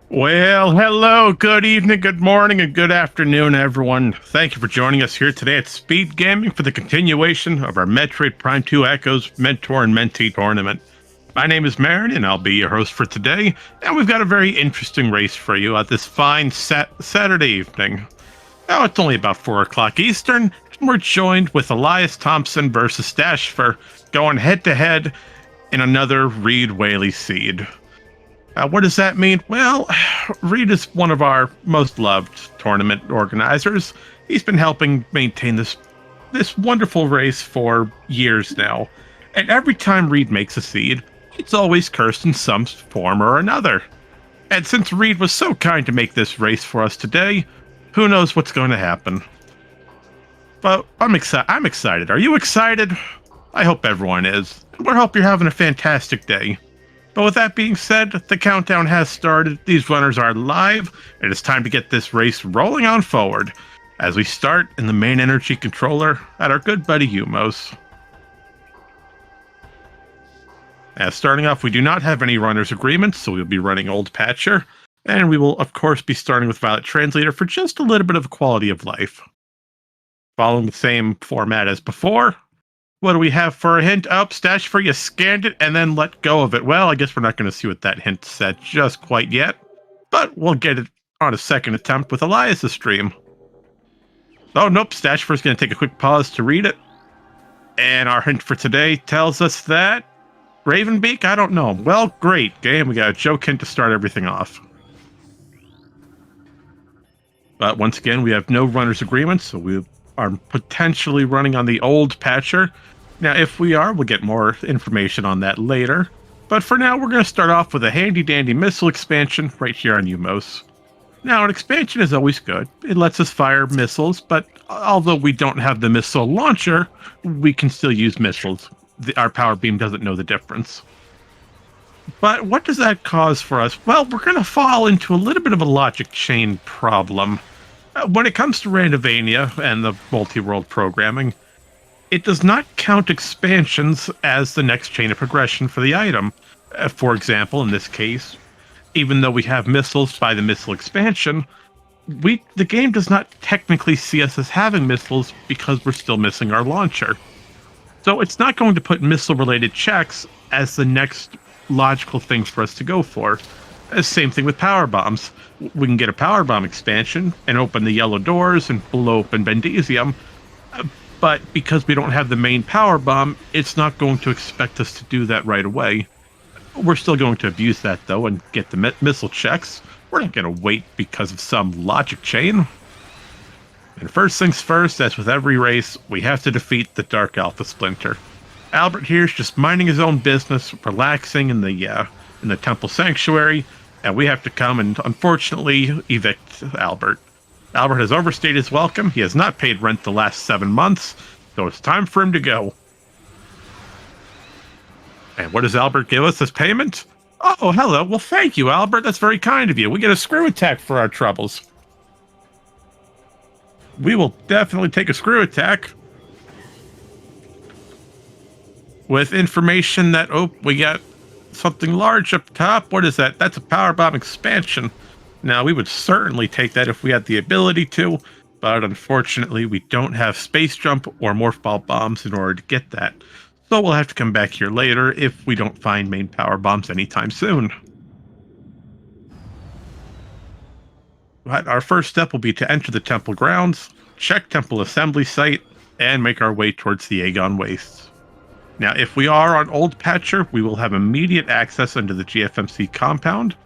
Well, hello, good evening, good morning, and good afternoon, everyone. Thank you for joining us here today at SpeedGaming for the continuation of our Metroid Prime 2 Echoes Mentor and Mentee tournament. My name is Marin, and I'll be your host for today, and we've got a very interesting race for you at this fine Saturday evening. Now, it's only about 4 o'clock Eastern, and we're joined with Elias Thompson versus Stachifer, going head-to-head in another Reed Whaley seed. What does that mean? Well, Reed is one of our most loved tournament organizers. He's been helping maintain this wonderful race for years now. And every time Reed makes a seed, it's always cursed in some form or another. And since Reed was so kind to make this race for us today, who knows what's going to happen. But I'm excited. Are you excited? I hope everyone is. We hope you're having a fantastic day. But with that being said, the countdown has started, these runners are live, and it's time to get this race rolling on forward as we start in the main energy controller at our good buddy Umos. As starting off, we do not have any runner's agreements, so we'll be running Old Patcher, and we will of course be starting with Violet Translator for just a little bit of quality of life. Following the same format as before, what do we have for a hint? Oh, Stachifer, you scanned it and then let go of it. Well, I guess we're not going to see what that hint said just quite yet, but we'll get it on a second attempt with Elias' stream. Oh, nope, Stachifer's going to take a quick pause to read it. And our hint for today tells us that Ravenbeak, I don't know. Well, great game. We got a joke hint to start everything off. But once again, we have no runner's agreements, so we are potentially running on the Old Patcher. Now, if we are, we'll get more information on that later. But for now, we're going to start off with a handy-dandy missile expansion right here on Umos. Now, an expansion is always good. It lets us fire missiles, but although we don't have the missile launcher, we can still use missiles. Our power beam doesn't know the difference. But what does that cause for us? Well, we're going to fall into a little bit of a logic chain problem. When it comes to Randomizer and the multi-world programming, it does not count expansions as the next chain of progression for the item. For example, in this case, even though we have missiles by the missile expansion, the game does not technically see us as having missiles because we're still missing our launcher. So it's not going to put missile-related checks as the next logical thing for us to go for. Same thing with power bombs. We can get a power bomb expansion and open the yellow doors and blow open Bendesium, but because we don't have the main power bomb, it's not going to expect us to do that right away. We're still going to abuse that though and get the missile checks. We're not going to wait because of some logic chain. And first things first, as with every race, we have to defeat the Dark Alpha Splinter. Albert here's just minding his own business, relaxing in the Temple Sanctuary, and we have to come and unfortunately evict Albert. Albert has overstayed his welcome. He has not paid rent the last 7 months, so it's time for him to go. And what does Albert give us as payment? Oh, hello. Well, thank you, Albert. That's very kind of you. We get a screw attack for our troubles. We will definitely take a screw attack. With information that, oh, we got something large up top. What is that? That's a power bomb expansion. Now, we would certainly take that if we had the ability to, but unfortunately, we don't have space jump or morph ball bombs in order to get that. So we'll have to come back here later if we don't find main power bombs anytime soon. But our first step will be to enter the temple grounds, check temple assembly site, and make our way towards the Aegon Wastes. Now, if we are on Old Patcher, we will have immediate access into the GFMC compound,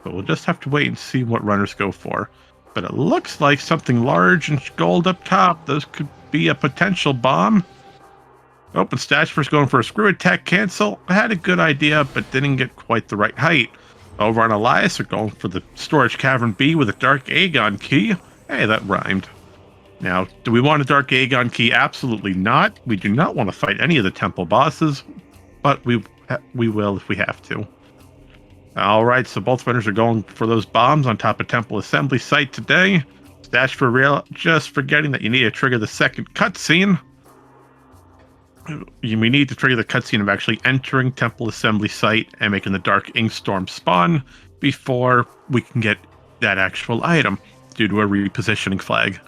but we'll just have to wait and see what runners go for. But it looks like something large and gold up top. Those could be a potential bomb. Open Stachifer's going for a screw attack cancel. I had a good idea, but didn't get quite the right height. Over on Elias, they're going for the Storage Cavern B with a Dark Aegon key. Hey, that rhymed. Now, do we want a Dark Aegon key? Absolutely not. We do not want to fight any of the temple bosses, but we will if we have to. All right, so both runners are going for those bombs on top of temple assembly site today. Stachifer just forgetting that you need to trigger the second cutscene. We need to trigger the cutscene of actually entering temple assembly site and making the Dark Inkstorm spawn. before we can get that actual item due to a repositioning flag.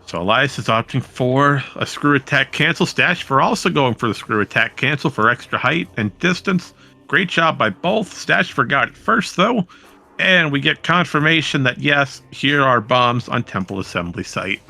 So Elias is opting for a screw attack cancel. Stachifer also going for the screw attack cancel for extra height and distance. Great job by both. Stachifer got it first, though. And we get confirmation that, yes, here are bombs on Temple Assembly Site.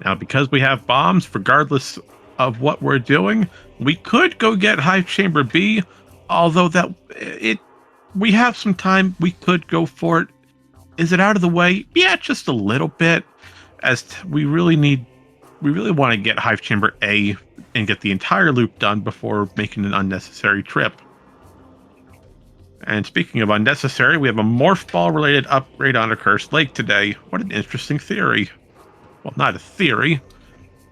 Now, because we have bombs, regardless of what we're doing, we could go get Hive Chamber B, although we have some time. We could go for it. Is it out of the way? Yeah, just a little bit, as we really want to get Hive Chamber A and get the entire loop done before making an unnecessary trip. And speaking of unnecessary, we have a Morph Ball related upgrade on Accursed Lake today. What an interesting theory. Well, not a theory,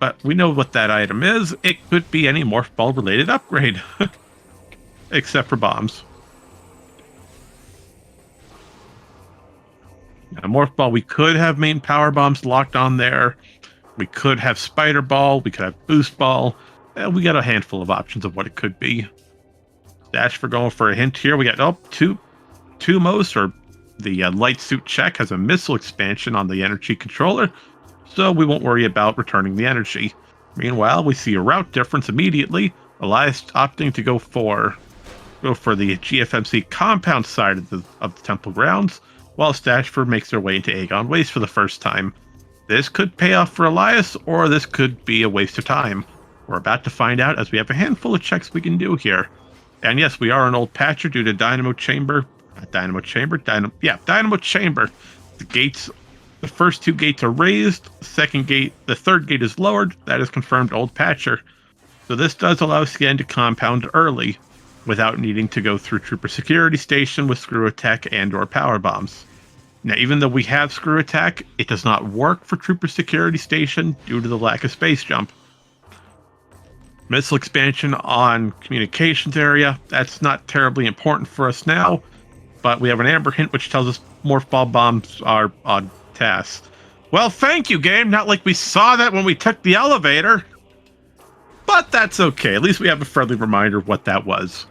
but we know what that item is. It could be any Morph Ball related upgrade, except for bombs. Now, Morph Ball, we could have main power bombs locked on there. We could have Spider Ball. We could have Boost Ball. We got a handful of options of what it could be. Dash for going for a hint here. We got Tumos, or the light suit check, has a missile expansion on the energy controller, so we won't worry about returning the energy. Meanwhile, we see a route difference immediately. Elias opting to go for the GFMC compound side of the temple grounds, while Stachifer makes their way into Aegon Waste for the first time. This could pay off for Elias, or this could be a waste of time. We're about to find out, as we have a handful of checks we can do here. And yes, we are an old patcher due to Dynamo Chamber. Dynamo Chamber. The first two gates are raised. The third gate is lowered. That is confirmed old patcher. So this does allow Scan to compound early, without needing to go through Trooper Security Station with Screw Attack and or Power Bombs. Now, even though we have Screw Attack, it does not work for Trooper Security Station due to the lack of space jump. Missile expansion on communications area, that's not terribly important for us now, but we have an Amber hint which tells us Morph Ball bombs are on task. Well, thank you, game. Not like we saw that when we took the elevator. But that's okay. At least we have a friendly reminder of what that was.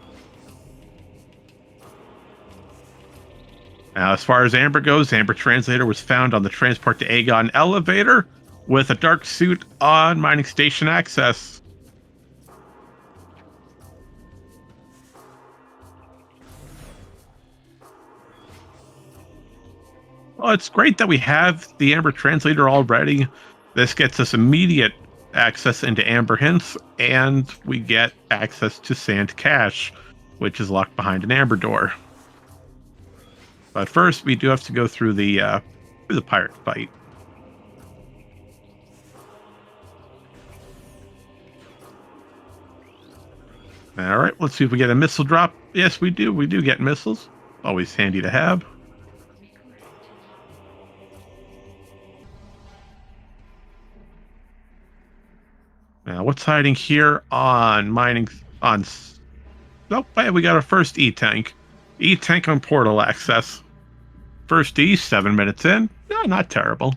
Now, as far as Amber goes, Amber Translator was found on the Transport to Aegon elevator with a dark suit on mining station access. Well, it's great that we have the Amber Translator already. This gets us immediate access into Amber Hints, and we get access to Sand Cache, which is locked behind an Amber door. But first, we do have to go through the pirate fight. All right, let's see if we get a missile drop. Yes, we do. We do get missiles. Always handy to have. Now, what's hiding here on mining? Nope, we got our first E-Tank. E-Tank on portal access. First E, 7 minutes in. No, not terrible.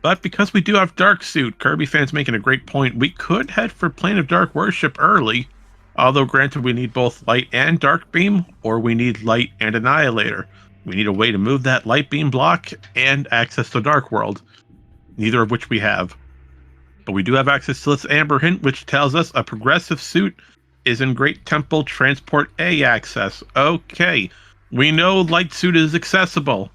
But because we do have Dark Suit, Kirby fans making a great point, we could head for Plane of Dark Worship early. Although, granted, we need both Light and Dark Beam, or we need Light and Annihilator. We need a way to move that Light Beam block and access to Dark World. Neither of which we have. But we do have access to this Amber Hint, which tells us a progressive suit is in Great Temple Transport A access. Okay, we know Light Suit is accessible,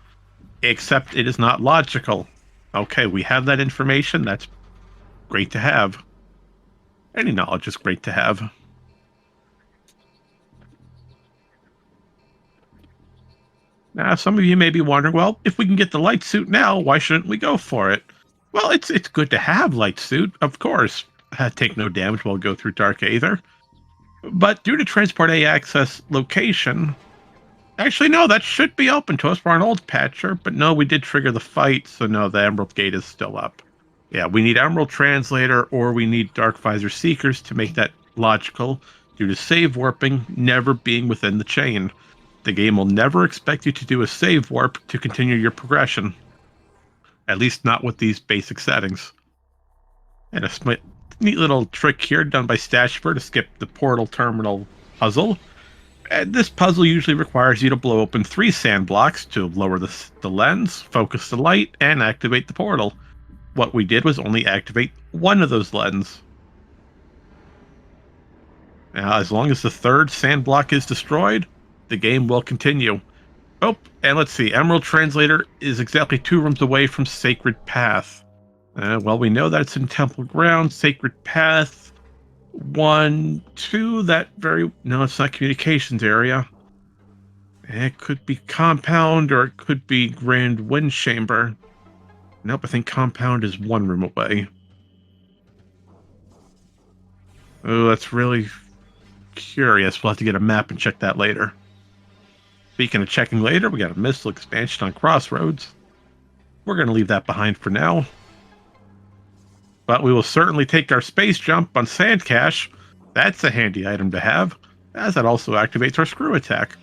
except it is not logical. Okay, we have that information. That's great to have. Any knowledge is great to have. Now, some of you may be wondering, well, if we can get the Light Suit now, why shouldn't we go for it? Well, it's good to have Light Suit, of course. Take no damage while go through Dark Aether. But due to Transport A access location... Actually, no, that should be open to us. We're an old patcher, but no, we did trigger the fight, so no, the Emerald Gate is still up. Yeah, we need Emerald Translator, or we need Dark Visor Seekers to make that logical, due to save warping never being within the chain. the game will never expect you to do a save warp to continue your progression. At least not with these basic settings. And a neat little trick here done by Stachifer to skip the portal terminal puzzle. And this puzzle usually requires you to blow open 3 sand blocks to lower the lens, focus the light, and activate the portal. What we did was only activate one of those lens. Now, as long as the 3rd sand block is destroyed, the game will continue. Oh, and let's see, Emerald Translator is exactly 2 rooms away from Sacred Path. Well, we know that it's in Temple Ground, Sacred Path, 1, 2, no, it's not Communications Area. It could be Compound, or it could be Grand Wind Chamber. Nope, I think Compound is 1 room away. Oh, that's really curious. We'll have to get a map and check that later. Speaking of checking later, we got a missile expansion on Crossroads. We're going to leave that behind for now. But we will certainly take our space jump on Sand Cache. That's a handy item to have, as that also activates our screw attack.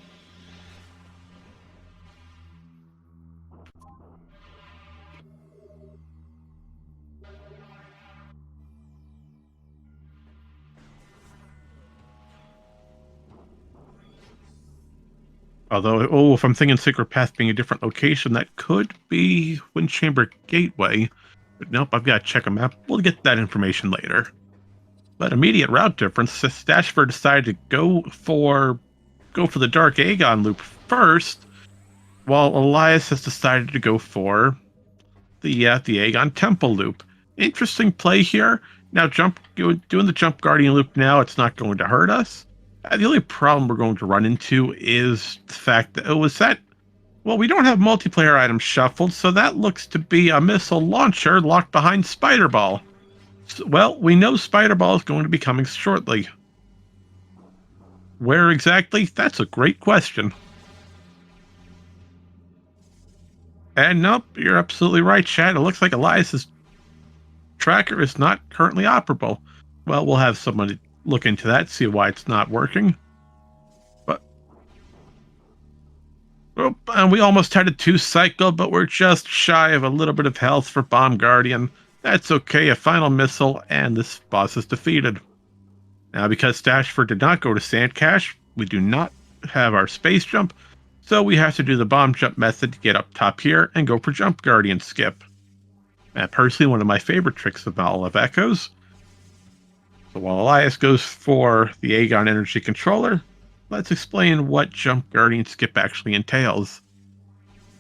Although, if I'm thinking Secret Path being a different location, that could be Wind Chamber Gateway. But nope, I've got to check a map. We'll get that information later. But immediate route difference, Stachifer decided to go for the Dark Aegon loop first, while Elias has decided to go for the Aegon Temple loop. Interesting play here. Now, doing the Jump Guardian loop now, it's not going to hurt us. The only problem we're going to run into is the fact that, well, we don't have multiplayer items shuffled, so that looks to be a missile launcher locked behind Spider Ball. So, well, we know Spider Ball is going to be coming shortly. Where exactly? That's a great question. And nope, you're absolutely right, Chad. It looks like Elias's tracker is not currently operable. Well, we'll have someone look into that, see why it's not working. And we almost had a 2 cycle, but we're just shy of a little bit of health for Bomb Guardian. That's okay, a final missile, and this boss is defeated. Now, because Stachifer did not go to Sand Cache, we do not have our space jump, so we have to do the bomb jump method to get up top here and go for Jump Guardian skip. And personally, one of my favorite tricks of Ball of Echoes. So while Elias goes for the Aegon Energy Controller, let's explain what Jump Guardian skip actually entails.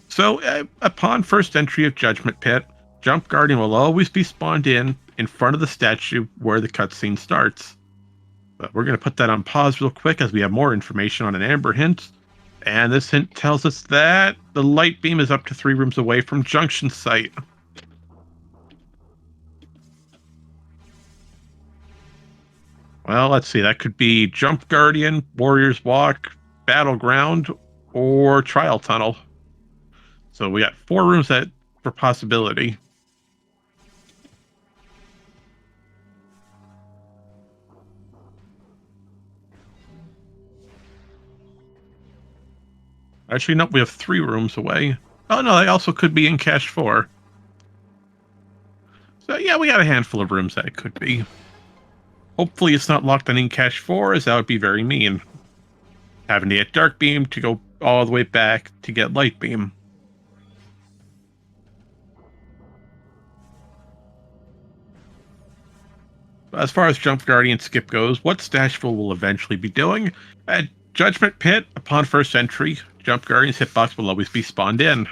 So, upon first entry of Judgment Pit, Jump Guardian will always be spawned in front of the statue where the cutscene starts. But we're going to put that on pause real quick as we have more information on an Amber Hint. And this hint tells us that the light beam is up to 3 rooms away from Junction Site. Well, let's see. That could be Jump Guardian, Warrior's Walk, Battleground, or Trial Tunnel. So we got 4 rooms for possibility. Actually, nope, we have 3 rooms away. Oh, no, they also could be in Cache 4. So, yeah, we got a handful of rooms that it could be. Hopefully it's not locked on in Cache 4, as that would be very mean. Having to get Dark Beam to go all the way back to get Light Beam. As far as Jump Guardian skip goes, what Stachifer will eventually be doing, at Judgment Pit, upon first entry, Jump Guardian's hitbox will always be spawned in.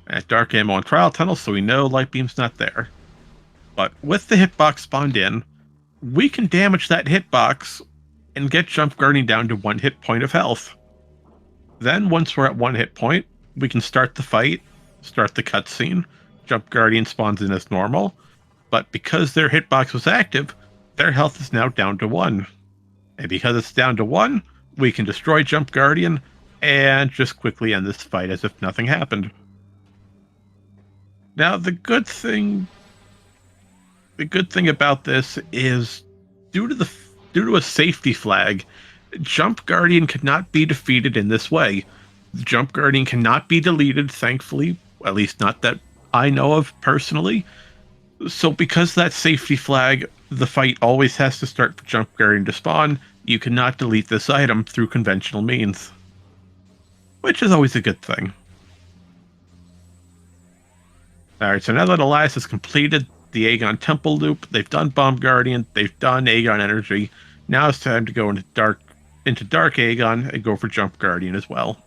At Dark Ammo and Trial Tunnel, so we know Light Beam's not there. But with the hitbox spawned in, we can damage that hitbox and get Jump Guardian down to 1 hit point of health. Then, once we're at 1 hit point, we can start the fight, start the cutscene. Jump Guardian spawns in as normal, but because their hitbox was active, their health is now down to 1. And because it's down to 1, we can destroy Jump Guardian and just quickly end this fight as if nothing happened. Now, the good thing about this is due to a safety flag, Jump Guardian cannot be defeated in this way. Jump Guardian cannot be deleted, thankfully, at least not that I know of personally. So because that safety flag, the fight always has to start for Jump Guardian to spawn. You cannot delete this item through conventional means, which is always a good thing. Alright, so now that Elias has completed the Aegon Temple loop, they've done Bomb Guardian, they've done Aegon Energy. Now it's time to go into Dark Aegon and go for Jump Guardian as well.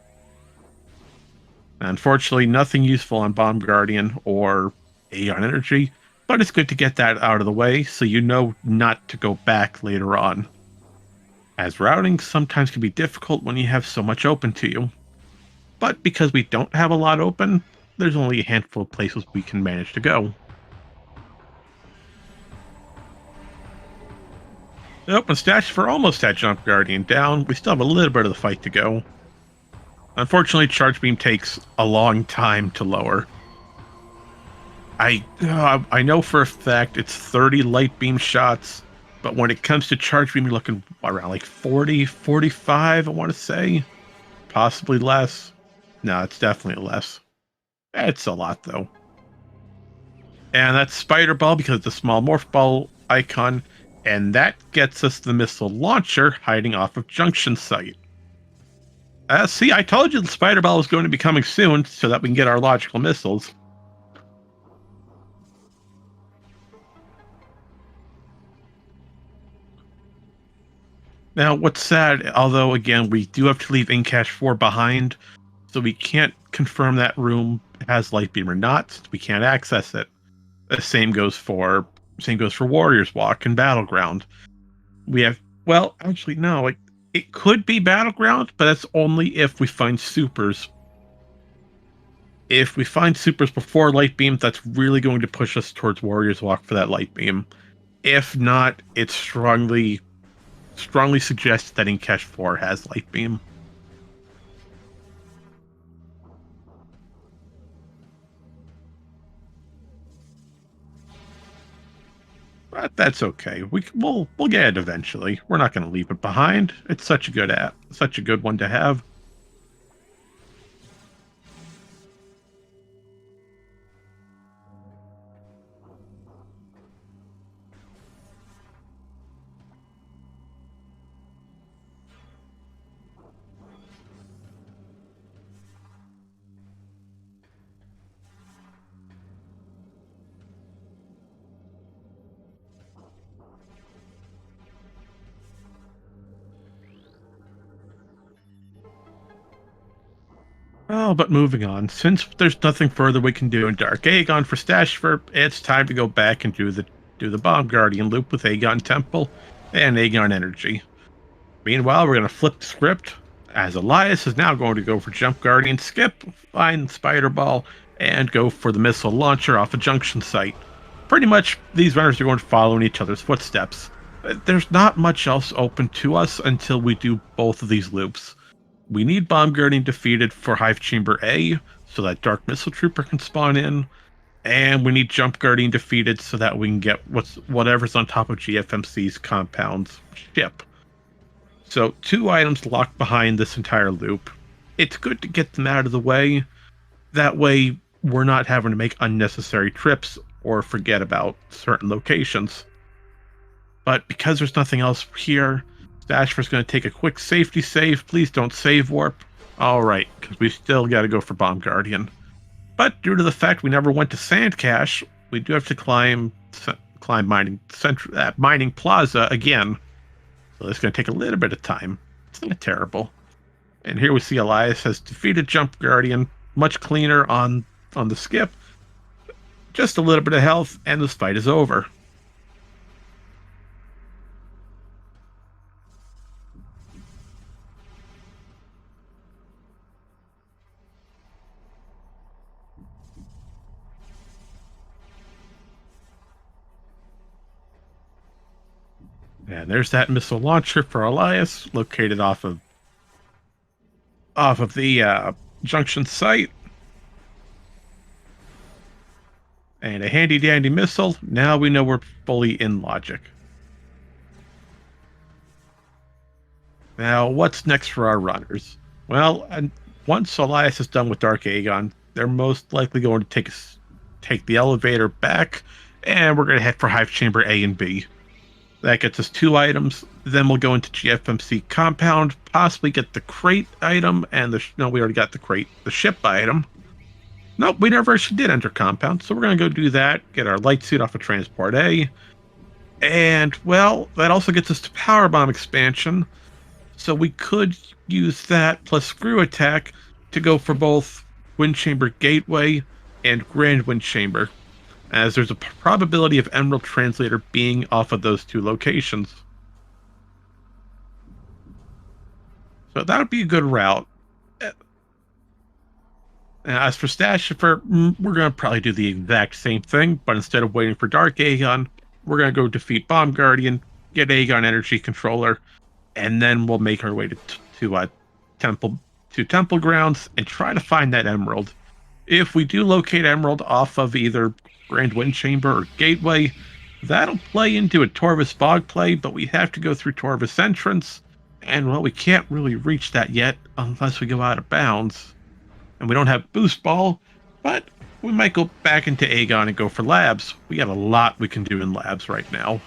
Unfortunately, nothing useful on Bomb Guardian or Aegon Energy, but it's good to get that out of the way so you know not to go back later on, as routing sometimes can be difficult when you have so much open to you. But because we don't have a lot open, there's only a handful of places we can manage to go. Nope, and Stachifer almost had Jump Guardian down. We still have a little bit of the fight to go. Unfortunately, Charge Beam takes a long time to lower. I know for a fact it's 30 Light Beam shots, but when it comes to Charge Beam, you're looking around like 40, 45, I want to say. Possibly less. No, it's definitely less. It's a lot, though. And that's Spider Ball because it's a small Morph Ball icon, and that gets us the missile launcher hiding off of Junction Site. See, I told you the Spider Ball was going to be coming soon so that we can get our logical missiles. Now, what's sad, although, again, we do have to leave Incash 4 behind, so we can't confirm that room has Light Beam or not. We can't access it. The same goes for Warriors Walk and Battleground. We have, well, actually, no, it could be Battleground, but that's only if we find supers. If we find supers before Light Beam, that's really going to push us towards Warriors Walk for that Light Beam. If not, it's strongly suggests that Incash 4 has Light Beam. But that's okay. We'll get it eventually. We're not going to leave it behind. It's such a good one to have. Oh, but moving on. Since there's nothing further we can do in Dark Aegon for Stachifer, it's time to go back and do the Bomb Guardian loop with Aegon Temple and Aegon Energy. Meanwhile, we're going to flip the script, as Elias is now going to go for Jump Guardian, skip, find Spider Ball, and go for the missile launcher off a Junction Site. Pretty much, these runners are going to follow in each other's footsteps. There's not much else open to us until we do both of these loops. We need Bomb Guardian defeated for Hive Chamber A, so that Dark Missile Trooper can spawn in, and we need Jump Guardian defeated so that we can get whatever's on top of GFMC's compound's ship. So 2 items locked behind this entire loop. It's good to get them out of the way. That way, we're not having to make unnecessary trips or forget about certain locations. But because there's nothing else here, Stachifer's going to take a quick safety save. Please don't save warp. Alright, because we still got to go for Bomb Guardian. But due to the fact we never went to Sand Cache, we do have to climb Mining Plaza again. So it's going to take a little bit of time. It's not terrible. And here we see Elias has defeated Jump Guardian. Much cleaner on the skip. Just a little bit of health, and this fight is over. And there's that missile launcher for Elias, located off of the Junction Site. And a handy dandy missile. Now we know we're fully in logic. Now, what's next for our runners? Well, and once Elias is done with Dark Aegon, they're most likely going to take the elevator back, and we're going to head for Hive Chamber A and B. That gets us 2 items. Then we'll go into GFMC compound, possibly get the crate item, and no, we already got the crate, the ship item. Nope, we never actually did enter compound, so we're going to go do that, get our light suit off of Transport A. And, well, that also gets us to Power Bomb expansion, so we could use that plus Screw Attack to go for both Wind Chamber Gateway and Grand Wind Chamber, as there's a probability of Emerald Translator being off of those 2 locations. So that would be a good route. As for Stachifer, we're going to probably do the exact same thing, but instead of waiting for Dark Aegon, we're going to go defeat Bomb Guardian, get Aegon Energy Controller, and then we'll make our way to Temple Grounds and try to find that Emerald. If we do locate Emerald off of either Grand Wind Chamber or Gateway, that'll play into a Torvus Bog play, but we have to go through Torvus Entrance, and well, we can't really reach that yet unless we go out of bounds. And we don't have Boost Ball, but we might go back into Aegon and go for Labs. We got a lot we can do in Labs right now.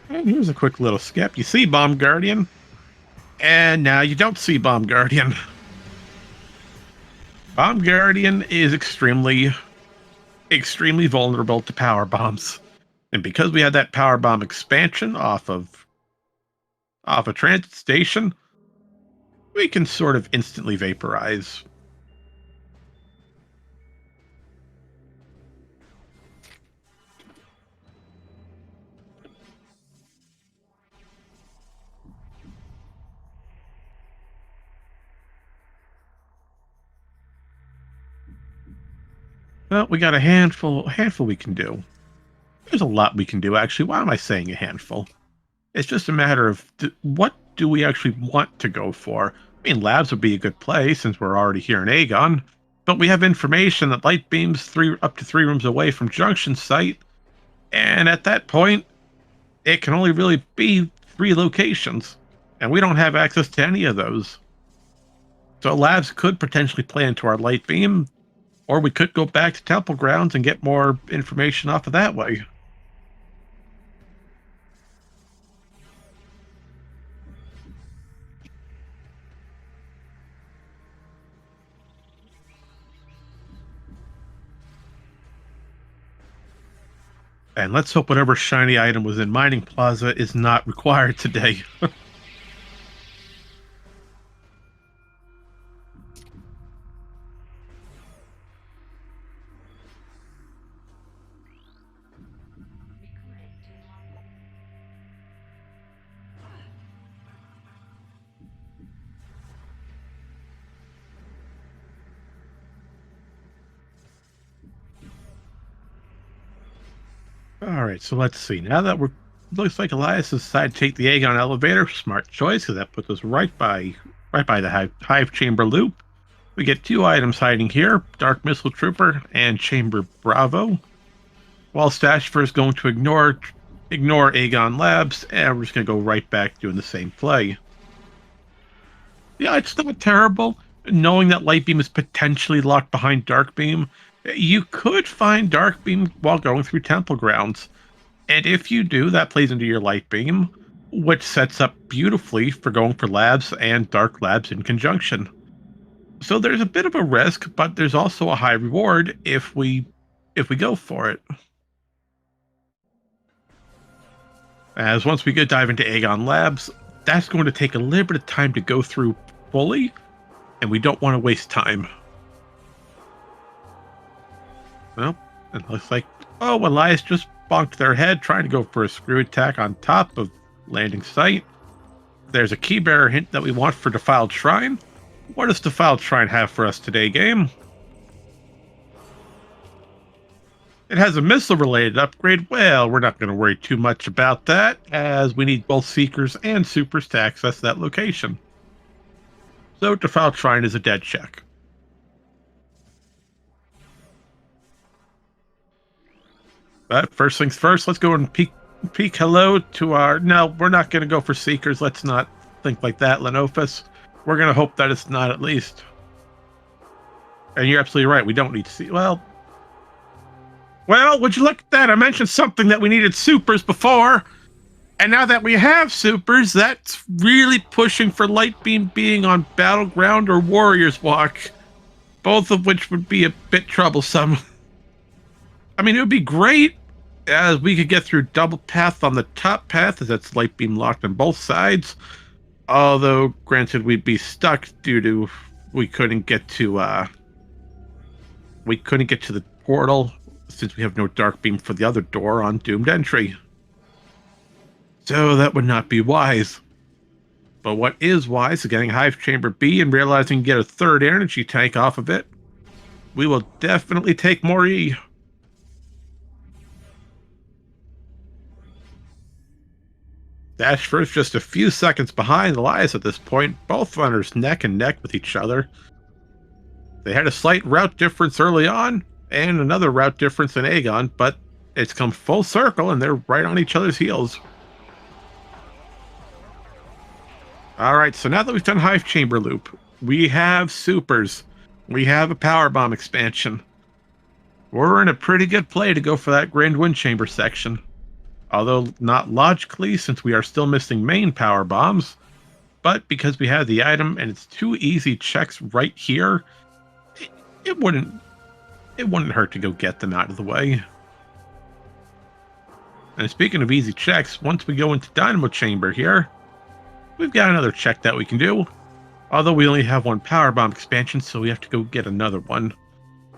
And here's a quick little skip. You see Bomb Guardian, and now you don't see Bomb Guardian. Bomb Guardian is extremely vulnerable to power bombs. And because we had that power bomb expansion off of Transit Station, we can sort of instantly vaporize. Well, we got a handful we can do. There's a lot we can do, actually. Why am I saying a handful? It's just a matter of what do we actually want to go for? I mean, Labs would be a good play since we're already here in Aegon, but we have information that light beams up to 3 rooms away from Junction Site, and at that point, it can only really be 3 locations, and we don't have access to any of those. So Labs could potentially play into our light beam, or we could go back to Temple Grounds and get more information off of that way. And let's hope whatever shiny item was in Mining Plaza is not required today. All right, so let's see. Now that looks like Elias has decided to take the Aegon elevator. Smart choice, because that puts us right by the Hive Chamber loop. We get 2 items hiding here: Dark Missile Trooper and Chamber Bravo. While Stachifer is going to ignore Aegon Labs, and we're just going to go right back doing the same play. Yeah, it's not terrible. Knowing that Light Beam is potentially locked behind Dark Beam, you could find Dark Beam while going through Temple Grounds. And if you do, that plays into your Light Beam, which sets up beautifully for going for Labs and Dark Labs in conjunction. So there's a bit of a risk, but there's also a high reward if we go for it. As once we dive into Aegon Labs, that's going to take a little bit of time to go through fully, and we don't want to waste time. Well, it looks like, oh, Elias just bonked their head trying to go for a screw attack on top of landing site. There's a key bearer hint that we want for Defiled Shrine. What does Defiled Shrine have for us today, game? It has a missile-related upgrade. Well, we're not going to worry too much about that, as we need both Seekers and Supers to access that location. So Defiled Shrine is a dead check. But first things first, let's go and peek hello to our... No, we're not going to go for Seekers. Let's not think like that, Lenofus. We're going to hope that it's not, at least. And you're absolutely right. We don't need to see... Well, would you look at that? I mentioned something that we needed supers before. And now that we have supers, that's really pushing for Light Beam being on Battleground or Warrior's Walk. Both of which would be a bit troublesome. I mean, it would be great as we could get through double path on the top path, as that's Light Beam locked on both sides. Although, granted, we'd be stuck due to we couldn't get to the portal since we have no Dark Beam for the other door on Doomed Entry. So that would not be wise. But what is wise is getting Hive Chamber B and realizing you get a third energy tank off of it. We will definitely take more E. Stachifer is just a few seconds behind Elias at this point, both runners neck and neck with each other. They had a slight route difference early on, and another route difference in Aegon, but it's come full circle and they're right on each other's heels. Alright, so now that we've done Hive Chamber Loop, we have supers, we have a Power Bomb expansion. We're in a pretty good play to go for that Grand Wind Chamber section. Although not logically, since we are still missing main Power Bombs, but because we have the item and it's 2 easy checks right here, it wouldn't hurt to go get them out of the way. And speaking of easy checks, once we go into Dynamo Chamber here, we've got another check that we can do. Although we only have 1 Power Bomb expansion, so we have to go get another one.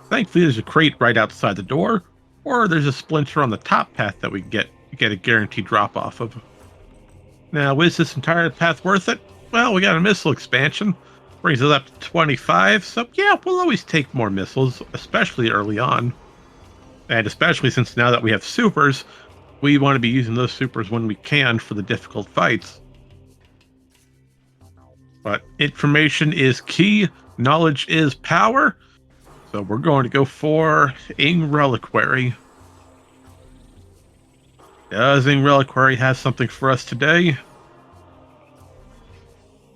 Thankfully, there's a crate right outside the door, or there's a splinter on the top path that we can get a guaranteed drop off of. Now, is this entire path worth it? Well, we got a missile expansion. Brings us up to 25, so yeah, we'll always take more missiles, especially early on. And especially since now that we have supers, we want to be using those supers when we can for the difficult fights. But information is key, knowledge is power, so we're going to go for Ing Reliquary. Does Ing Reliquary have something for us today?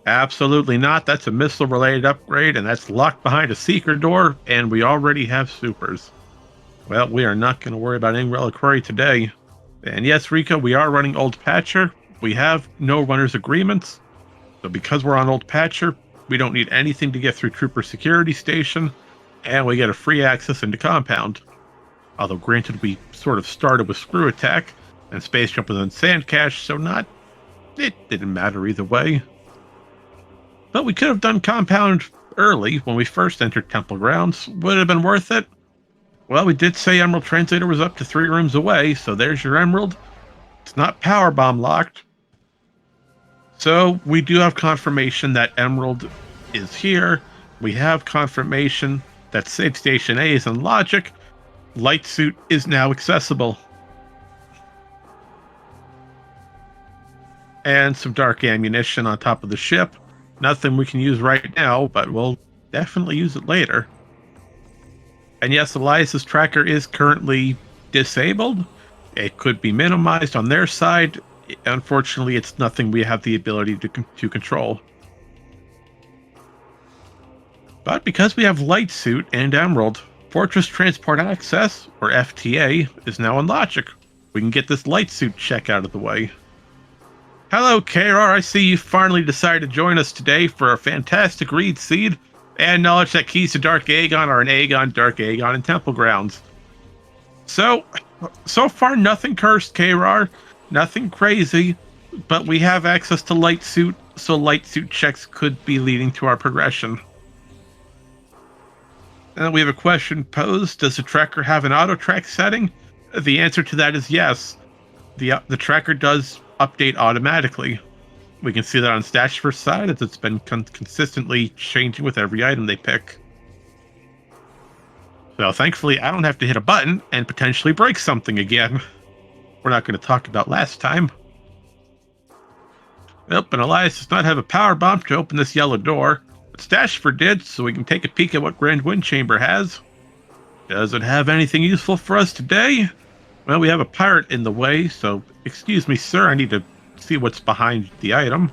Absolutely not. That's a missile-related upgrade, and that's locked behind a Seeker door, and we already have supers. Well, we are not going to worry about Ing Reliquary today. And yes, Rico, we are running Old Patcher. We have no runner's agreements, so because we're on Old Patcher, we don't need anything to get through Trooper Security Station, and we get a free access into Compound. Although granted, we sort of started with Screw Attack, and Space Jump was on Sand Cache, so it didn't matter either way. But we could have done Compound early when we first entered Temple Grounds. Would it have been worth it? Well, we did say Emerald Translator was up to 3 rooms away, so there's your Emerald. It's not Power Bomb locked. So we do have confirmation that Emerald is here. We have confirmation that Save Station A is in Logic. Light Suit is now accessible. And some dark ammunition on top of the ship. Nothing we can use right now, but we'll definitely use it later. And yes, Elias's tracker is currently disabled. It could be minimized on their side. Unfortunately, it's nothing we have the ability to control. But because we have Light Suit and Emerald, Fortress Transport Access, or FTA, is now in Logic. We can get this Light Suit check out of the way. Hello, KR. I see you finally decided to join us today for a fantastic Reed Seed and knowledge that keys to Dark Aegon are in Aegon, Dark Aegon, and Temple Grounds. So far, nothing cursed, KR. Nothing crazy, but we have access to Light Suit, so Light Suit checks could be leading to our progression. And we have a question posed. Does the tracker have an auto track setting? The answer to that is yes. The tracker does update automatically. We can see that on Stachifer's side, as it's been consistently changing with every item they pick. So thankfully, I don't have to hit a button and potentially break something again. We're not going to talk about last time. Nope, and Elias does not have a power bomb to open this yellow door. But Stachifer did, so we can take a peek at what Grand Wind Chamber has. Does it have anything useful for us today? Well, we have a pirate in the way, so excuse me, sir. I need to see what's behind the item.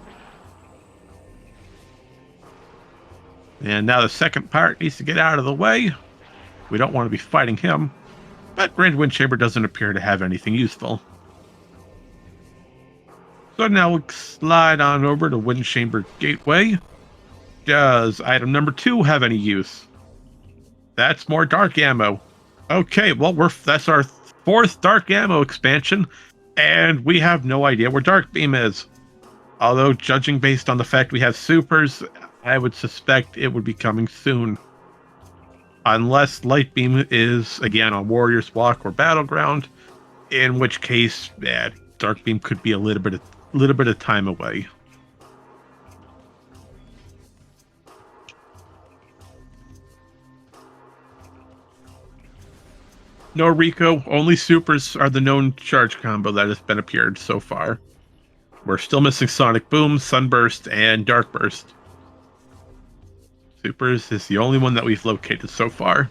And now the second pirate needs to get out of the way. We don't want to be fighting him. But Grand Wind Chamber doesn't appear to have anything useful. So now we'll slide on over to Wind Chamber Gateway. Does item number 2 have any use? That's more dark ammo. Okay, well, that's our 4th dark ammo expansion, and we have no idea where Dark Beam is. Although, judging based on the fact we have supers, I would suspect it would be coming soon. Unless Light Beam is, again, on Warrior's Walk or Battleground, in which case, Dark Beam could be a little bit of time away. No, Rico, only supers are the known charge combo that has been appeared so far. We're still missing Sonic Boom, Sunburst, and Dark Burst. Supers is the only one that we've located so far.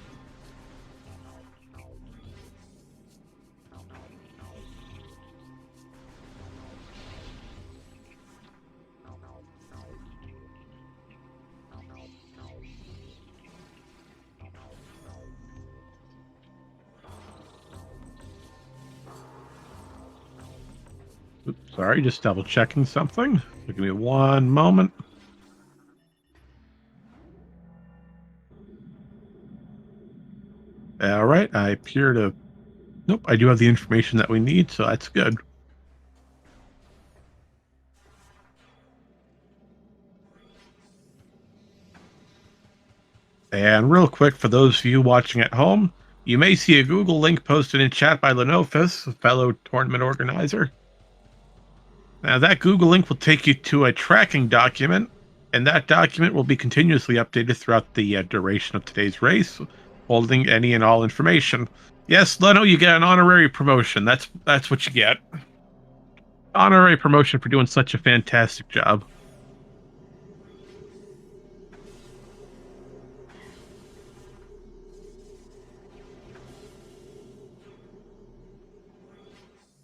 Oops, sorry, just double checking something. Give me one moment. All right, I appear to... Nope, I do have the information that we need, so that's good. And real quick, for those of you watching at home, you may see a Google link posted in chat by Lenofus, a fellow tournament organizer. Now, that Google link will take you to a tracking document, and that document will be continuously updated throughout the duration of today's race, holding any and all information. Yes, Leno, you get an honorary promotion. That's what you get. Honorary promotion for doing such a fantastic job.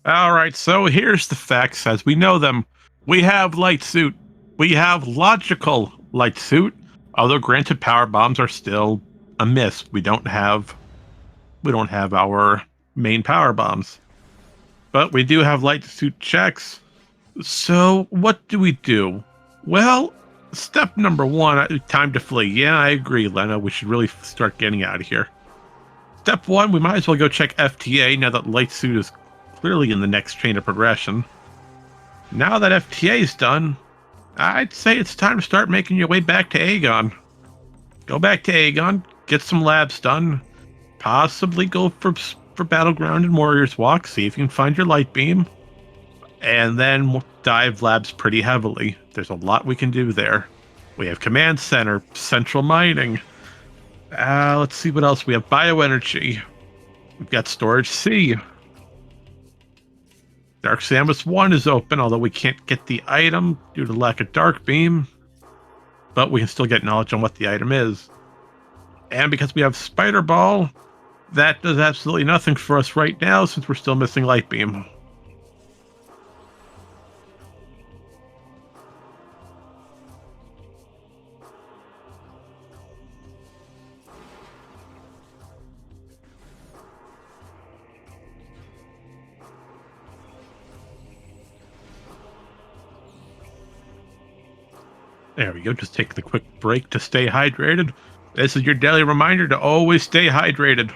All right, so here's the facts as we know them. We have Light Suit. We have Logical Light Suit. Although granted, power bombs are still a miss. We don't have our main power bombs. But we do have Light Suit checks. So what do we do? Well, step number 1, time to flee. Yeah, I agree, Lena. We should really start getting out of here. Step 1, we might as well go check FTA now that Light Suit is clearly in the next chain of progression. Now that FTA is done, I'd say it's time to start making your way back to Aegon. Go back to Aegon, get some labs done, possibly go for Battleground and Warrior's Walk, see if you can find your Light Beam, and then dive labs pretty heavily. There's a lot we can do there. We have Command Center, Central Mining. Let's see what else. We have Bioenergy. We've got Storage C. Dark Samus 1 is open, although we can't get the item due to lack of Dark Beam. But we can still get knowledge on what the item is. And because we have Spider Ball, that does absolutely nothing for us right now since we're still missing Light Beam. There we go. Just take the quick break to stay hydrated. This is your daily reminder to always stay hydrated.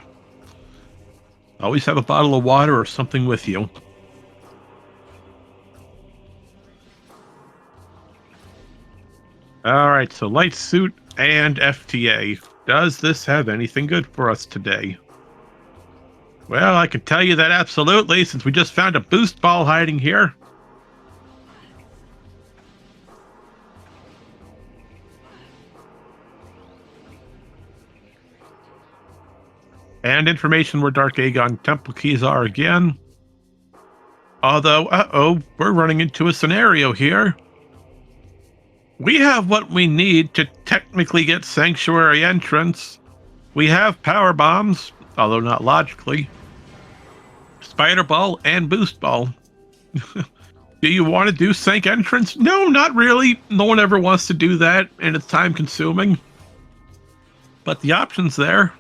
Always have a bottle of water or something with you. Alright, so Light Suit and FTA. Does this have anything good for us today? Well, I can tell you that absolutely, since we just found a boost ball hiding here. And information where Dark Aegon Temple keys are again. Although, we're running into a scenario here. We have what we need to technically get Sanctuary entrance. We have power bombs, although not logically. Spider Ball and Boost Ball. Do you want to do sync entrance? No, not really. No one ever wants to do that, and it's time consuming. But the option's there.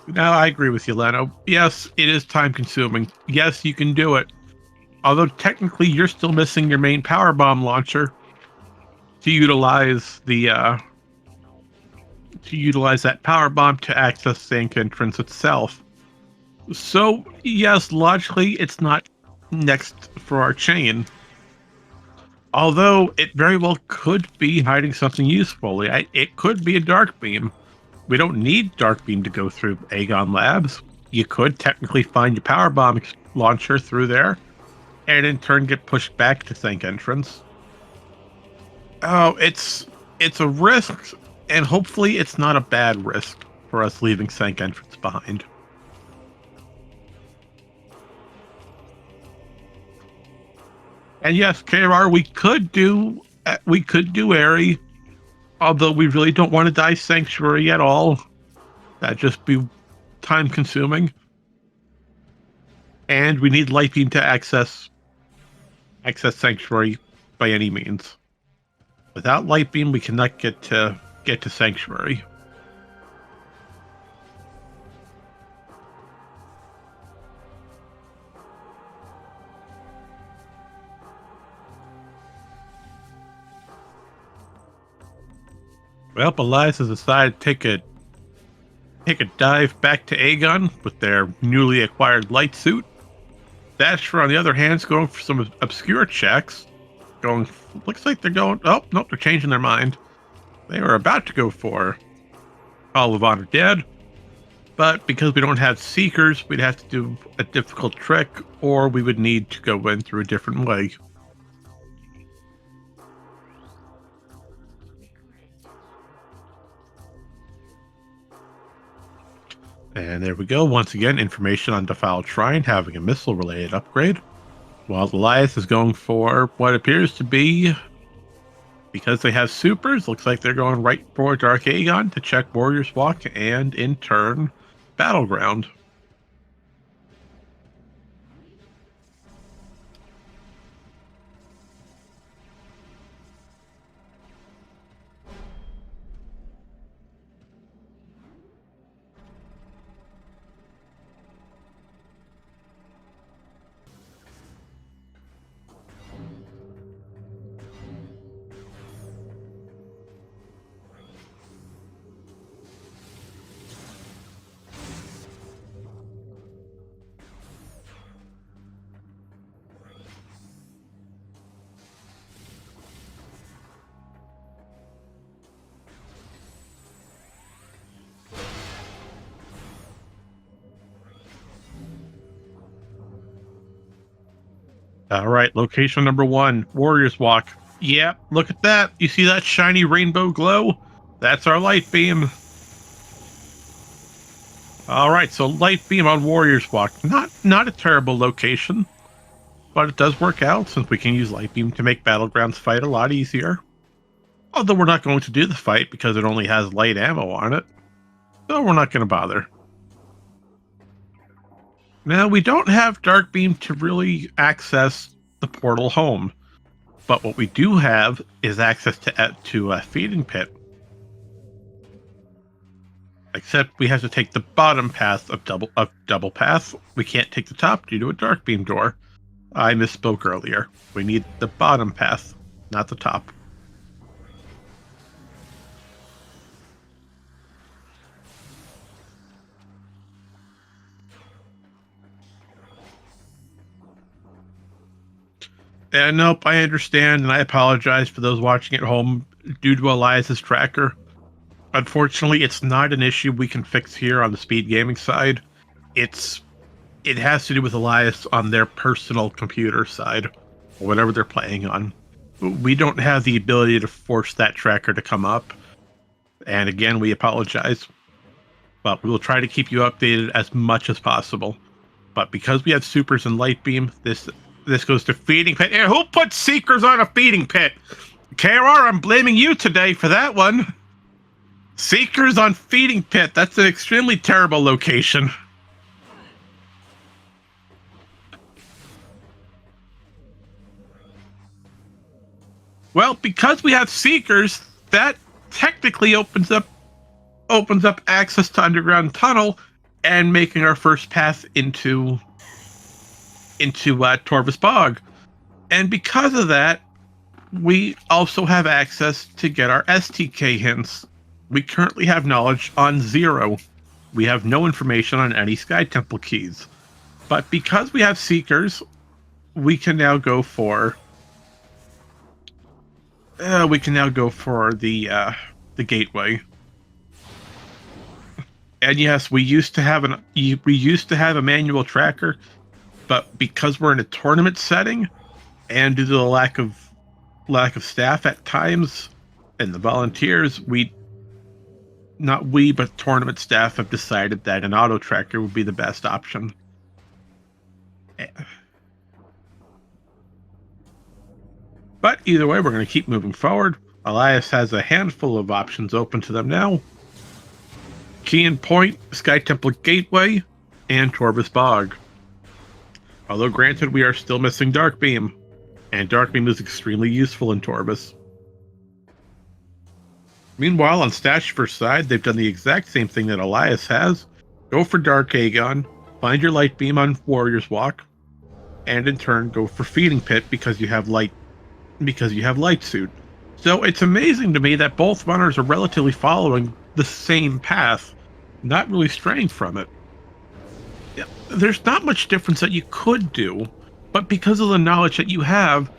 No, I agree with you, Leno. Yes, it is time consuming. Yes, you can do it. Although technically you're still missing your main power bomb launcher to utilize that power bomb to access sync entrance itself. So yes, logically it's not next for our chain. Although it very well could be hiding something useful. It could be a dark beam. We don't need dark beam to go through Aegon Labs. You could technically find your power bomb launcher through there, and in turn get pushed back to sync entrance. Oh, it's a risk, and hopefully it's not a bad risk for us leaving sync entrance behind. And yes, KR, we could do Airy, although we really don't want to die Sanctuary at all. That'd just be time consuming. And we need Light Beam to access Sanctuary by any means. Without Light Beam, we cannot get to Sanctuary. Well, Elias has decided to take a dive back to Aegon with their newly acquired light suit. Stachifer, on the other hand, is going for some obscure checks. Looks like they're going. Oh, nope, they're changing their mind. They were about to go for Hall of Honor Dead, but because we don't have Seekers, we'd have to do a difficult trick, or we would need to go in through a different way. And there we go. Once again, information on Defiled Shrine having a missile-related upgrade. While Elias is going for what appears to be, because they have supers, looks like they're going right for Dark Aegon to check Warrior's Walk and, in turn, Battleground. All right, location number 1, Warrior's Walk. Yeah, look at that. You see that shiny rainbow glow? That's our light beam. All right, so light beam on Warrior's Walk. Not a terrible location, but it does work out since we can use light beam to make Battlegrounds fight a lot easier. Although we're not going to do the fight because it only has light ammo on it, so we're not going to bother. Now, we don't have Dark Beam to really access the portal home, but what we do have is access to a feeding pit. Except we have to take the bottom path of double path. We can't take the top due to a Dark Beam door. I misspoke earlier. We need the bottom path, not the top. And nope, I understand, and I apologize for those watching at home due to Elias's tracker. Unfortunately, it's not an issue we can fix here on the SpeedGaming side. It has to do with Elias on their personal computer side, or whatever they're playing on. We don't have the ability to force that tracker to come up. And again, we apologize. but we will try to keep you updated as much as possible. But because we have supers and light beam, this goes to feeding pit. And who put seekers on a feeding pit? KRR, I'm blaming you today for that one. Seekers on feeding pit. That's an extremely terrible location. Well, because we have seekers, that technically opens up access to underground tunnel and making our first path into Torvus Bog. And because of that, we also have access to get our STK hints. We currently have knowledge on 0. We have no information on any Sky Temple keys. But because we have seekers, we can now go for the gateway. And yes, we used to have a manual tracker, but because we're in a tournament setting, and due to the lack of staff at times and the volunteers, but tournament staff have decided that an auto tracker would be the best option. But either way, we're going to keep moving forward. Elias has a handful of options open to them now. Key and Point, Sky Temple Gateway, and Torvus Bog. Although granted, we are still missing Dark Beam, and Dark Beam is extremely useful in Torvus. Meanwhile, on Stachifer's side, they've done the exact same thing that Elias has. Go for Dark Aegon, find your Light Beam on Warrior's Walk, and in turn go for Feeding Pit because you have Light Suit. So it's amazing to me that both runners are relatively following the same path, not really straying from it. There's not much difference that you could do, but because of the knowledge that you have,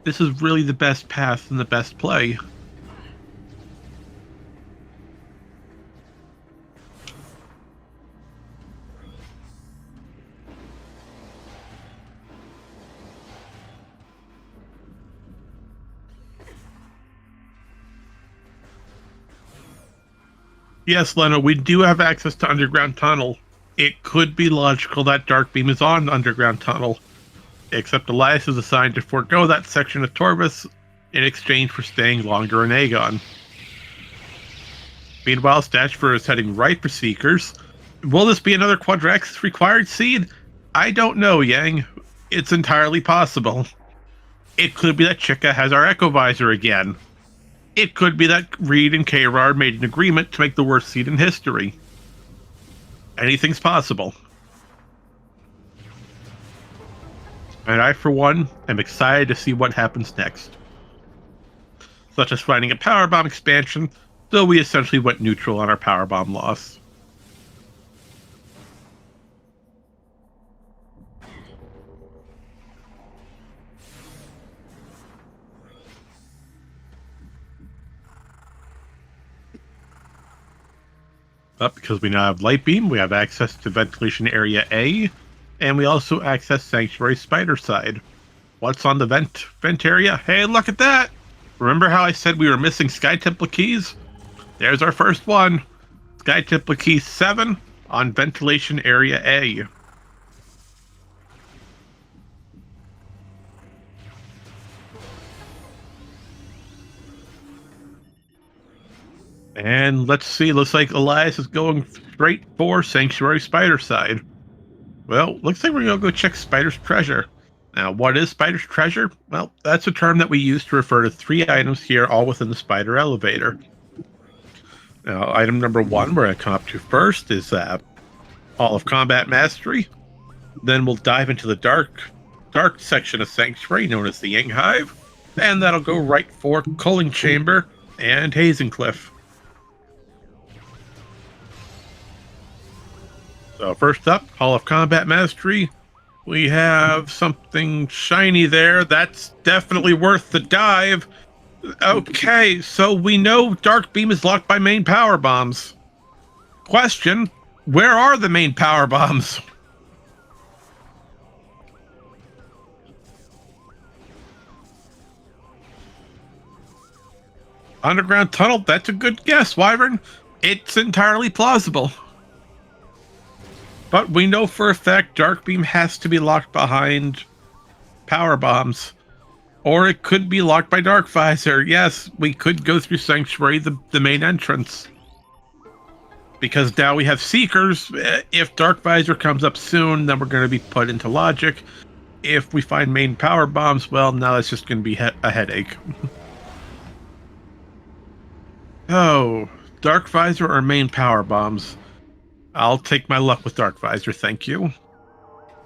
this is really the best path and the best play. Yes, Leno, we do have access to underground tunnel. It could be logical that Dark Beam is on underground tunnel, except Elias is assigned to forego that section of Torvus in exchange for staying longer in Aegon. Meanwhile, Stachifer is heading right for Seekers. Will this be another Quadraxis required seed? I don't know, Yang. It's entirely possible. It could be that Chica has our Echo Visor again. It could be that Reed and KRR made an agreement to make the worst seed in history. Anything's possible. And I, for one, am excited to see what happens next. Such as finding a power bomb expansion, though we essentially went neutral on our power bomb loss. But because we now have Light Beam, we have access to Ventilation Area A, and we also access Sanctuary Spider Side. What's on the vent area? Hey, look at that! Remember how I said we were missing Sky Temple keys? There's our first one. Sky Temple key 7 on Ventilation Area A. And let's see, looks like Elias is going straight for Sanctuary Spider Side. Well, looks like we're going to go check Spider's Treasure. Now, what is Spider's Treasure? Well, that's a term that we use to refer to 3 items here, all within the Spider Elevator. Now, item number 1 we're going to come up to first is Hall of Combat Mastery. Then we'll dive into the dark section of Sanctuary, known as the Yang Hive. And that'll go right for Culling Chamber and Hazing Cliff. So first up, Hall of Combat Mastery. We have something shiny there. That's definitely worth the dive. Okay, so we know Dark Beam is locked by main power bombs. Question, where are the main power bombs? Underground tunnel, that's a good guess, Wyvern. It's entirely plausible. But we know for a fact Dark Beam has to be locked behind power bombs. Or it could be locked by Dark Visor. Yes, we could go through Sanctuary, the main entrance. Because now we have Seekers. If Dark Visor comes up soon, then we're going to be put into Logic. If we find main power bombs, well, now it's just going to be a headache. Oh, Dark Visor or main power bombs? I'll take my luck with Dark Visor, thank you.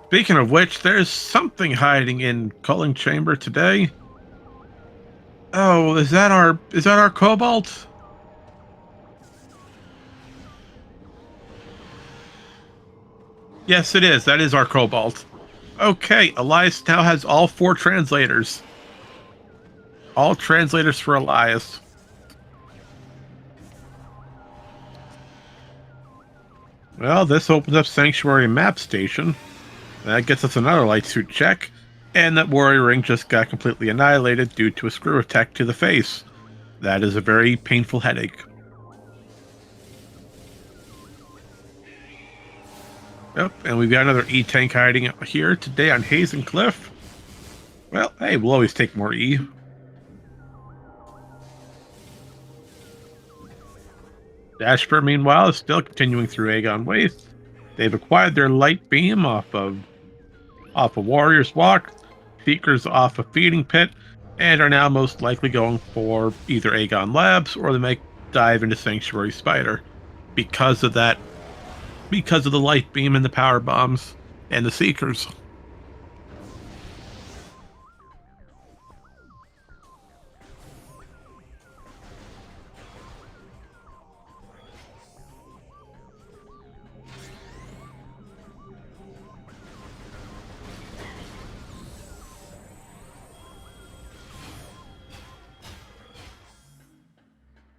Speaking of which, there's something hiding in Culling Chamber today. Oh, is that our Cobalt? Yes, it is. That is our Cobalt. Okay, Elias now has all 4 translators. All translators for Elias. Well, this opens up Sanctuary Map Station. That gets us another light suit check. And that Warrior Ring just got completely annihilated due to a screw attack to the face. That is a very painful headache. Yep, and we've got another E-Tank hiding out here today on Hazen Cliff. Well, hey, we'll always take more E. Stachifer, meanwhile, is still continuing through Aegon Waste. They've acquired their light beam off of Warrior's Walk, Seekers off of Feeding Pit, and are now most likely going for either Aegon Labs or they may dive into Sanctuary Spider. Because of that, because of the light beam and the power bombs and the Seekers.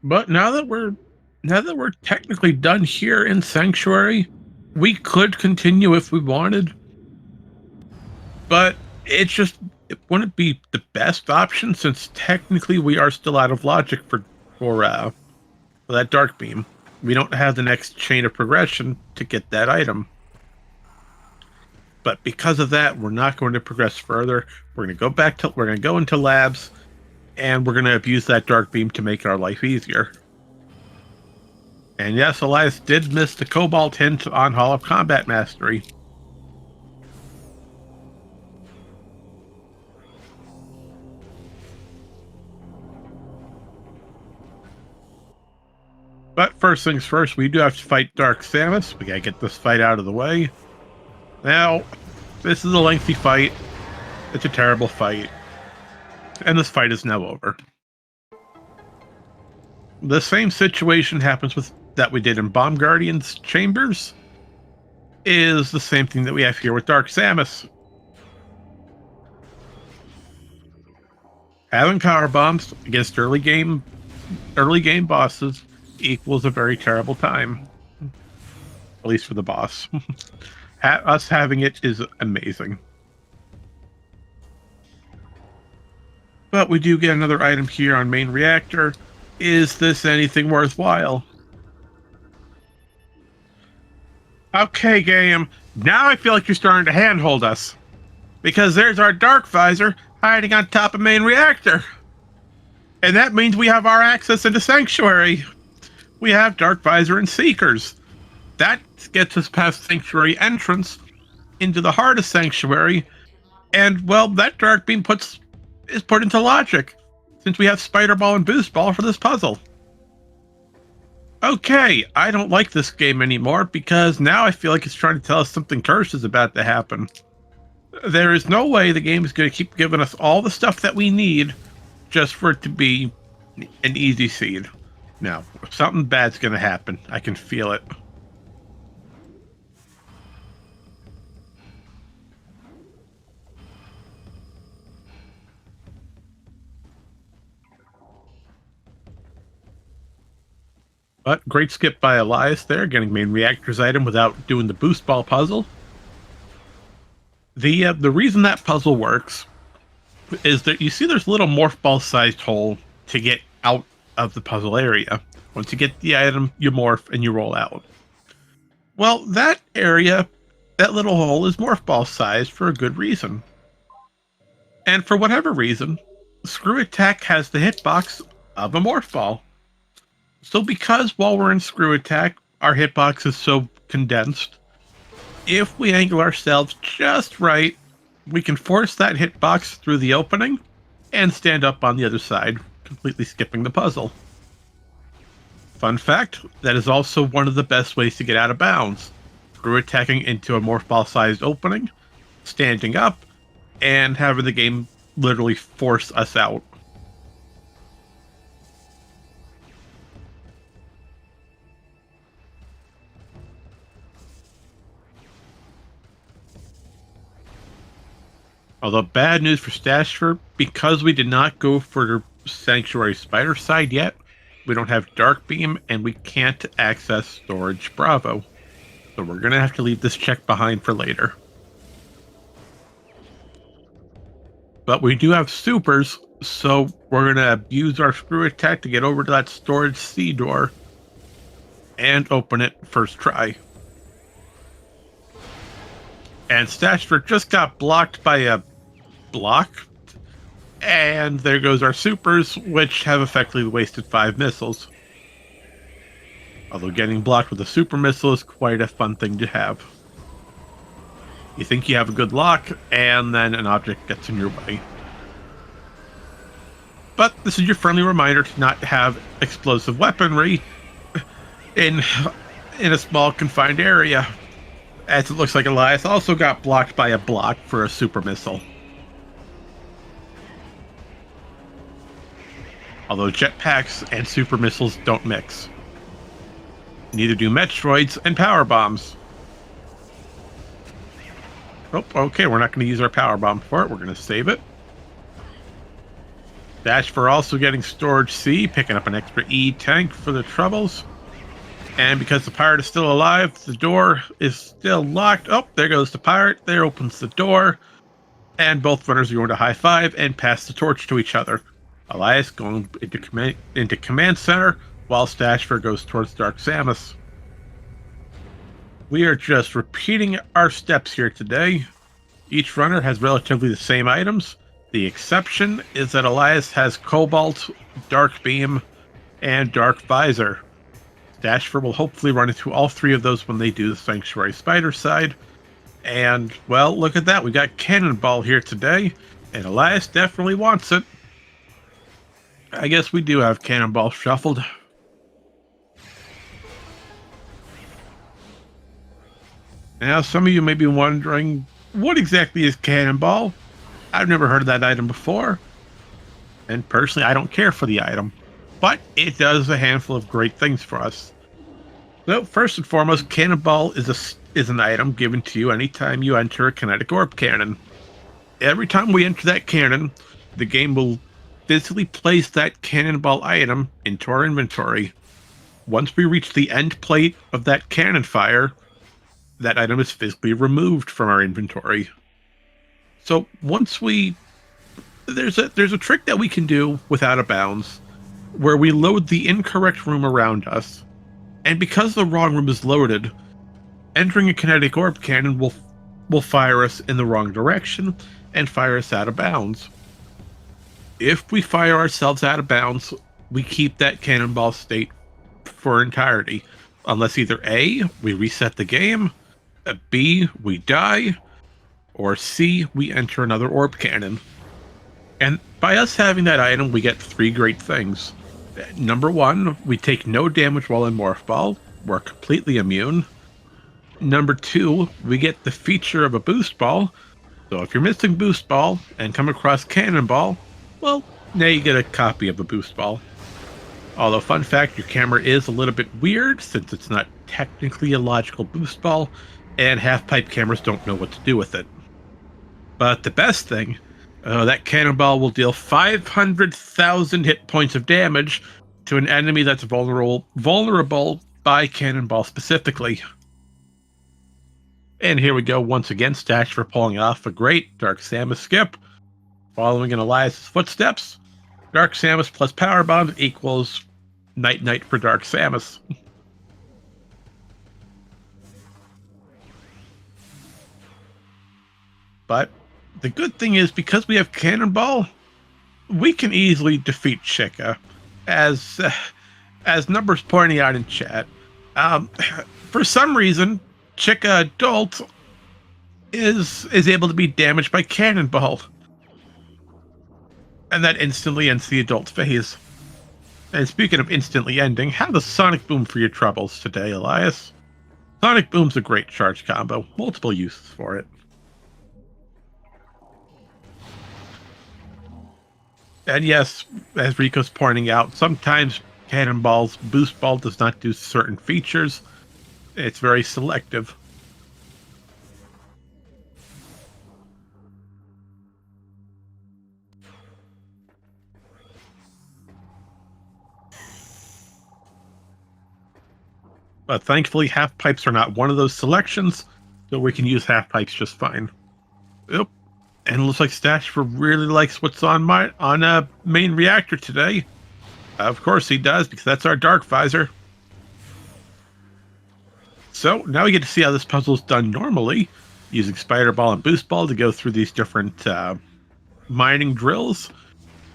But now that we're technically done here in Sanctuary, we could continue if we wanted. But it wouldn't be the best option since technically we are still out of logic for that Dark Beam. We don't have the next chain of progression to get that item. But because of that, we're not going to progress further. We're going to go into labs. And we're going to abuse that Dark Beam to make our life easier. And yes, Elias did miss the Cobalt hint on Hall of Combat Mastery. But first things first, we do have to fight Dark Samus. We gotta get this fight out of the way. Now, this is a lengthy fight. It's a terrible fight. And this fight is now over. The same situation happens that we did in Bomb Guardian's Chambers. Is the same thing that we have here with Dark Samus. Having power bombs against early game bosses equals a very terrible time. At least for the boss. Us having it is amazing. But we do get another item here on main reactor. Is this anything worthwhile? Okay, game. Now I feel like you're starting to handhold us. Because there's our Dark Visor hiding on top of main reactor. And that means we have our access into Sanctuary. We have Dark Visor and Seekers. That gets us past Sanctuary entrance into the heart of Sanctuary. And, well, that Dark Beam is put into logic, since we have Spider Ball and Boost Ball for this puzzle. Okay, I don't like this game anymore, because now I feel like it's trying to tell us something cursed is about to happen. There is no way the game is going to keep giving us all the stuff that we need, just for it to be an easy seed. No, something bad's going to happen. I can feel it. But great skip by Elias there, getting main reactor's item without doing the boost ball puzzle. The reason that puzzle works is that you see there's a little morph ball sized hole to get out of the puzzle area. Once you get the item, you morph and you roll out. Well, that area That little hole is morph ball sized for a good reason. And for whatever reason, Screw Attack has the hitbox of a morph ball. So because while we're in Screw Attack, our hitbox is so condensed, if we angle ourselves just right, we can force that hitbox through the opening and stand up on the other side, completely skipping the puzzle. Fun fact, that is also one of the best ways to get out of bounds. Screw attacking into a morph ball sized opening, standing up, and having the game literally force us out. Although bad news for Stachifer, because we did not go for Sanctuary Spider side yet, we don't have Dark Beam and we can't access Storage Bravo. So we're going to have to leave this check behind for later. But we do have supers, so we're going to use our Screw Attack to get over to that Storage C door and open it first try. And Stachifer just got blocked by a block, and there goes our supers, which have effectively wasted 5 missiles. Although getting blocked with a super missile is quite a fun thing to have. You think you have a good lock, and then an object gets in your way. But this is your friendly reminder to not have explosive weaponry in a small confined area, as it looks like Elias also got blocked by a block for a super missile. Although jetpacks and super missiles don't mix. Neither do Metroids and power bombs. Oh, okay, we're not going to use our power bomb for it. We're going to save it. Dash for also getting Storage C, picking up an extra E tank for the troubles. And because the pirate is still alive, the door is still locked. Oh, there goes the pirate. There opens the door. And both runners are going to high five and pass the torch to each other. Elias going into command center, while Stachifer goes towards Dark Samus. We are just repeating our steps here today. Each runner has relatively the same items. The exception is that Elias has Cobalt, Dark Beam, and Dark Visor. Stachifer will hopefully run into all 3 of those when they do the Sanctuary Spider side. And, well, look at that. We got Cannonball here today, and Elias definitely wants it. I guess we do have Cannonball shuffled. Now, some of you may be wondering, what exactly is Cannonball? I've never heard of that item before. And personally, I don't care for the item. But it does a handful of great things for us. So, first and foremost, Cannonball is an item given to you anytime you enter a kinetic orb cannon. Every time we enter that cannon, the game will physically place that Cannonball item into our inventory. Once we reach the end plate of that cannon fire, that item is physically removed from our inventory. So once there's a trick that we can do with Out of Bounds, where we load the incorrect room around us, and because the wrong room is loaded, entering a kinetic orb cannon will fire us in the wrong direction and fire us out of bounds. If we fire ourselves out of bounds, we keep that Cannonball state for entirety, unless either A, we reset the game, B, we die, or C, we enter another orb cannon. And by us having that item, we get 3 great things. Number 1, we take no damage while in Morph Ball. We're completely immune. Number 2, we get the feature of a Boost Ball. So if you're missing Boost Ball and come across Cannonball, well, now you get a copy of a Boost Ball. Although, fun fact, your camera is a little bit weird since it's not technically a logical Boost Ball, and half-pipe cameras don't know what to do with it. But the best thing, that Cannonball will deal 500,000 hit points of damage to an enemy that's vulnerable by Cannonball specifically. And here we go once again, Stachifer pulling off a great Dark Samus skip. Following in Elias' footsteps, Dark Samus plus Power Bomb equals Night for Dark Samus. But the good thing is, because we have Cannonball, we can easily defeat Chica, as numbers pointing out in chat. For some reason, Chica Adult is able to be damaged by Cannonball, and that instantly ends the adult phase. And speaking of instantly ending, have a Sonic Boom for your troubles today, Elias. Sonic Boom's a great charge combo, multiple uses for it. And yes, as Rico's pointing out, sometimes Cannonball's Boost Ball does not do certain features. It's very selective. But thankfully, half pipes are not one of those selections, so we can use half pipes just fine. Yep. And it looks like Stachifer really likes what's on main reactor today. Of course he does, because that's our Dark Visor. So now we get to see how this puzzle is done normally, using Spider Ball and Boost Ball to go through these different mining drills.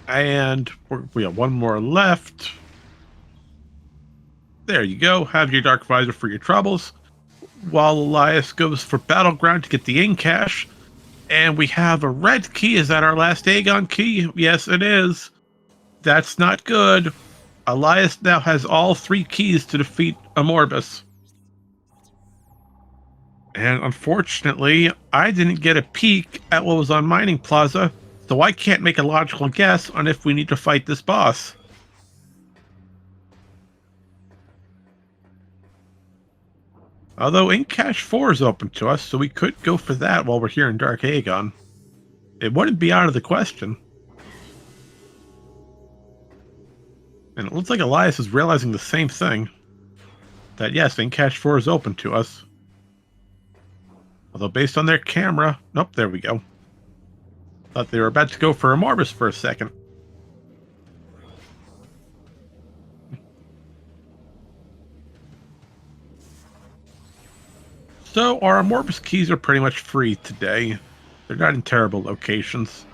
And we have one more left. There you go. Have your Dark Visor for your troubles. While Elias goes for Battleground to get the ink cache. And we have a red key. Is that our last Aegon key? Yes, it is. That's not good. Elias now has all 3 keys to defeat Amorbus. And unfortunately, I didn't get a peek at what was on Mining Plaza, so I can't make a logical guess on if we need to fight this boss. Although Ink Cache 4 is open to us, so we could go for that while we're here in Dark Aegon. It wouldn't be out of the question. And it looks like Elias is realizing the same thing. That yes, Ink Cache 4 is open to us. Although based on their camera... Nope, there we go. Thought they were about to go for Amorbus for a second. So our Amorbus keys are pretty much free today. They're not in terrible locations.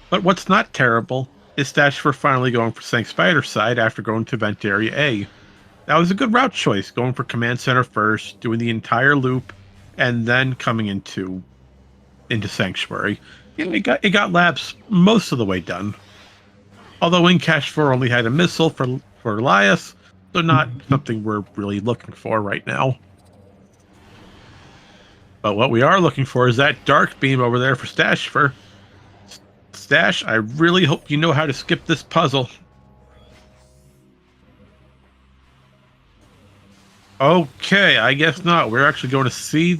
But what's not terrible is Stachifer finally going for Sank Spider's side after going to Vent Area A. That was a good route choice, going for Command Center first, doing the entire loop, and then coming into Sanctuary. It got labs most of the way done. Although Ink Cache 4 only had a missile for Elias, so not something we're really looking for right now. But what we are looking for is that Dark Beam over there for Stachifer. Stash, I really hope you know how to skip this puzzle. Okay, I guess not. We're actually going to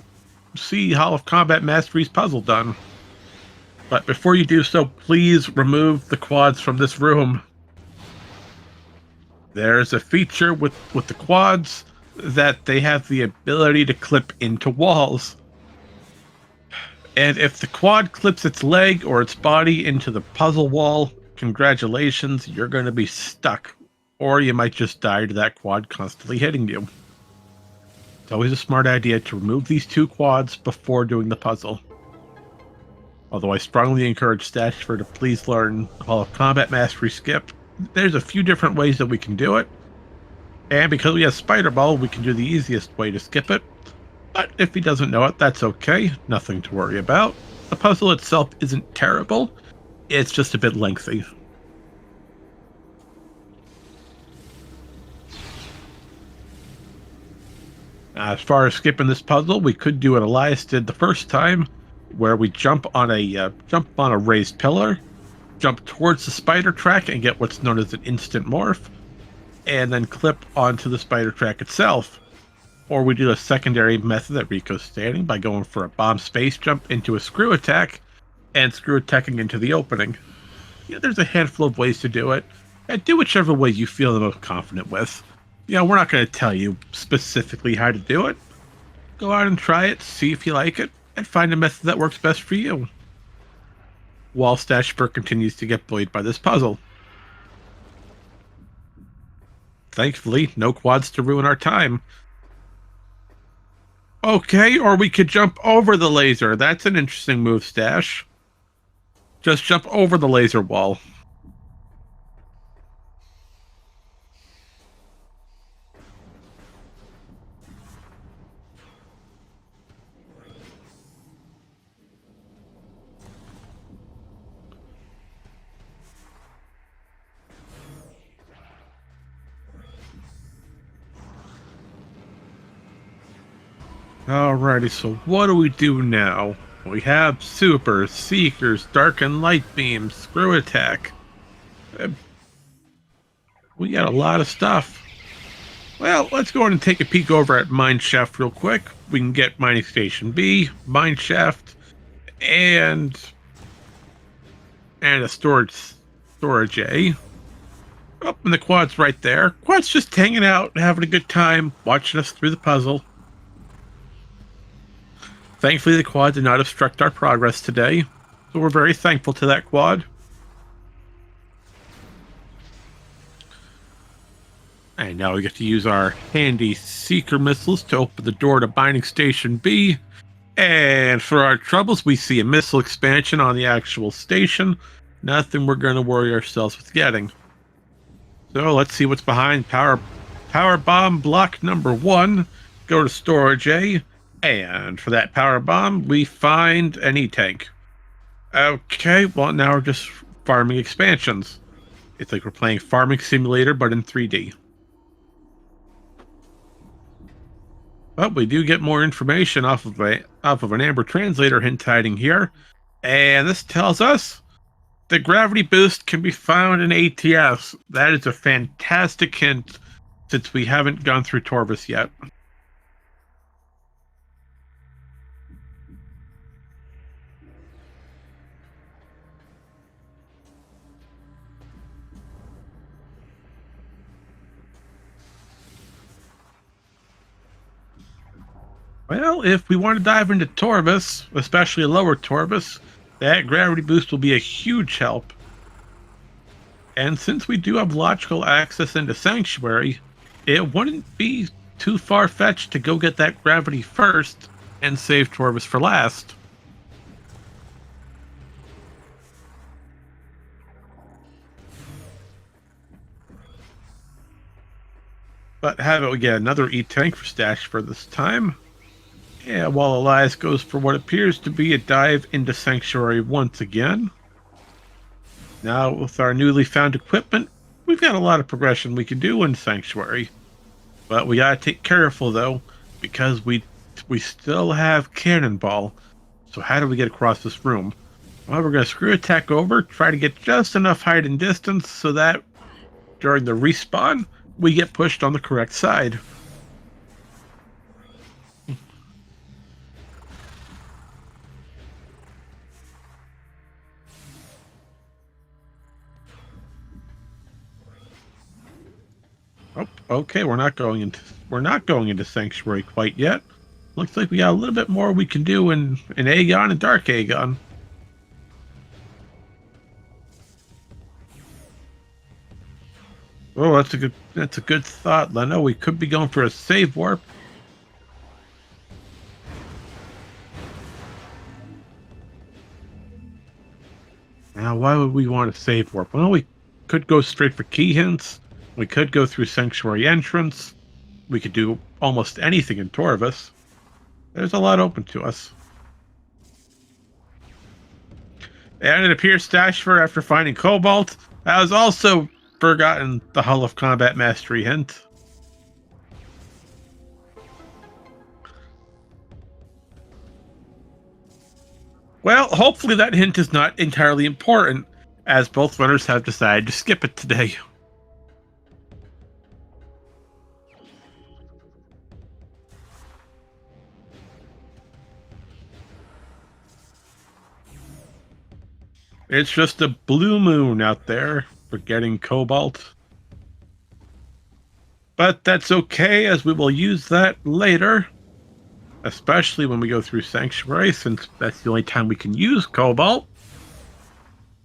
see Hall of Combat Mastery's puzzle done. But before you do so, please remove the quads from this room. There's a feature with the quads that they have the ability to clip into walls. And if the quad clips its leg or its body into the puzzle wall, congratulations, you're going to be stuck. Or you might just die to that quad constantly hitting you. It's always a smart idea to remove these 2 quads before doing the puzzle. Although I strongly encourage Stachifer to please learn Hall of Combat Mastery Skip. There's a few different ways that we can do it. And because we have Spider Ball, we can do the easiest way to skip it. But if he doesn't know it, that's okay. Nothing to worry about. The puzzle itself isn't terrible. It's just a bit lengthy. As far as skipping this puzzle, we could do what Elias did the first time, where we jump on a raised pillar, jump towards the spider track and get what's known as an instant morph, and then clip onto the spider track itself. Or we do a secondary method that Rico's stating by going for a bomb space jump into a screw attack and screw attacking into the opening. There's a handful of ways to do it, and do whichever way you feel the most confident with. We're not going to tell you specifically how to do it. Go out and try it, see if you like it, and find a method that works best for you. While Stachifer continues to get bullied by this puzzle. Thankfully, no quads to ruin our time. Okay, or we could jump over the laser. That's an interesting move, Stash. Just jump over the laser wall. Alrighty, so what do we do now? We have supers, seekers, dark and light beams, screw attack. Uh, We got a lot of stuff. Well, let's go ahead and take a peek over at Mine Shaft real quick. We can get Mining Station B, Mine Shaft, and a storage A. Oh, and the quad's right there. Quad's just hanging out, having a good time, watching us through the puzzle. Thankfully, the quad did not obstruct our progress today, so we're very thankful to that quad. And now we get to use our handy seeker missiles to open the door to Binding Station B. And for our troubles, we see a missile expansion on the actual station. Nothing we're going to worry ourselves with getting. So let's see what's behind power bomb block number 1. Go to storage A. And for that power bomb, we find an E-tank. Okay, well now we're just farming expansions. It's like we're playing Farming Simulator, but in 3D. But we do get more information off of an Amber Translator hint hiding here. And this tells us the gravity boost can be found in ATS. That is a fantastic hint since we haven't gone through Torvus yet. Well, if we want to dive into Torvus, especially lower Torvus, that gravity boost will be a huge help. And since we do have logical access into Sanctuary, it wouldn't be too far-fetched to go get that gravity first and save Torvus for last. But how about we get another E-tank for Stachifer this time? Yeah, while Elias goes for what appears to be a dive into Sanctuary once again. Now, with our newly found equipment, we've got a lot of progression we can do in Sanctuary. But we gotta take careful, though, because we still have Cannonball. So how do we get across this room? Well, we're gonna screw attack over, try to get just enough height and distance so that during the respawn, we get pushed on the correct side. Oh, okay, we're not going into Sanctuary quite yet. Looks like we got a little bit more we can do in Aegon and Dark Aegon. Oh, that's a good thought, Leno. We could be going for a save warp. Now, why would we want a save warp? Well, we could go straight for key hints. We could go through Sanctuary entrance. We could do almost anything in Torvus. There's a lot open to us. And it appears Stachifer, after finding Cobalt, has also forgotten the Hall of Combat Mastery hint. Well, hopefully that hint is not entirely important, as both runners have decided to skip it today. It's just a blue moon out there for getting Cobalt. But that's okay, as we will use that later. Especially when we go through Sanctuary, since that's the only time we can use Cobalt.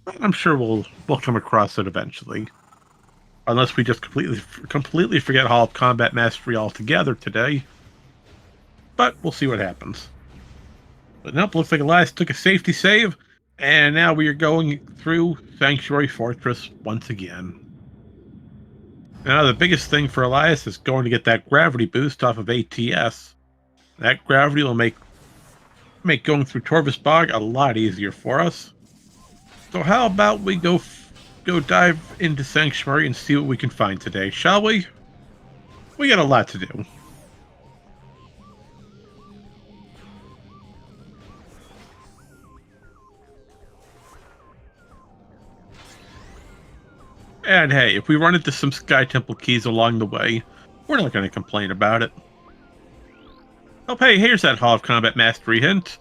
But I'm sure we'll come across it eventually. Unless we just completely forget Hall of Combat Mastery altogether today. but we'll see what happens. But nope, looks like Elias took a safety save, and now we are going through Sanctuary Fortress once again. Now, the biggest thing for Elias is going to get that gravity boost off of ATS. That gravity will make going through Torvus Bog a lot easier for us. So how about we go dive into Sanctuary and see what we can find today, shall we? We got a lot to do. And hey, if we run into some Sky Temple keys along the way, we're not going to complain about it. Oh, hey, here's that Hall of Combat Mastery hint.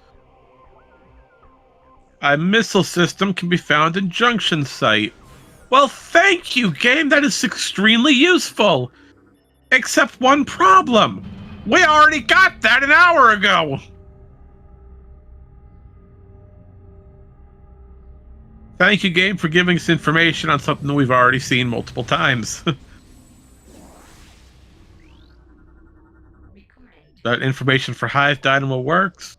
A missile system can be found in Junction Site. Well, thank you, game. That is extremely useful. Except one problem. We already got that an hour ago. Thank you, game, for giving us information on something that we've already seen multiple times. That information for Hive Dynamo Works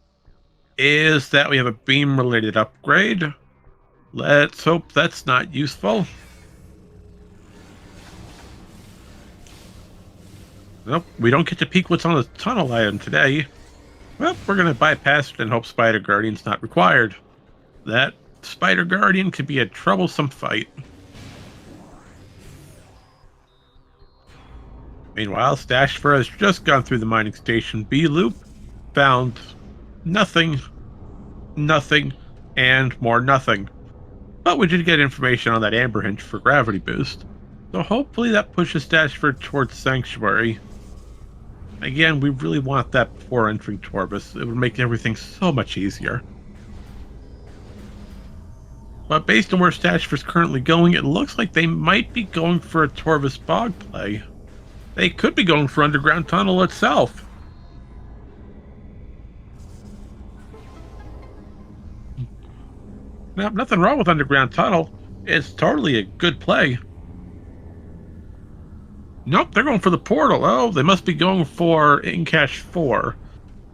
is that we have a beam-related upgrade. Let's hope that's not useful. Nope, we don't get to peek what's on the tunnel item today. Well, we're going to bypass it and hope Spider Guardian's not required. That Spider Guardian could be a troublesome fight. Meanwhile, Stachifer has just gone through the mining station B loop, found nothing, and more nothing. But we did get information on that Amber Hinge for gravity boost, so hopefully that pushes Stachifer towards Sanctuary. Again, we really want that before entering Torvus. It would make everything so much easier. But based on where Stachifer's currently going, it looks like they might be going for a Torvus Bog play. They could be going for Underground Tunnel itself. Now, nothing wrong with Underground Tunnel. It's totally a good play. Nope, they're going for the portal. Oh, they must be going for In-Cache 4.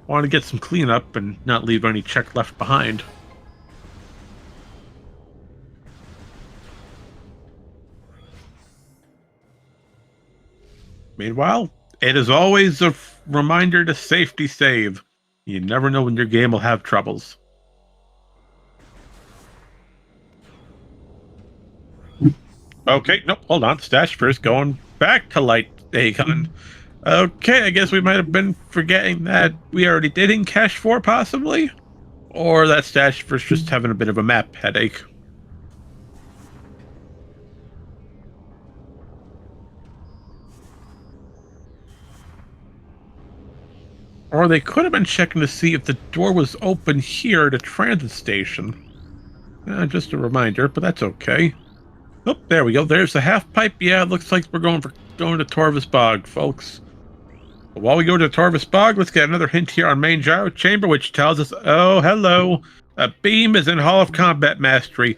Want to get some cleanup and not leave any check left behind. Meanwhile, it is always a reminder to safety save. You never know when your game will have troubles. Okay, nope, hold on. Stachifer's going back to Light Aegon. Okay, I guess we might have been forgetting that we already did In-Cache 4, possibly? Or that Stachifer's just having a bit of a map headache. Or they could have been checking to see if the door was open here at a transit station. Just a reminder, but that's okay. Oh, there we go. There's the half pipe. Yeah, it looks like we're going to Torvus Bog, folks. But while we go to Torvus Bog, let's get another hint here on Main Gyro Chamber, which tells us, oh, hello. A beam is in Hall of Combat Mastery.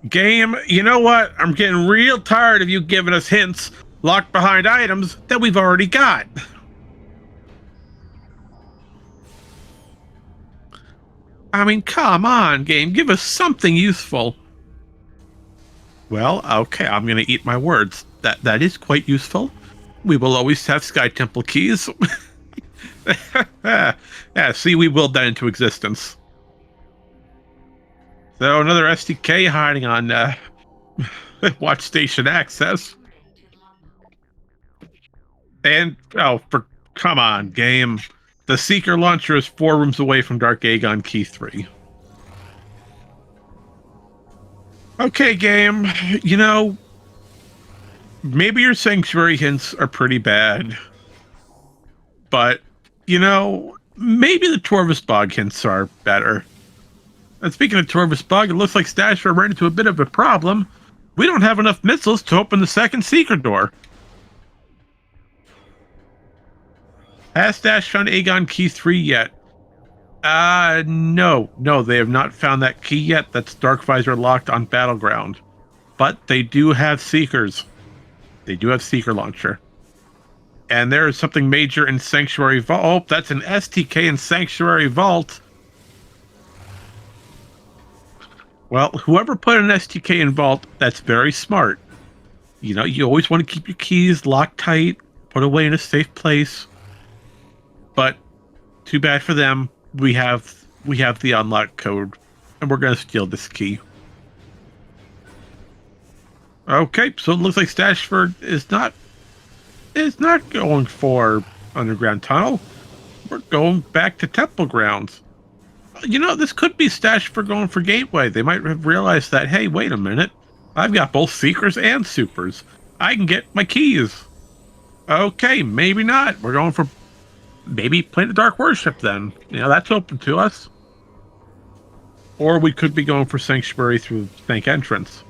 Game, you know what? I'm getting real tired of you giving us hints locked behind items that we've already got. I mean, come on, game. Give us something useful. Well, okay, I'm going to eat my words. That is quite useful. We will always have Sky Temple keys. Yeah, see, we willed that into existence. So, another SDK hiding on Watch Station Access. And, oh, come on, game. The Seeker launcher is 4 rooms away from Dark Aegon Key 3. Okay, game. You know, maybe your Sanctuary hints are pretty bad. But, you know, maybe the Torvus Bog hints are better. And speaking of Torvus Bog, it looks like Stachifer ran into a bit of a problem. We don't have enough missiles to open the second Seeker door. Has Stash found Aegon Key 3 yet? No, they have not found that key yet. That's Dark Visor locked on Battleground. But they do have Seekers. They do have Seeker Launcher. And there is something major in Sanctuary Vault. Oh, that's an STK in Sanctuary Vault. Well, whoever put an STK in Vault, that's very smart. You know, you always want to keep your keys locked tight, put away in a safe place. But too bad for them. We have the unlock code, and we're gonna steal this key. Okay, so it looks like Stachifer is not going for underground tunnel. We're going back to temple grounds. You know, this could be Stachifer going for gateway. They might have realized that, hey, wait a minute. I've got both seekers and supers. I can get my keys. Okay, maybe not. We're going for maybe Planet Dark Worship then. You know, that's open to us. Or we could be going for Sanctuary through Bank Entrance.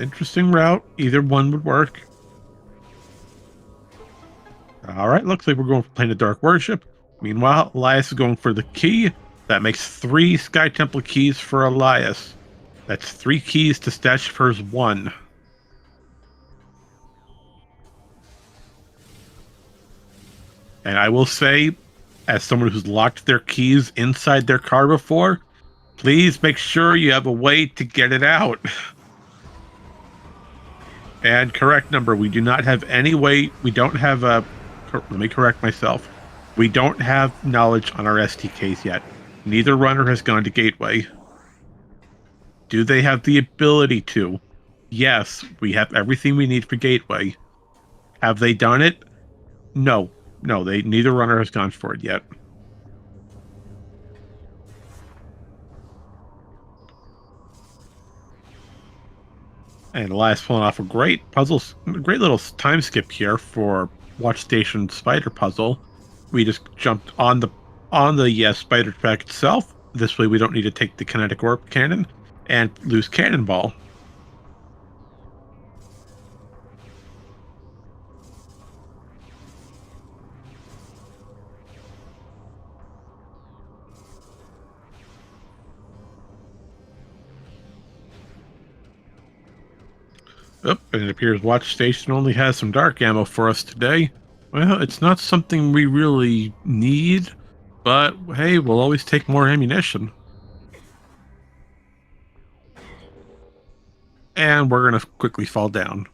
Interesting route. Either one would work. Alright, looks like we're going for Planet Dark Worship. Meanwhile, Elias is going for the key. That makes 3 Sky Temple keys for Elias. That's 3 keys to Stachifer's 1. And I will say, as someone who's locked their keys inside their car before, please make sure you have a way to get it out. And correct number, we do not have any way, we don't have a, let me correct myself. We don't have knowledge on our STKs yet. Neither runner has gone to Gateway. Do they have the ability to? Yes, we have everything we need for Gateway. Have they done it? No. No, neither runner has gone for it yet. And Elias pulling off a great little time skip here for Watch Station Spider Puzzle. We just jumped on the spider track itself. This way we don't need to take the kinetic orb cannon and lose cannonball. Oh, and it appears Watch Station only has some dark ammo for us today. Well, it's not something we really need, but hey, we'll always take more ammunition. And we're going to quickly fall down.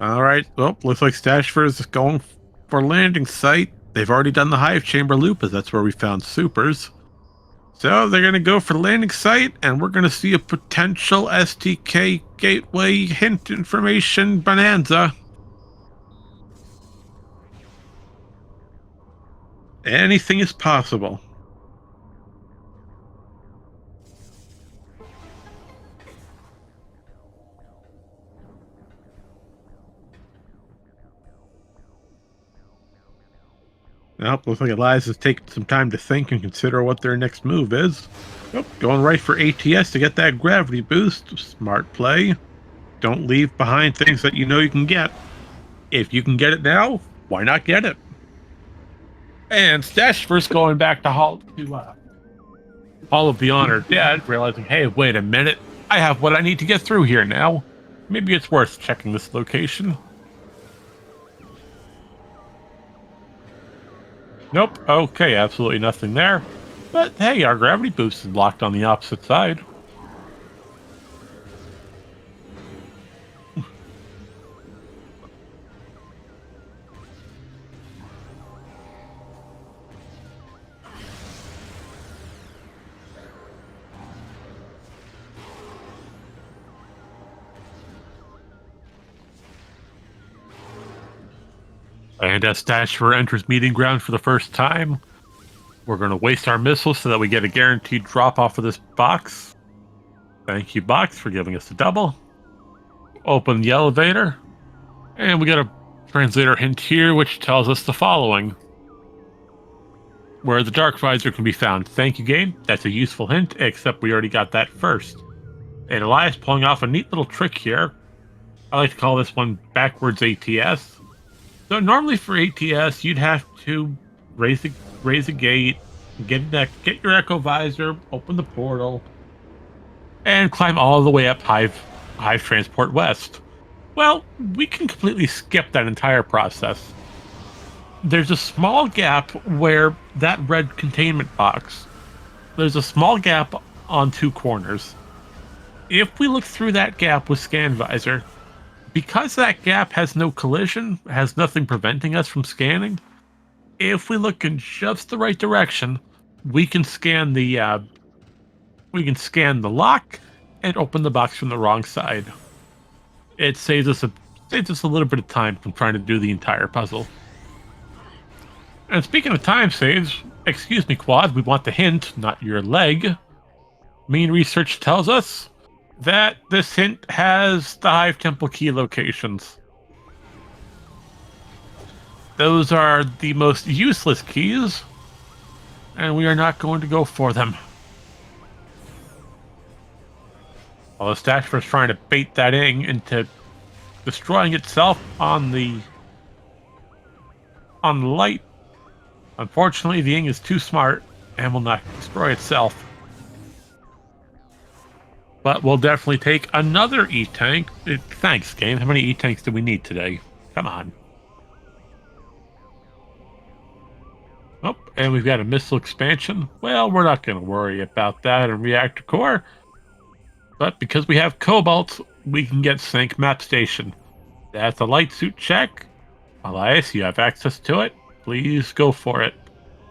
Alright, well, looks like Stachifer is going for landing site. They've already done the Hive Chamber loop, as that's where we found supers. So they're going to go for landing site, and we're going to see a potential STK gateway hint information bonanza. Anything is possible. Nope, looks like Elias is taking some time to think and consider what their next move is. Nope, going right for ATS to get that gravity boost. Smart play. Don't leave behind things that you know you can get. If you can get it now, why not get it? And Stachifer's going back to Hall of the Honored Dead, realizing, hey, wait a minute, I have what I need to get through here now. Maybe it's worth checking this location. Nope. Okay, absolutely nothing there. But hey, our gravity boost is locked on the opposite side. And as Stachifer enters meeting ground for the first time, we're going to waste our missiles so that we get a guaranteed drop off of this box. Thank you, box, for giving us a double. Open the elevator. And we got a translator hint here, which tells us the following. Where the Dark Visor can be found. Thank you, game. That's a useful hint, except we already got that first. And Elias pulling off a neat little trick here. I like to call this one backwards ATS. So normally for ATS, you'd have to raise a gate, get your Echo Visor, open the portal, and climb all the way up Hive Transport West. Well, we can completely skip that entire process. There's a small gap where that red containment box, there's a small gap on two corners. If we look through that gap with Scan Visor, because that gap has no collision, has nothing preventing us from scanning, if we look in just the right direction, we can scan the lock and open the box from the wrong side. It saves us a little bit of time from trying to do the entire puzzle. And speaking of time saves, excuse me, Quad, we want the hint, not your leg. Mean research tells us that this hint has the Hive Temple key locations. Those are the most useless keys, and we are not going to go for them. Although Stachifer is trying to bait that ing into destroying itself on the light. Unfortunately, the ing is too smart and will not destroy itself. But we'll definitely take another E-Tank. Thanks, game. How many E-Tanks do we need today? Come on. Oh, and we've got a missile expansion. Well, we're not going to worry about that in Reactor Core. But because we have Cobalt, we can get Sync Map Station. That's a light suit check. Elias, you have access to it. Please go for it.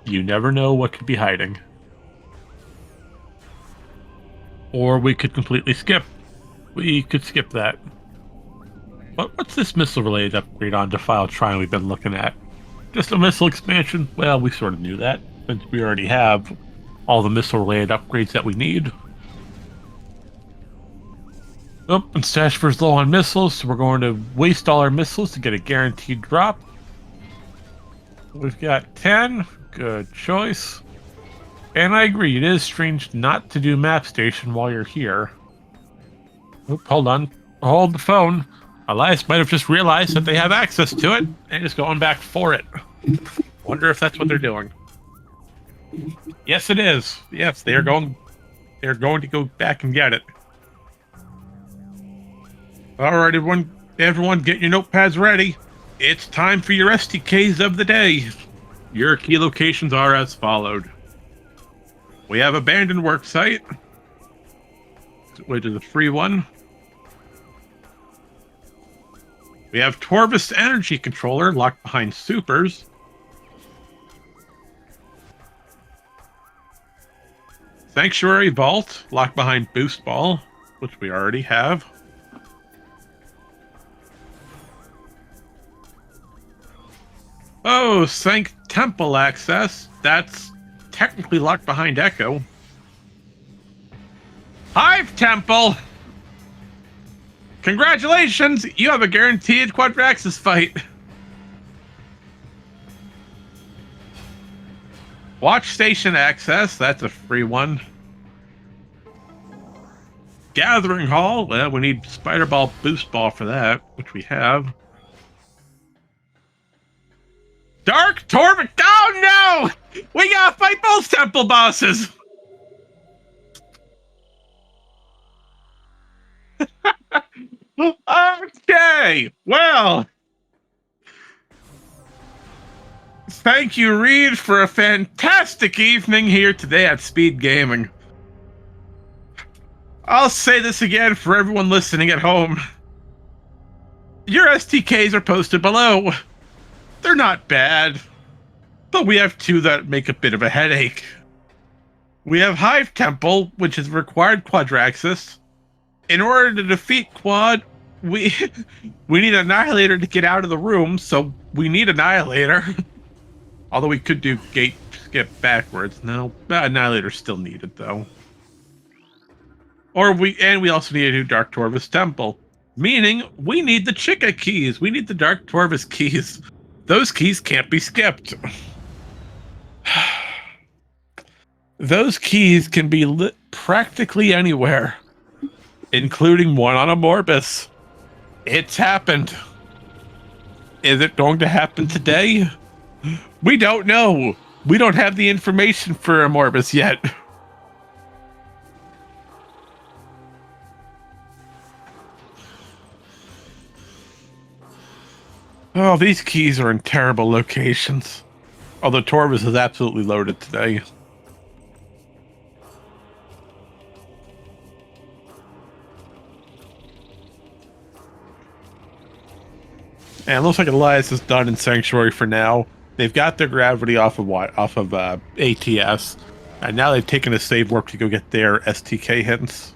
You never know what could be hiding. Or we could completely skip. We could skip that. But what's this missile-related upgrade on Defiled Shrine we've been looking at? Just a missile expansion? Well, we sort of knew that, since we already have all the missile-related upgrades that we need. Oh, and Stachifer's low on missiles, so we're going to waste all our missiles to get a guaranteed drop. We've got 10. Good choice. And I agree, it is strange not to do Map Station while you're here. Oop, hold on. Hold the phone. Elias might have just realized that they have access to it and is going back for it. Wonder if that's what they're doing. Yes, it is. Yes, they're going to go back and get it. Alright, everyone get your notepads ready. It's time for your STKs of the day. Your key locations are as followed. We have Abandoned Worksite, which is a free one. We have Torvus Energy Controller, locked behind Supers. Sanctuary Vault, locked behind Boost Ball, which we already have. Oh, Sank Temple access. That's technically locked behind Echo. Hive Temple! Congratulations! You have a guaranteed Quadraxis fight. Watch Station access. That's a free one. Gathering Hall. Well, we need Spider Ball Boost Ball for that, which we have. Dark Torment. Oh no! We gotta fight both temple bosses! Okay, well. Thank you, Reed, for a fantastic evening here today at SpeedGaming. I'll say this again for everyone listening at home. Your STKs are posted below. They're not bad, but we have two that make a bit of a headache. We have Hive Temple, which is required Quadraxis. In order to defeat Quad, we need Annihilator to get out of the room, so we need Annihilator. Although we could do gate skip backwards. No, Annihilator's still needed though. We also need to do Dark Torvus Temple. Meaning, we need the Chica keys. We need the Dark Torvus keys. Those keys can't be skipped. Those keys can be lit practically anywhere, including one on a Morbus. It's happened. Is it going to happen today? We don't know. We don't have the information for a Morbus yet. Oh, these keys are in terrible locations. Although Torvis is absolutely loaded today. And it looks like Elias is done in Sanctuary for now. They've got their gravity off of what? Off of ATS. And now they've taken a save warp to go get their STK hints.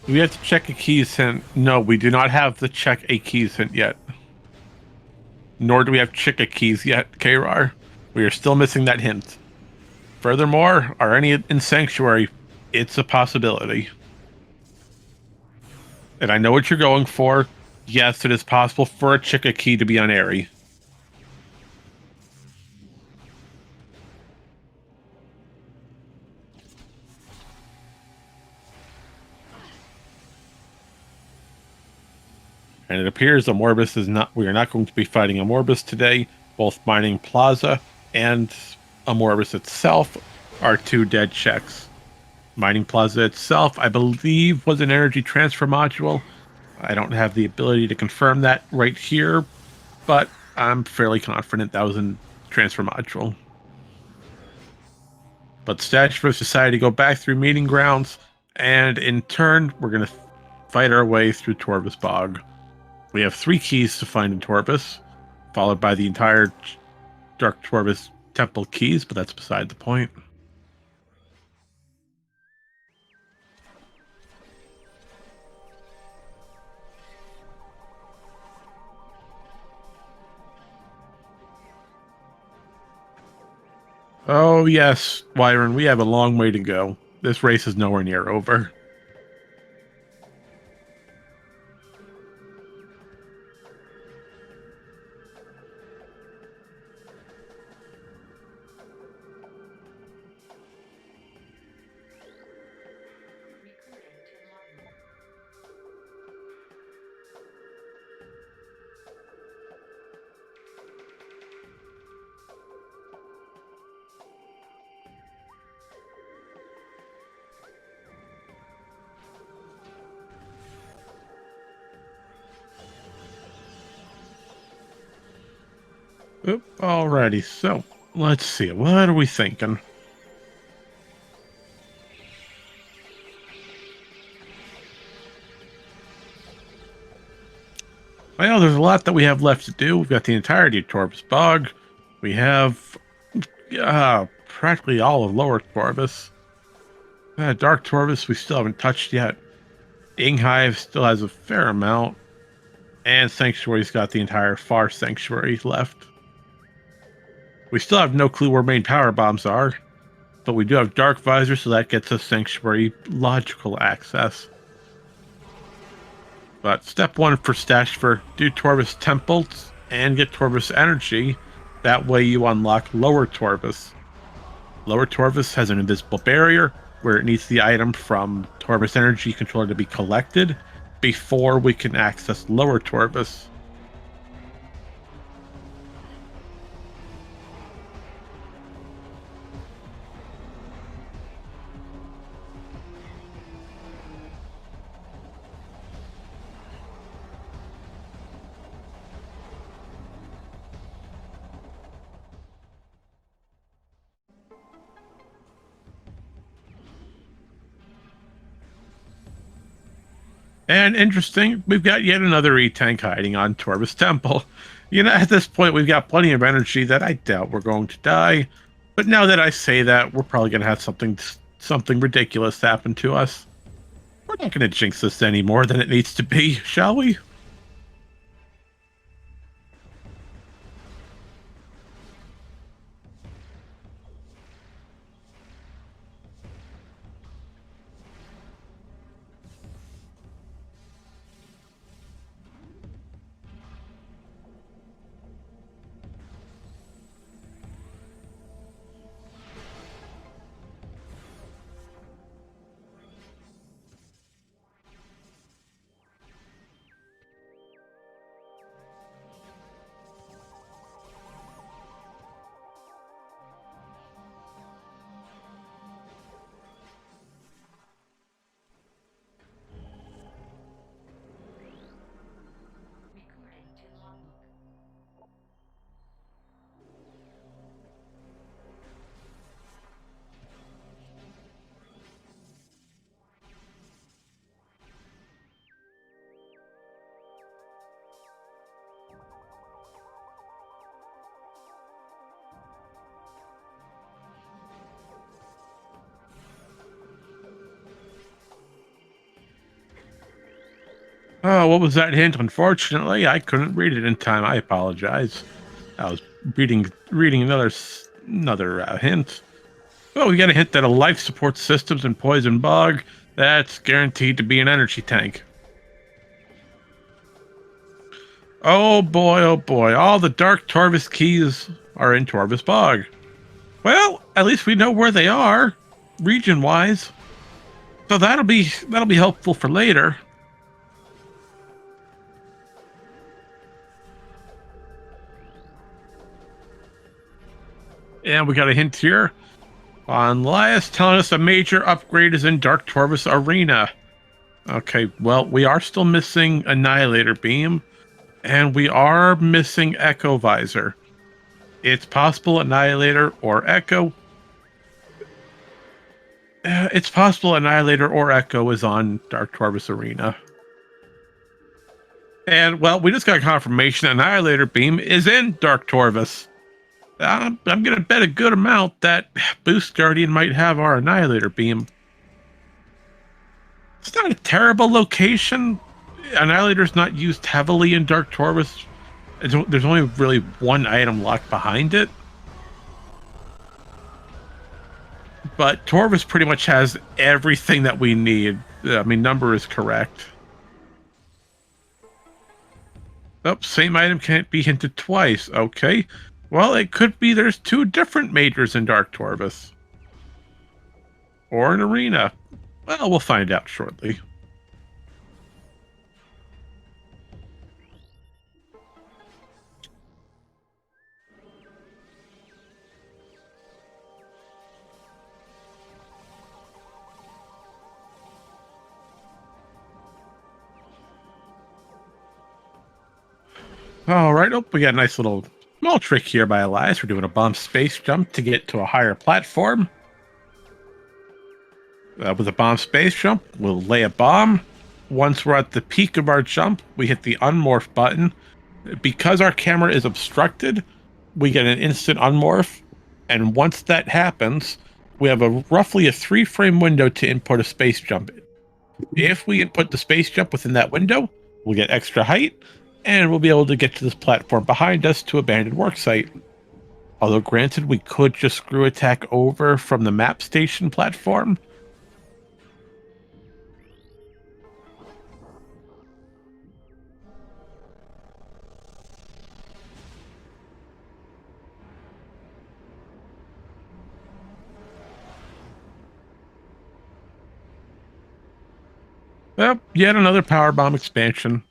Do we have to check a keys hint? No, we do not have to check a keys hint yet. Nor do we have to check a keys yet, KRAR. We are still missing that hint. Furthermore, are any in Sanctuary? It's a possibility. And I know what you're going for. Yes, it is possible for a Chicka key to be on Airy. And it appears Amorbus is not. We are not going to be fighting Amorbus today. Both Mining Plaza and Amorbus itself are 2 dead checks. Mining Plaza itself, I believe, was an energy transfer module. I don't have the ability to confirm that right here, but I'm fairly confident that was a transfer module. But Stachifer decided to go back through Meeting Grounds, and in turn, we're going to fight our way through Torvis Bog. We have 3 keys to find in Torvis, followed by the entire Dark Torvis Temple keys, but that's beside the point. Oh, yes, Wyron, we have a long way to go. This race is nowhere near over. Oop, alrighty, so let's see. What are we thinking? Well, there's a lot that we have left to do. We've got the entirety of Torvis Bog. We have practically all of Lower Torvis. Dark Torvis we still haven't touched yet. Inghive still has a fair amount. And Sanctuary's got the entire Far Sanctuary left. We still have no clue where main power bombs are, but we do have Dark Visor, so that gets us Sanctuary logical access. But step 1 for Stachifer, do Torvis Temples and get Torvis Energy. That way you unlock Lower Torvis. Lower Torvis has an invisible barrier where it needs the item from Torvis Energy Controller to be collected before we can access Lower Torvis. And interesting, we've got yet another E-Tank hiding on Torvis Temple. You know, at this point, we've got plenty of energy that I doubt we're going to die. But now that I say that, we're probably going to have something ridiculous happen to us. We're not going to jinx this any more than it needs to be, shall we? Oh, what was that hint? Unfortunately, I couldn't read it in time. I apologize. I was reading another hint. Oh, we got a hint that a life support systems in Poison Bog. That's guaranteed to be an energy tank. Oh boy, oh boy. All the Dark Torvus keys are in Torvus Bog. Well, at least we know where they are, region-wise. So that'll be helpful for later. And we got a hint here on Elias telling us a major upgrade is in Dark Torvus Arena. Okay, well, we are still missing Annihilator Beam, and we are missing Echo Visor. It's possible Annihilator or Echo. It's possible Annihilator or Echo is on Dark Torvus Arena. And, well, we just got confirmation Annihilator Beam is in Dark Torvus. I'm going to bet a good amount that Boost Guardian might have our Annihilator Beam. It's not a terrible location. Annihilator's not used heavily in Dark Torvus. There's only really one item locked behind it. But Torvus pretty much has everything that we need. I mean, number is correct. Oh, same item can't be hinted twice. Okay. Well, it could be there's two different majors in Dark Torvus. Or an arena. Well, we'll find out shortly. All right. Oh, we got a nice little small trick here by Elias. We're doing a bomb space jump to get to a higher platform. With a bomb space jump, we'll lay a bomb. Once we're at the peak of our jump, we hit the unmorph button. Because our camera is obstructed, we get an instant unmorph. And once that happens, we have roughly a 3-frame window to input a space jump. If we input the space jump within that window, we'll get extra height, and we'll be able to get to this platform behind us to abandoned worksite. Although granted, we could just screw attack over from the map station platform. Well, yet another power bomb expansion.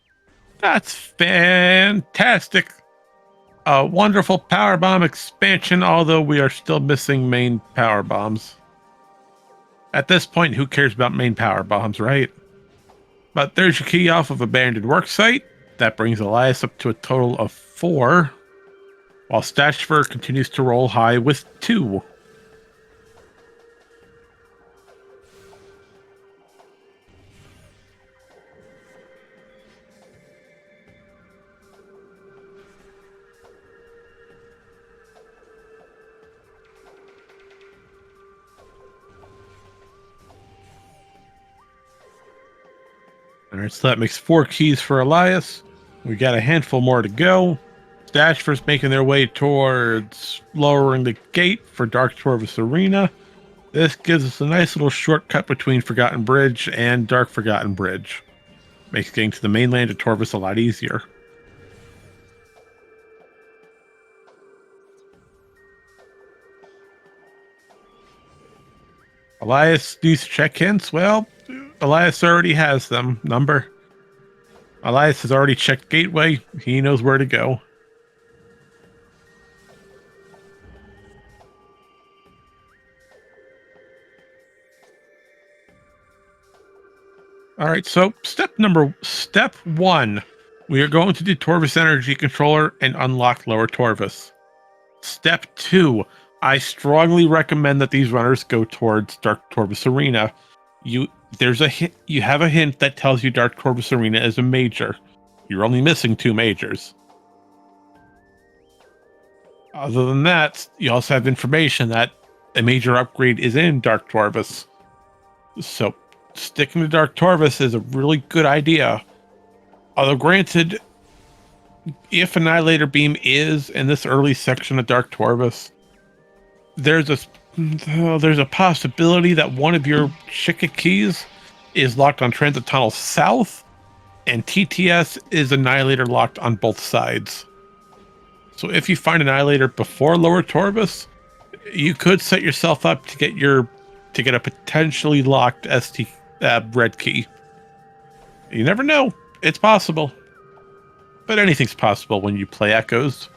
That's fantastic. A wonderful power bomb expansion, although we are still missing main power bombs. At this point, who cares about main power bombs, right? But there's your key off of abandoned worksite. That brings Elias up to a total of 4, while Stachifer continues to roll high with 2. All right, so that makes 4 keys for Elias. We got a handful more to go. Stachifer's making their way towards lowering the gate for Dark Torvus Arena. This gives us a nice little shortcut between Forgotten Bridge and Dark Forgotten Bridge. Makes getting to the mainland of Torvus a lot easier. Elias needs to check hints. Well, Elias already has them. Number. Elias has already checked Gateway. He knows where to go. All right, so step 1. We are going to do Torvus Energy Controller and unlock Lower Torvus. Step 2. I strongly recommend that these runners go towards Dark Torvus Arena. You have a hint that tells you Dark Torvus Arena is a major. You're only missing 2 majors. Other than that, you also have information that a major upgrade is in Dark Torvus. So sticking to Dark Torvus is a really good idea. Although granted, if Annihilator Beam is in this early section of Dark Torvus, there's a possibility that one of your Shika keys is locked on Transit Tunnel South, and TTS is Annihilator locked on both sides. So if you find Annihilator before Lower Torvus, you could set yourself up to get a potentially locked ST red key. You never know. It's possible. But anything's possible when you play Echoes,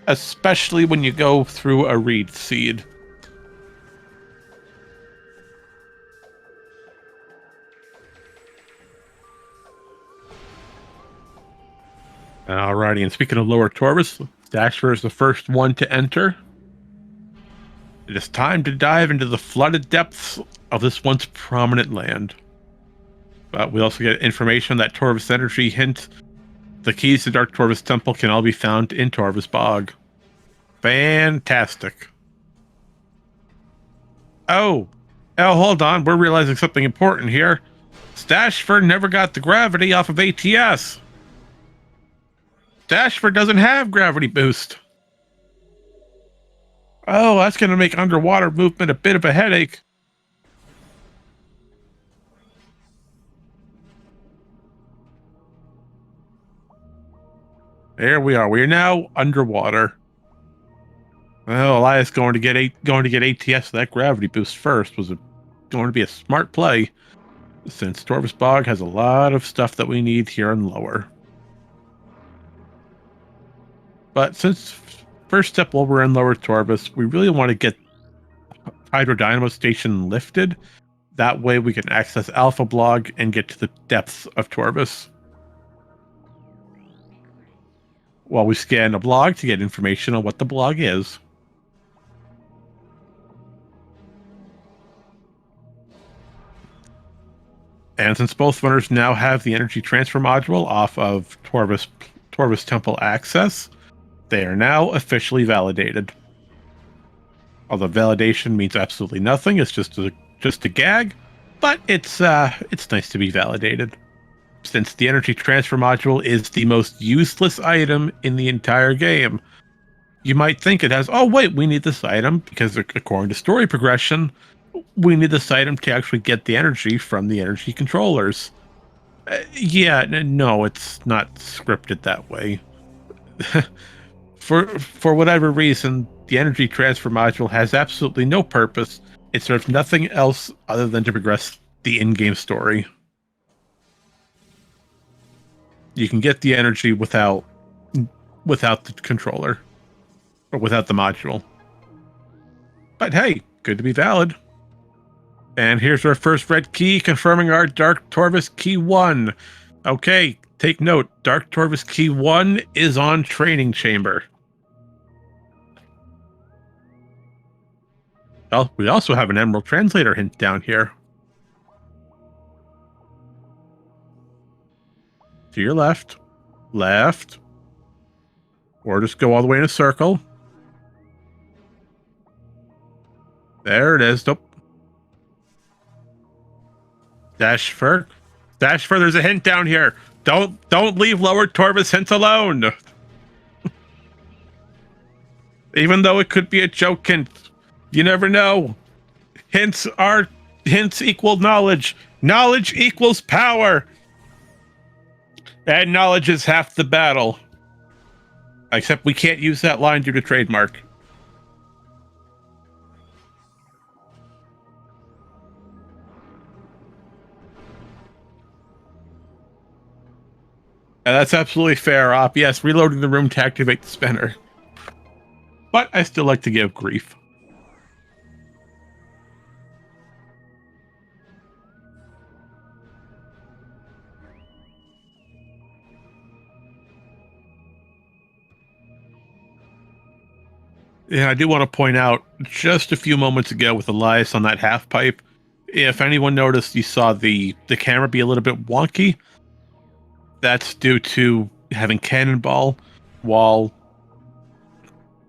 especially when you go through a reed seed. Alrighty, and speaking of Lower Torvus, Stachifer is the first one to enter. It is time to dive into the flooded depths of this once prominent land. But we also get information that Torvus Energy hint the keys to Dark Torvus Temple can all be found in Torvus Bog. Fantastic. Oh, hold on. We're realizing something important here. Stachifer never got the gravity off of ATS. Stachifer doesn't have gravity boost. Oh, that's going to make underwater movement a bit of a headache. There we are. We are now underwater. Well, Elias going to get ATS that gravity boost first was going to be a smart play, since Torvus Bog has a lot of stuff that we need here in Lower. But since first step while we're in Lower Torvus, we really want to get Hydro Dynamo Station lifted. That way we can access Alpha Blog and get to the depths of Torvus. While we scan a blog to get information on what the blog is. And since both runners now have the energy transfer module off of Torvus Temple access, they are now officially validated. Although validation means absolutely nothing, it's just a gag, but it's nice to be validated. Since the energy transfer module is the most useless item in the entire game, you might think it has, oh wait, we need this item because according to story progression, we need this item to actually get the energy from the energy controllers. No, it's not scripted that way. For whatever reason, the energy transfer module has absolutely no purpose. It serves nothing else other than to progress the in-game story. You can get the energy without the controller, or without the module. But hey, good to be valid. And here's our first red key, confirming our Dark Torvus Key 1. Okay, take note, Dark Torvus Key 1 is on Training Chamber. Well, we also have an Emerald Translator hint down here. To your left, or just go all the way in a circle. There it is. Nope. Stachifer, there's a hint down here. Don't leave Lower Torvus hints alone. Even though it could be a joke hint, you never know. Hints equal knowledge. Knowledge equals power. And knowledge is half the battle. Except we can't use that line due to trademark. And that's absolutely fair, Op. Yes, reloading the room to activate the spinner. But I still like to give grief. Yeah, I do want to point out, just a few moments ago with Elias on that half pipe, if anyone noticed, you saw the camera be a little bit wonky. That's due to having Cannonball while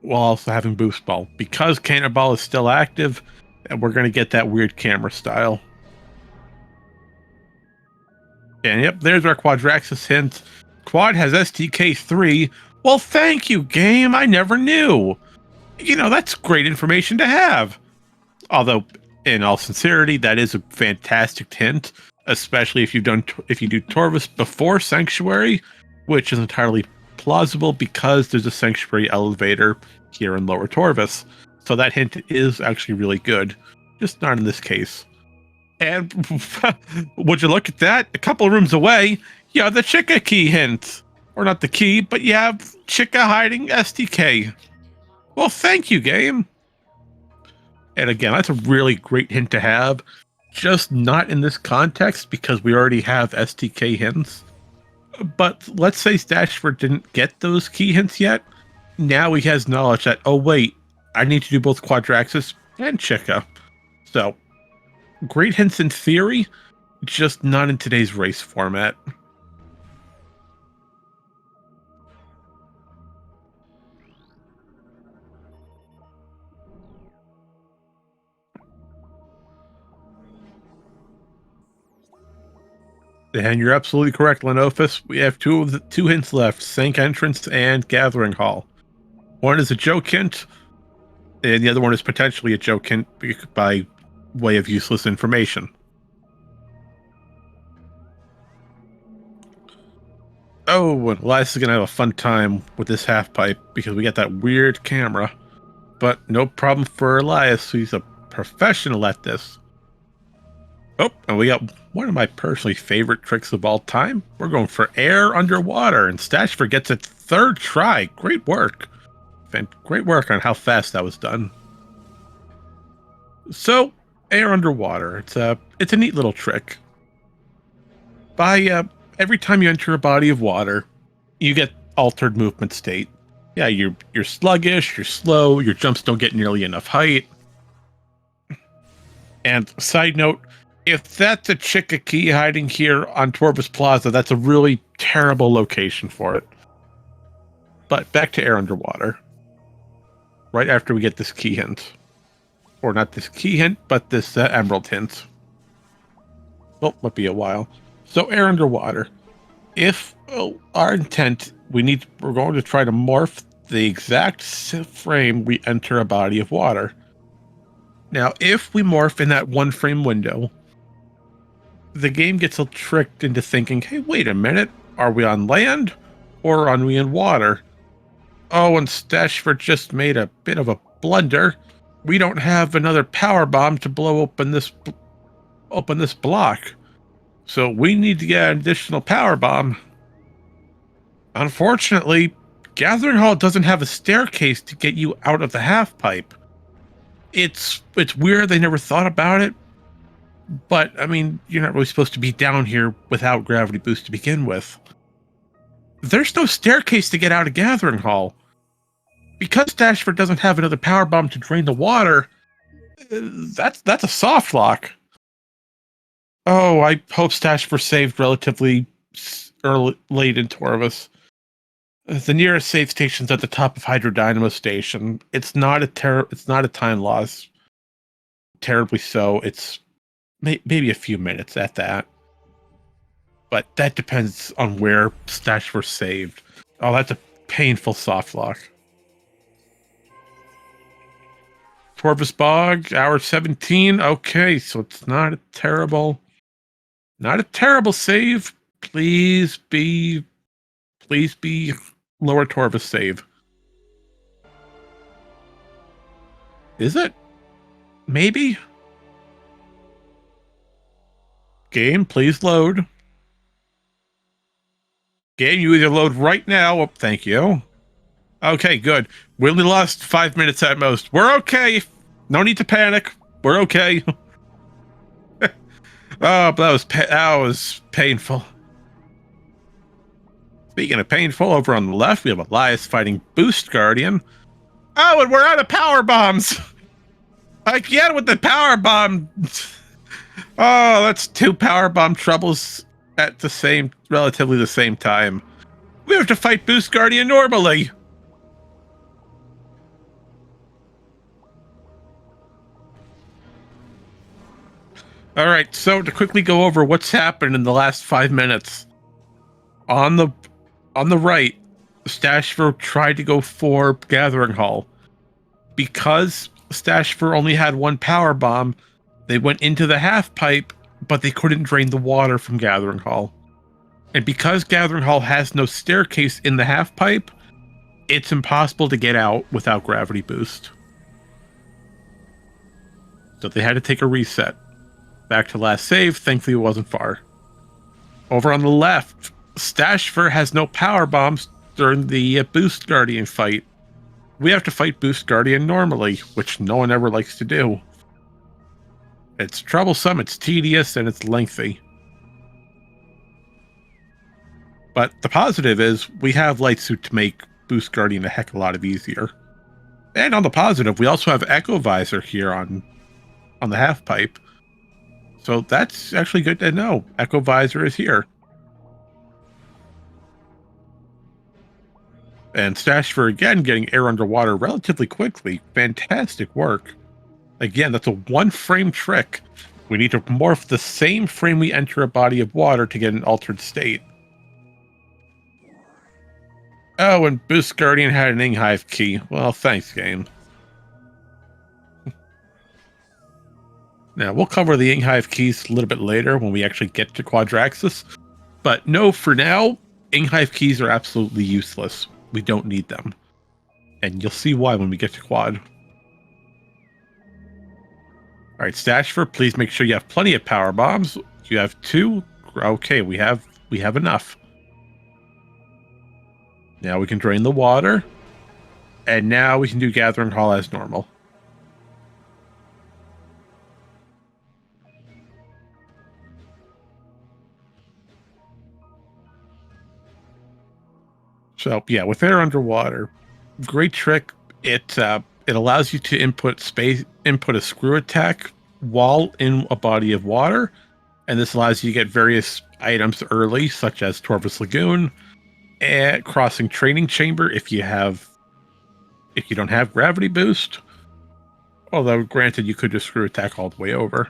also having Boost Ball. Because Cannonball is still active, and we're going to get that weird camera style. And yep, there's our Quadraxis hint. Quad has STK3. Well, thank you, game. I never knew. You know, that's great information to have. Although, in all sincerity, that is a fantastic hint, especially if if you do Torvus before Sanctuary, which is entirely plausible because there's a Sanctuary elevator here in Lower Torvus. So that hint is actually really good, just not in this case. And would you look at that? A couple of rooms away, you have the Chica key hint. Or not the key, but you have Chica hiding STK. Well, thank you, game. And again, that's a really great hint to have. Just not in this context because we already have STK hints. But let's say Stachifer didn't get those key hints yet. Now he has knowledge that, oh wait, I need to do both Quadraxis and Chica. So, great hints in theory, just not in today's race format. And you're absolutely correct, Lenophis. We have two hints left, Sank Entrance and Gathering Hall. One is a joke hint, and the other one is potentially a joke hint by way of useless information. Oh, and Elias is going to have a fun time with this half pipe because we got that weird camera. But no problem for Elias, he's a professional at this. Oh, and we got one of my personally favorite tricks of all time. We're going for air underwater, and Stachifer gets it third try. Great work. Great work on how fast that was done. So, air underwater. It's a neat little trick. By every time you enter a body of water, you get altered movement state. Yeah, you're sluggish, you're slow, your jumps don't get nearly enough height. And side note, if that's a Chica key hiding here on Torvus Plaza, that's a really terrible location for it. But back to air underwater. Right after we get this key hint. Or not this key hint, but this emerald hint. Well, might be a while. So air underwater. If our intent, we're going to try to morph the exact frame we enter a body of water. Now, if we morph in that one frame window, the game gets tricked into thinking, hey, wait a minute, are we on land or are we in water? Oh, and Stachifer just made a bit of a blunder. We don't have another power bomb to blow open this block. So we need to get an additional power bomb. Unfortunately, Gathering Hall doesn't have a staircase to get you out of the half pipe. It's weird they never thought about it. But, I mean, you're not really supposed to be down here without gravity boost to begin with. There's no staircase to get out of Gathering Hall. Because Stachifer doesn't have another power bomb to drain the water, that's a soft lock. Oh, I hope Stachifer saved relatively late in Torvus. The nearest save station's at the top of Hydrodynamo Station. It's not a time loss. Terribly so. It's maybe a few minutes at that. But that depends on where Stachifer saved. Oh, that's a painful soft lock. Torvus Bog, hour 17. Okay, so it's not a terrible save. Please be lower Torvus save. Is it? Maybe? Game, please load. Game, you either load right now. Oh, thank you. Okay, good. We only lost 5 minutes at most. We're okay. No need to panic. We're okay. Oh, but that was painful. Speaking of painful, over on the left, we have Elias fighting Boost Guardian. Oh, and we're out of power bombs. Again with the power bomb. Oh, that's 2 power bomb troubles at relatively the same time. We have to fight Boost Guardian normally. All right, so to quickly go over what's happened in the last 5 minutes. On the right, Stachifer tried to go for Gathering Hall. Because Stachifer only had one power bomb, they went into the half pipe, but they couldn't drain the water from Gathering Hall. And because Gathering Hall has no staircase in the half pipe, it's impossible to get out without gravity boost. So they had to take a reset. Back to last save, thankfully it wasn't far. Over on the left, Stachifer has no power bombs during the Boost Guardian fight. We have to fight Boost Guardian normally, which no one ever likes to do. It's troublesome, it's tedious, and it's lengthy. But the positive is, we have Light Suit to make Boost Guardian a heck of a lot easier. And on the positive, we also have Echo Visor here on the half pipe. So that's actually good to know. Echo Visor is here. And Stachifer again getting air underwater relatively quickly. Fantastic work. Again, that's a 1-frame trick. We need to morph the same frame we enter a body of water to get an altered state. Oh, and Boost Guardian had an Inghive key. Well, thanks, game. Now, we'll cover the Inghive keys a little bit later when we actually get to Quadraxis. But no, for now, Inghive keys are absolutely useless. We don't need them. And you'll see why when we get to Quad. Alright, Stachifer, please make sure you have plenty of power bombs. You have 2. Okay, we have enough. Now we can drain the water. And now we can do Gathering Hall as normal. So yeah, with air underwater, great trick. It allows you to input a screw attack while in a body of water, and this allows you to get various items early, such as Torvus Lagoon, and crossing training chamber if you don't have gravity boost. Although granted, you could just screw attack all the way over.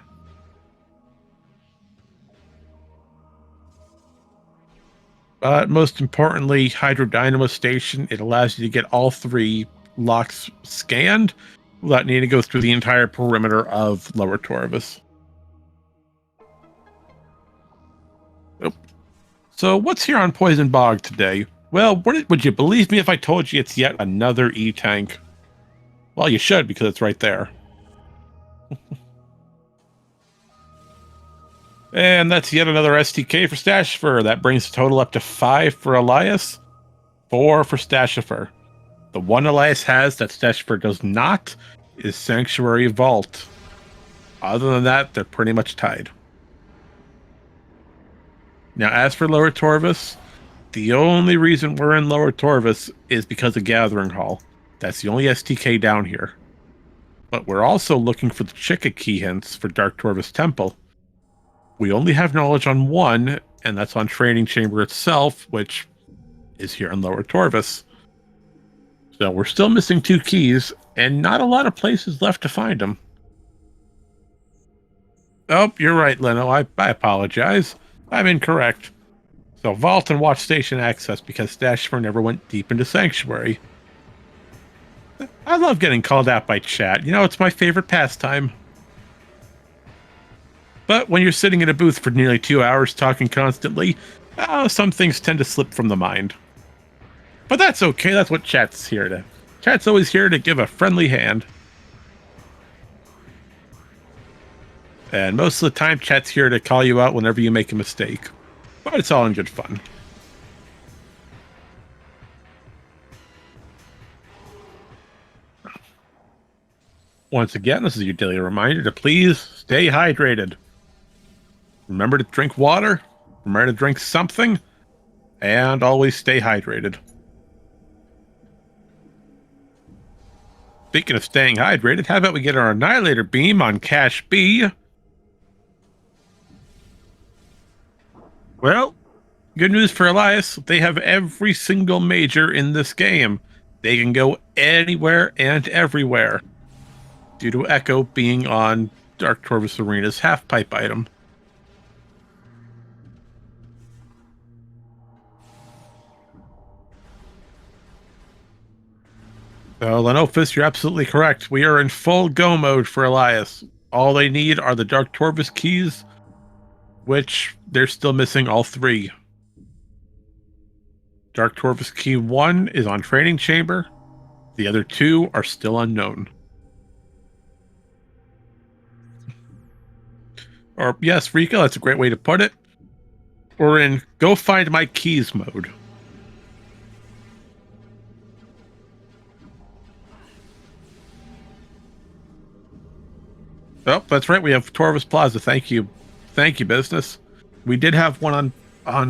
But most importantly, Hydro Dynamo Station, it allows you to get all 3 locks scanned without needing to go through the entire perimeter of Lower Torvus. Oh. So what's here on Poison Bog today? Well, would you believe me if I told you it's yet another E-Tank? Well, you should, because it's right there. And that's yet another STK for Stachifer. That brings the total up to 5 for Elias, 4 for Stachifer. The one Elias has that Stachifer does not is Sanctuary Vault. Other than that, they're pretty much tied. Now, as for Lower Torvus, the only reason we're in Lower Torvus is because of Gathering Hall. That's the only STK down here. But we're also looking for the Chica key hints for Dark Torvus Temple. We only have knowledge on 1, and that's on Training Chamber itself, which is here in Lower Torvus. So we're still missing 2 keys, and not a lot of places left to find them. Oh, you're right, Leno. I apologize. I'm incorrect. So Vault and Watch Station access because Stachifer never went deep into Sanctuary. I love getting called out by chat. You know, it's my favorite pastime. But when you're sitting in a booth for nearly 2 hours talking constantly, some things tend to slip from the mind. But that's okay, that's what chat's here to. Chat's always here to give a friendly hand. And most of the time, chat's here to call you out whenever you make a mistake. But it's all in good fun. Once again, this is your daily reminder to please stay hydrated. Remember to drink water, remember to drink something, and always stay hydrated. Speaking of staying hydrated, how about we get our Annihilator Beam on Cache B? Well, good news for Elias, they have every single major in this game. They can go anywhere and everywhere, due to Echo being on Dark Torvus Arena's half-pipe item. So, Lenofis, you're absolutely correct. We are in full go mode for Elias. All they need are the Dark Torvus keys, which they're still missing all 3. Dark Torvus key 1 is on Training Chamber. The other 2 are still unknown. Or, yes, Rika, that's a great way to put it. We're in go find my keys mode. Oh, that's right. We have Torvus Plaza. Thank you. Thank you, business. We did have one on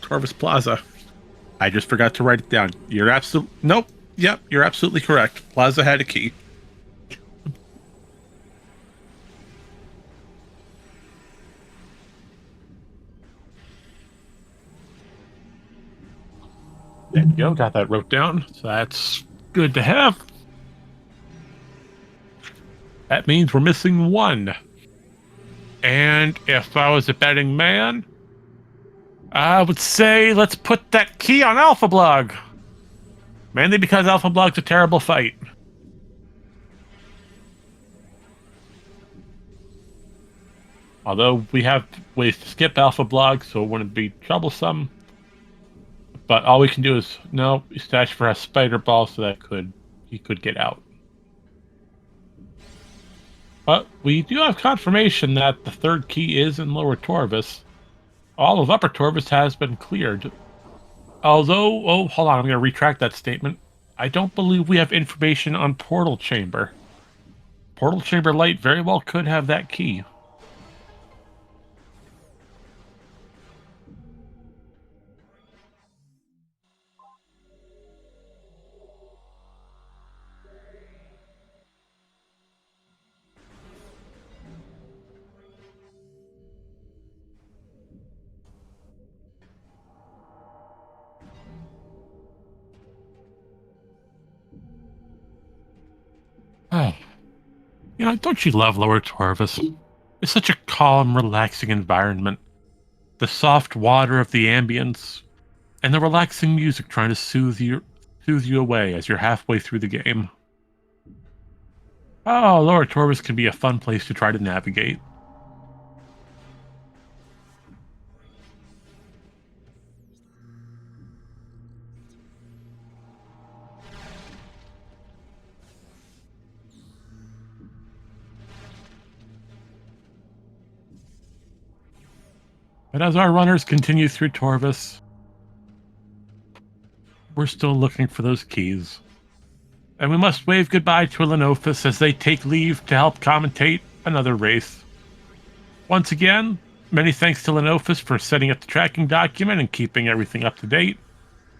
Torvus Plaza. I just forgot to write it down. You're absolutely... Nope. Yep, you're absolutely correct. Plaza had a key. There you go. Got that wrote down. So that's good to have. That means we're missing 1. And if I was a betting man, I would say let's put that key on Alpha Blog. Mainly because Alpha Blog's a terrible fight. Although we have ways to skip Alpha Blog, so it wouldn't be troublesome. But all we can do is, no, Stachifer has Spider Ball, so he could get out. But we do have confirmation that the 3rd key is in Lower Torvus. All of Upper Torvus has been cleared. Although, oh, hold on, I'm going to retract that statement. I don't believe we have information on Portal Chamber. Portal Chamber Light very well could have that key. You know, don't you love Lower Torvus? It's such a calm, relaxing environment. The soft water of the ambience, and the relaxing music trying to soothe you away as you're halfway through the game. Oh, Lower Torvus can be a fun place to try to navigate. But as our runners continue through Torvus, we're still looking for those keys. And we must wave goodbye to Lenofis as they take leave to help commentate another race. Once again, many thanks to Lenofis for setting up the tracking document and keeping everything up to date.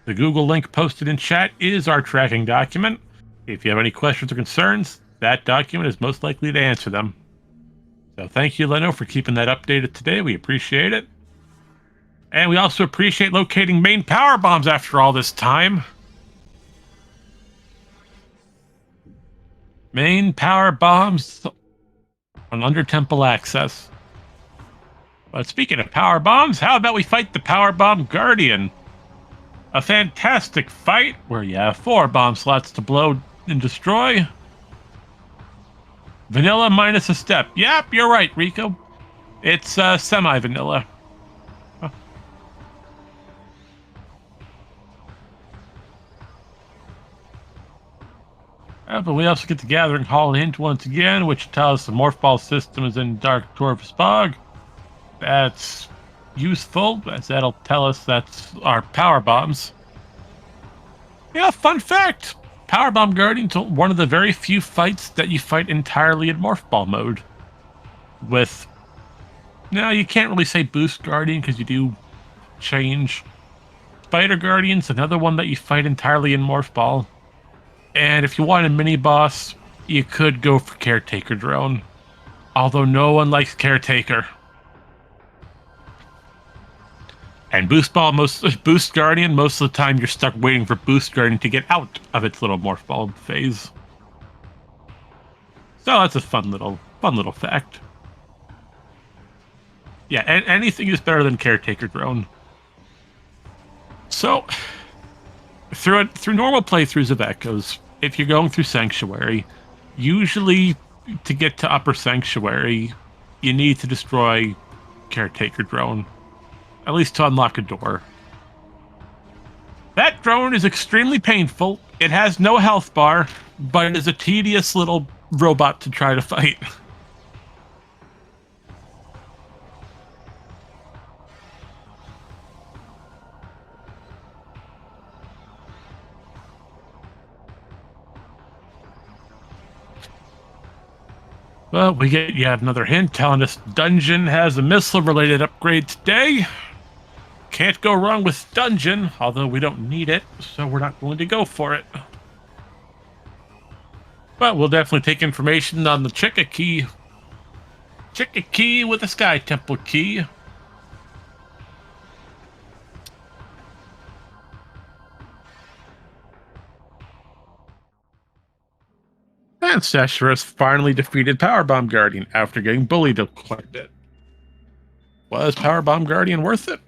The Google link posted in chat is our tracking document. If you have any questions or concerns, that document is most likely to answer them. So thank you, Leno, for keeping that updated today. We appreciate it. And we also appreciate locating main power bombs after all this time. Main power bombs on Under Temple access. But speaking of power bombs, how about we fight the Power Bomb Guardian? A fantastic fight where you have 4 bomb slots to blow and destroy. Vanilla minus a step. Yep, you're right, Rico. It's semi-vanilla. But we also get the Gathering Hall hint once again, which tells us the Morph Ball system is in Dark Torvus Bog. That's useful, as that'll tell us that's our power bombs. Yeah, fun fact! Power Bomb Guardian's one of the very few fights that you fight entirely in Morph Ball mode. With... No, you can't really say Boost Guardian, because you do change. Spider Guardian's another one that you fight entirely in Morph Ball. And if you want a mini-boss, you could go for Caretaker Drone. Although no one likes Caretaker. And Boost Guardian, most of the time you're stuck waiting for Boost Guardian to get out of its little Morph Ball phase. So that's a fun little Fun little fact. Yeah, anything is better than caretaker drone. So, through normal playthroughs of Echoes, if you're going through Sanctuary, usually to get to Upper Sanctuary, you need to destroy caretaker drone, at least to unlock a door. That drone is extremely painful. It has no health bar, but it is a tedious little robot to try to fight. Well, we get yet another hint telling us Dungeon has a missile-related upgrade today. Can't go wrong with Dungeon, although we don't need it, so we're not going to go for it. But we'll definitely take information on the Chicka key. Chicka key with a Sky Temple key. And Stachifer has finally defeated Powerbomb Guardian after getting bullied quite a bit. Was Powerbomb Guardian worth it?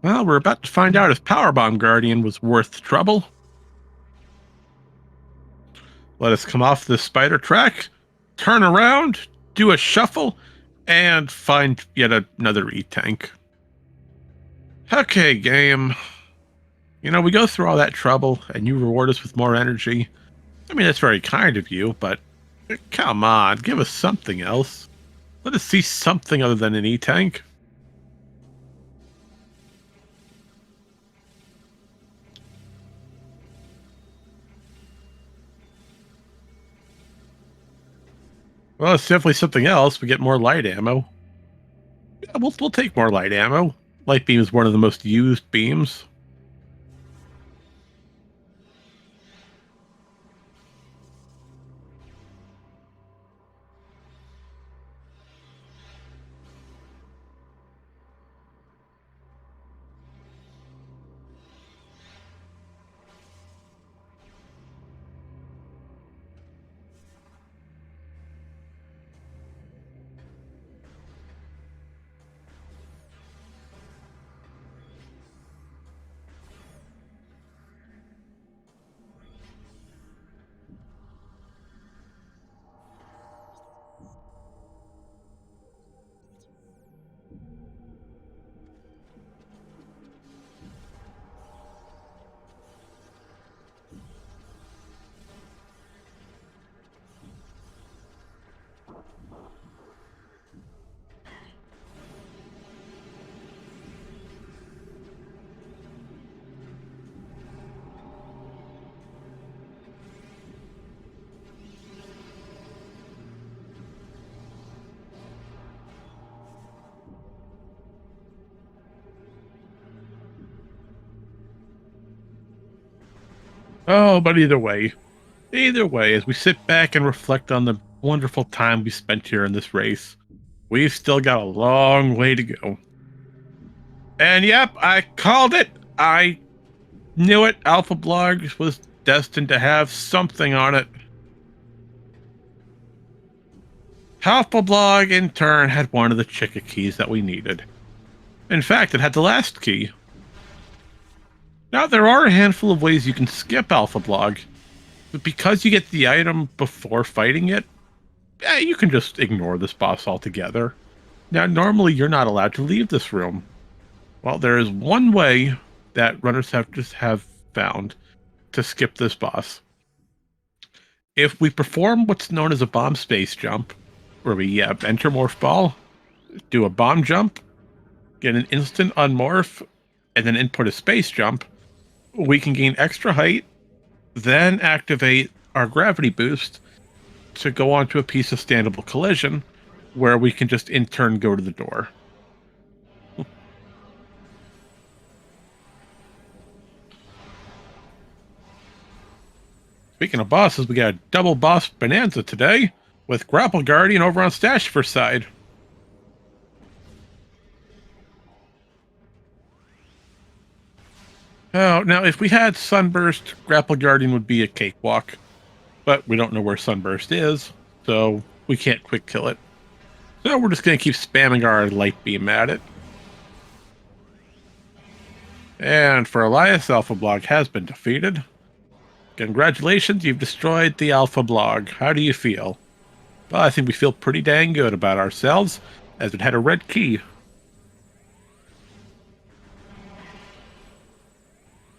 Well, we're about to find out if Powerbomb Guardian was worth the trouble. Let us come off this spider track, turn around, do a shuffle, and find yet another E-Tank. Okay, game. You know, we go through all that trouble, and you reward us with more energy. I mean, that's very kind of you, but come on, give us something else. Let us see something other than an E-Tank. Well, it's definitely something else. We get more light ammo. Yeah, we'll take more light ammo. Light beam is one of the most used beams. Oh, but either way, as we sit back and reflect on the wonderful time we spent here in this race, we've still got a long way to go. And yep, I called it. I knew it. Alpha Blog was destined to have something on it. Alpha Blog, in turn, had one of the Chicka keys that we needed. In fact, it had the last key. Now, there are a handful of ways you can skip Alpha Blog, but because you get the item before fighting it, you can just ignore this boss altogether. Now, normally you're not allowed to leave this room. Well, there is one way that runners have found to skip this boss. If we perform what's known as a bomb space jump, where we enter Morph Ball, do a bomb jump, get an instant unmorph, and then input a space jump, we can gain extra height, then activate our gravity boost to go onto a piece of standable collision, where we can just in turn go to the door. Speaking of bosses, we got a double boss bonanza today with Grapple Guardian over on Stachifer's side. Oh, now if we had Sunburst, Grapple Guardian would be a cakewalk. But we don't know where Sunburst is, so we can't quick kill it. So we're just going to keep spamming our light beam at it. And for Elias, Alpha Blog has been defeated. Congratulations, you've destroyed the Alpha Blog. How do you feel? Well, I think we feel pretty dang good about ourselves, as it had a red key.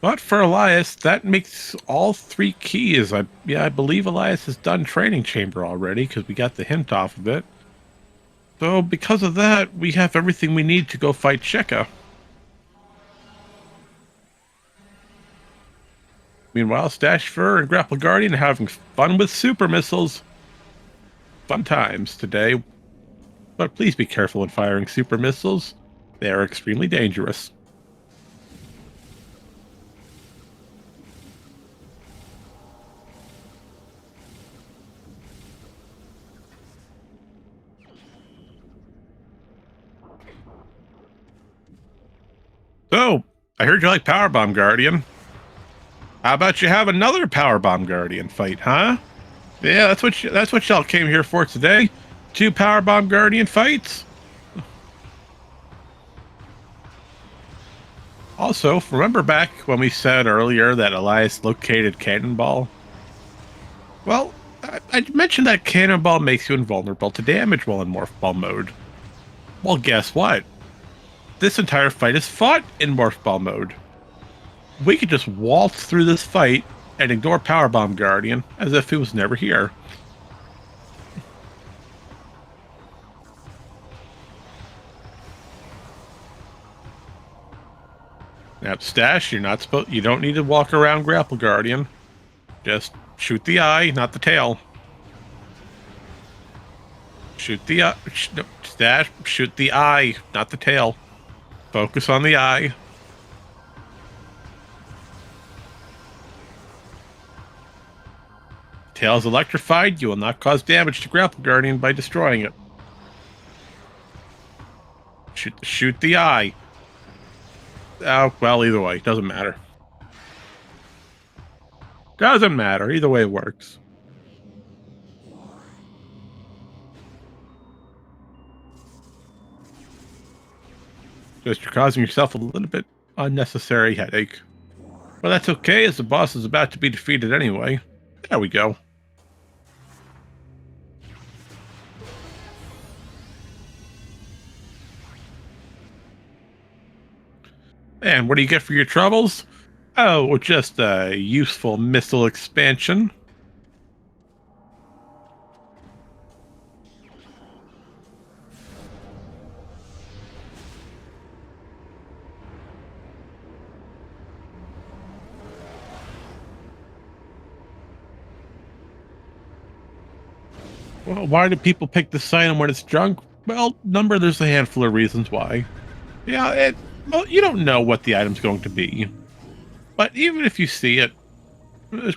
But for Elias, that makes all 3 keys. I believe Elias has done Training Chamber already, because we got the hint off of it. So because of that, we have everything we need to go fight Sheka. Meanwhile, Stachifer and Grapple Guardian are having fun with super missiles. Fun times today. But please be careful when firing super missiles. They are extremely dangerous. So, I heard you like Powerbomb Guardian. How about you have another Powerbomb Guardian fight, huh? Yeah, that's what y'all came here for today. 2 Powerbomb Guardian fights. Also, remember back when we said earlier that Elias located Cannonball? Well, I mentioned that Cannonball makes you invulnerable to damage while in Morph Ball mode. Well, guess what? This entire fight is fought in Morph Ball mode. We could just waltz through this fight and ignore Powerbomb Guardian as if it was never here. Now, Stash, you don't need to walk around Grapple Guardian. Just shoot the eye, not the tail. Shoot the eye. No, Stash, shoot the eye, not the tail. Focus on the eye. Tail is electrified. You will not cause damage to Grapple Guardian by destroying it. Shoot the eye. Oh, well, either way, doesn't matter. Doesn't matter. Either way, it works. Just you're causing yourself a little bit unnecessary headache. Well, that's okay, as the boss is about to be defeated anyway. There we go. And what do you get for your troubles? Oh, just a useful missile expansion. Well, why do people pick this item when it's junk? Well, there's a handful of reasons why. Yeah, well, you don't know what the item's going to be. But even if you see it,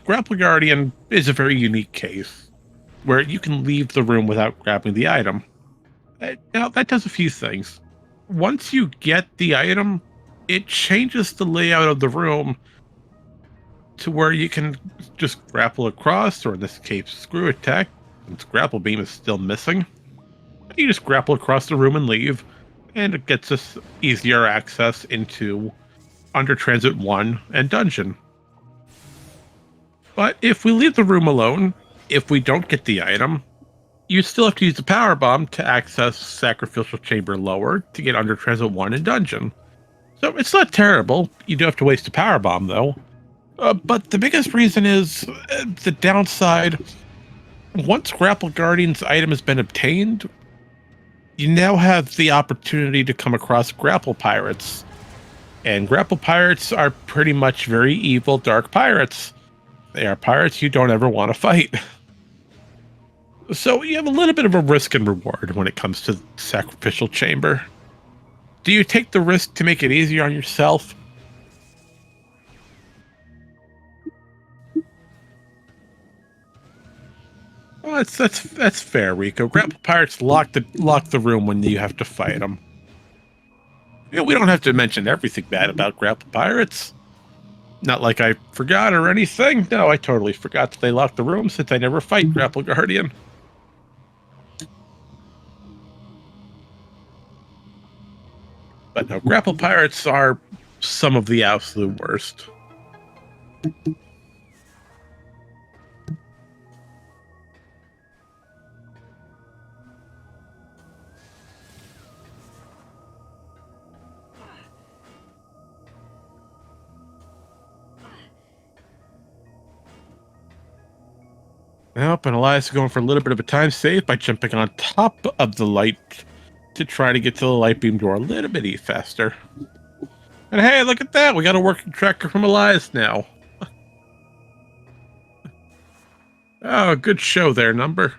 Grapple Guardian is a very unique case, where you can leave the room without grabbing the item. Now, that does a few things. Once you get the item, it changes the layout of the room to where you can just grapple across, or in this case, screw attack, since Grapple Beam is still missing. You just grapple across the room and leave, and it gets us easier access into Under Transit 1 and Dungeon. But if we leave the room alone, if we don't get the item, you still have to use the Power Bomb to access Sacrificial Chamber Lower to get Under Transit 1 and Dungeon. So it's not terrible. You do have to waste a Power Bomb, though. But the biggest reason is the downside. Once Grapple Guardian's item has been obtained, you now have the opportunity to come across Grapple Pirates. And Grapple Pirates are pretty much very evil, dark pirates. They are pirates you don't ever want to fight. So you have a little bit of a risk and reward when it comes to Sacrificial Chamber. Do you take the risk to make it easier on yourself? Well, that's fair, Rico. Grapple Pirates lock the room when you have to fight them. You know, we don't have to mention everything bad about Grapple Pirates. Not like I forgot or anything. No, I totally forgot that they locked the room since I never fight Grapple Guardian. But no, Grapple Pirates are some of the absolute worst. Nope, and Elias is going for a little bit of a time save by jumping on top of the light to try to get to the light beam door a little bit faster. And hey, look at that! We got a working tracker from Elias now. Oh, good show there, number.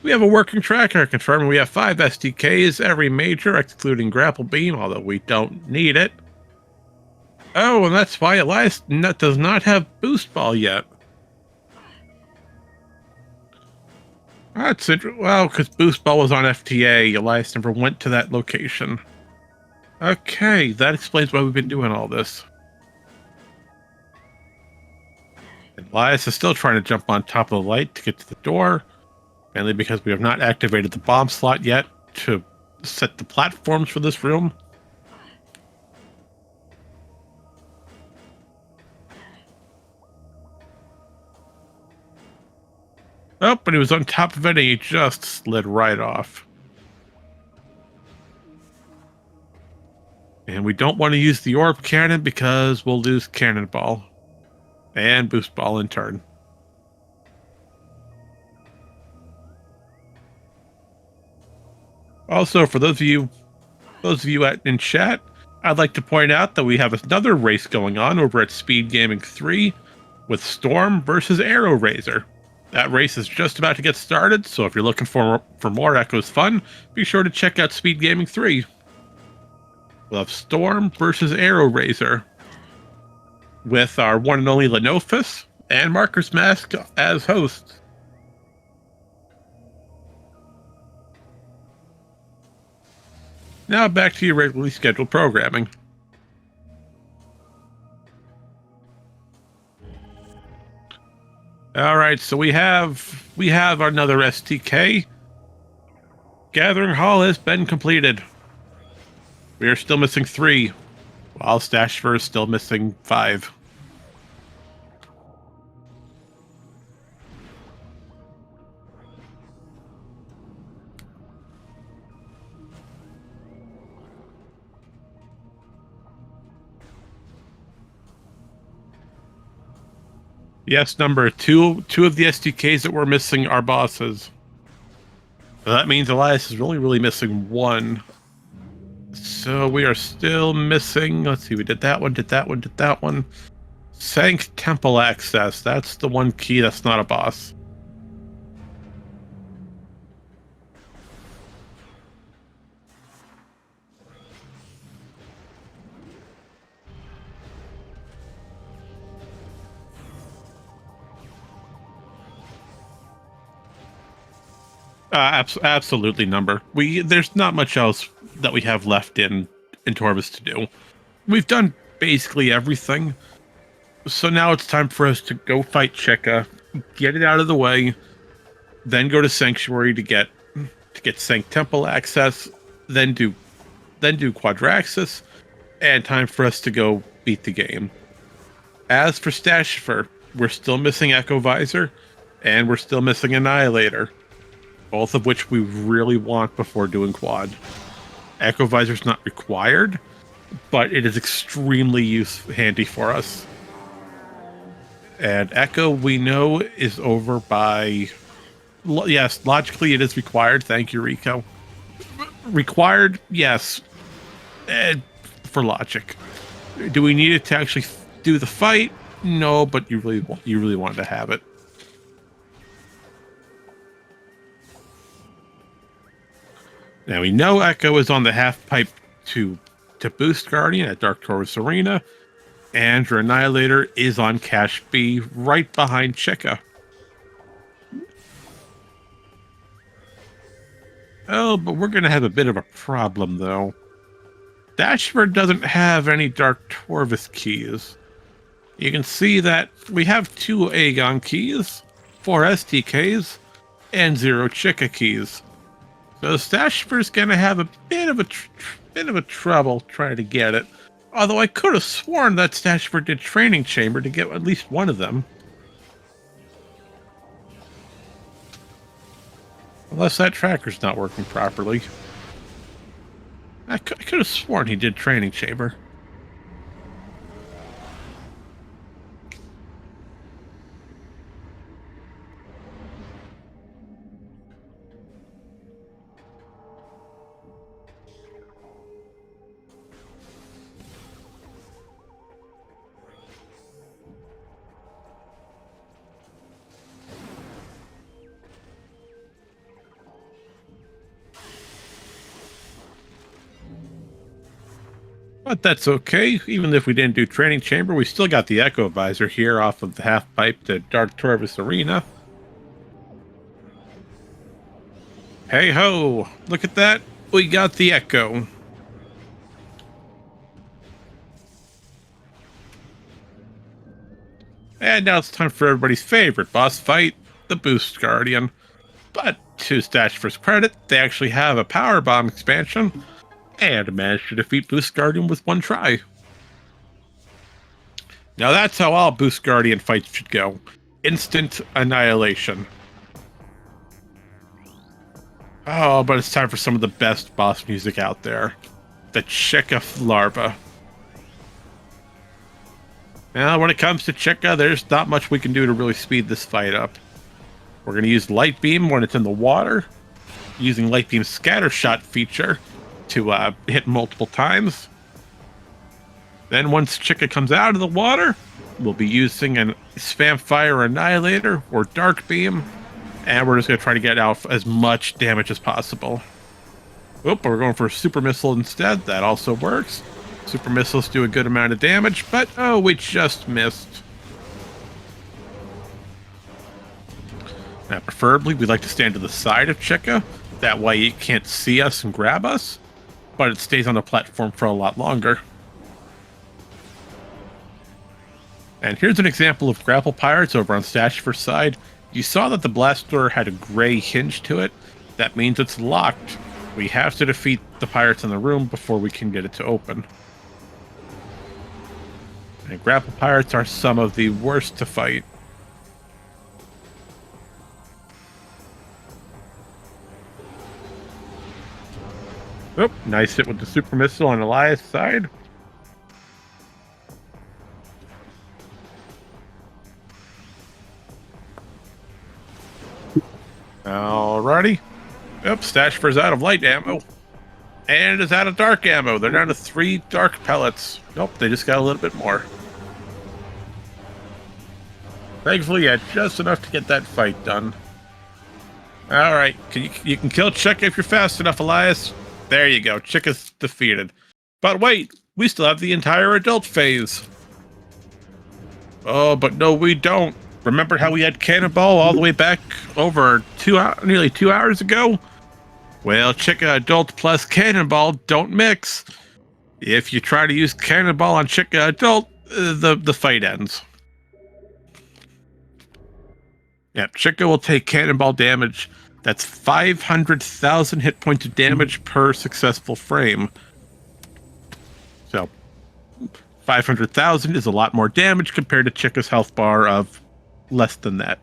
We have a working tracker confirming we have 5 SDKs, every major, excluding Grapple Beam, although we don't need it. Oh, and that's why Elias does not have Boost Ball yet. That's interesting. Well, because Boost Ball was on FTA, Elias never went to that location. Okay, that explains why we've been doing all this. And Elias is still trying to jump on top of the light to get to the door, mainly because we have not activated the bomb slot yet to set the platforms for this room. Oh, but he was on top of it and he just slid right off. And we don't want to use the orb cannon because we'll lose cannonball. And boost ball in turn. Also, for those of you in chat, I'd like to point out that we have another race going on over at SpeedGaming 3 with Storm versus Arrow Razor. That race is just about to get started, so if you're looking for more Echo's fun, be sure to check out SpeedGaming 3. We'll have Storm versus Arrow Razor with our one and only Lenofus and Marcus Mask as hosts. Now back to your regularly scheduled programming. All right, so we have another STK. Gathering Hall has been completed. We are still missing 3, while Stachifer is still missing 5. Yes, number 2 of the SDKs that we're missing are bosses. So that means Elias is really missing 1. So we are still missing, let's see, we did that one. Sank Temple Access, that's the one key that's not a boss. Absolutely, number. There's not much else that we have left in Torvus to do. We've done basically everything. So now it's time for us to go fight Chika, get it out of the way, then go to Sanctuary to get Sank Temple access, then do Quadraxis, and time for us to go beat the game. As for Stachifer, we're still missing Echo Visor, and we're still missing Annihilator. Both of which we really want before doing quad. Echo Visor's not required, but it is extremely handy for us. And Echo, we know, is over by... Yes, logically it is required. Thank you, Rico. Required, yes. For logic. Do we need it to actually do the fight? No, but you really want to have it. Now we know Echo is on the half pipe to boost Guardian at Dark Taurus Arena, and your Annihilator is on Cache B right behind Chika. Oh, but we're going to have a bit of a problem, though. Stachifer doesn't have any Dark Torvus keys. You can see that we have 2 Aegon keys, 4 STKs, and 0 Chica keys. So Stachifer's gonna have a bit of a trouble trying to get it. Although I could have sworn that Stachifer did Training Chamber to get at least one of them. Unless that tracker's not working properly. I could have sworn he did Training Chamber. But that's okay. Even if we didn't do Training Chamber, we still got the Echo Visor here off of the half-pipe to Dark Torvus Arena. Hey ho! Look at that! We got the Echo. And now it's time for everybody's favorite boss fight, the Boost Guardian. But to Stachifer's credit, they actually have a Power Bomb expansion, and managed to defeat Boost Guardian with 1 try. Now that's how all Boost Guardian fights should go. Instant annihilation. Oh, but it's time for some of the best boss music out there. The Chica Larva. Now, when it comes to Chica, there's not much we can do to really speed this fight up. We're going to use Light Beam when it's in the water, using Light Beam's Scatter Shot feature to hit multiple times. Then once Chica comes out of the water, we'll be using an Spam Fire Annihilator or Dark Beam, and we're just going to try to get out as much damage as possible. Oop, we're going for a Super Missile instead. That also works. Super Missiles do a good amount of damage, but oh, we just missed. Now, preferably, we'd like to stand to the side of Chica. That way it can't see us and grab us, but it stays on the platform for a lot longer. And here's an example of Grapple Pirates over on Stachifer's side. You saw that the blast door had a gray hinge to it. That means it's locked. We have to defeat the pirates in the room before we can get it to open. And Grapple Pirates are some of the worst to fight. Oh, nice hit with the Super Missile on Elias' side. Alrighty. Yep, Stachifer's out of light ammo. And is out of dark ammo. They're down to 3 dark pellets. Nope, they just got a little bit more. Thankfully, yeah, just enough to get that fight done. Alright, you can kill Chica if you're fast enough, Elias. There you go, Chica's defeated. But wait, we still have the entire adult phase. Oh, but no, we don't. Remember how we had Cannonball all the way back over nearly 2 hours ago? Well, Chica Adult plus Cannonball don't mix. If you try to use Cannonball on Chica Adult, the fight ends. Yep, Chica will take Cannonball damage. That's 500,000 hit points of damage per successful frame. So, 500,000 is a lot more damage compared to Chica's health bar of less than that.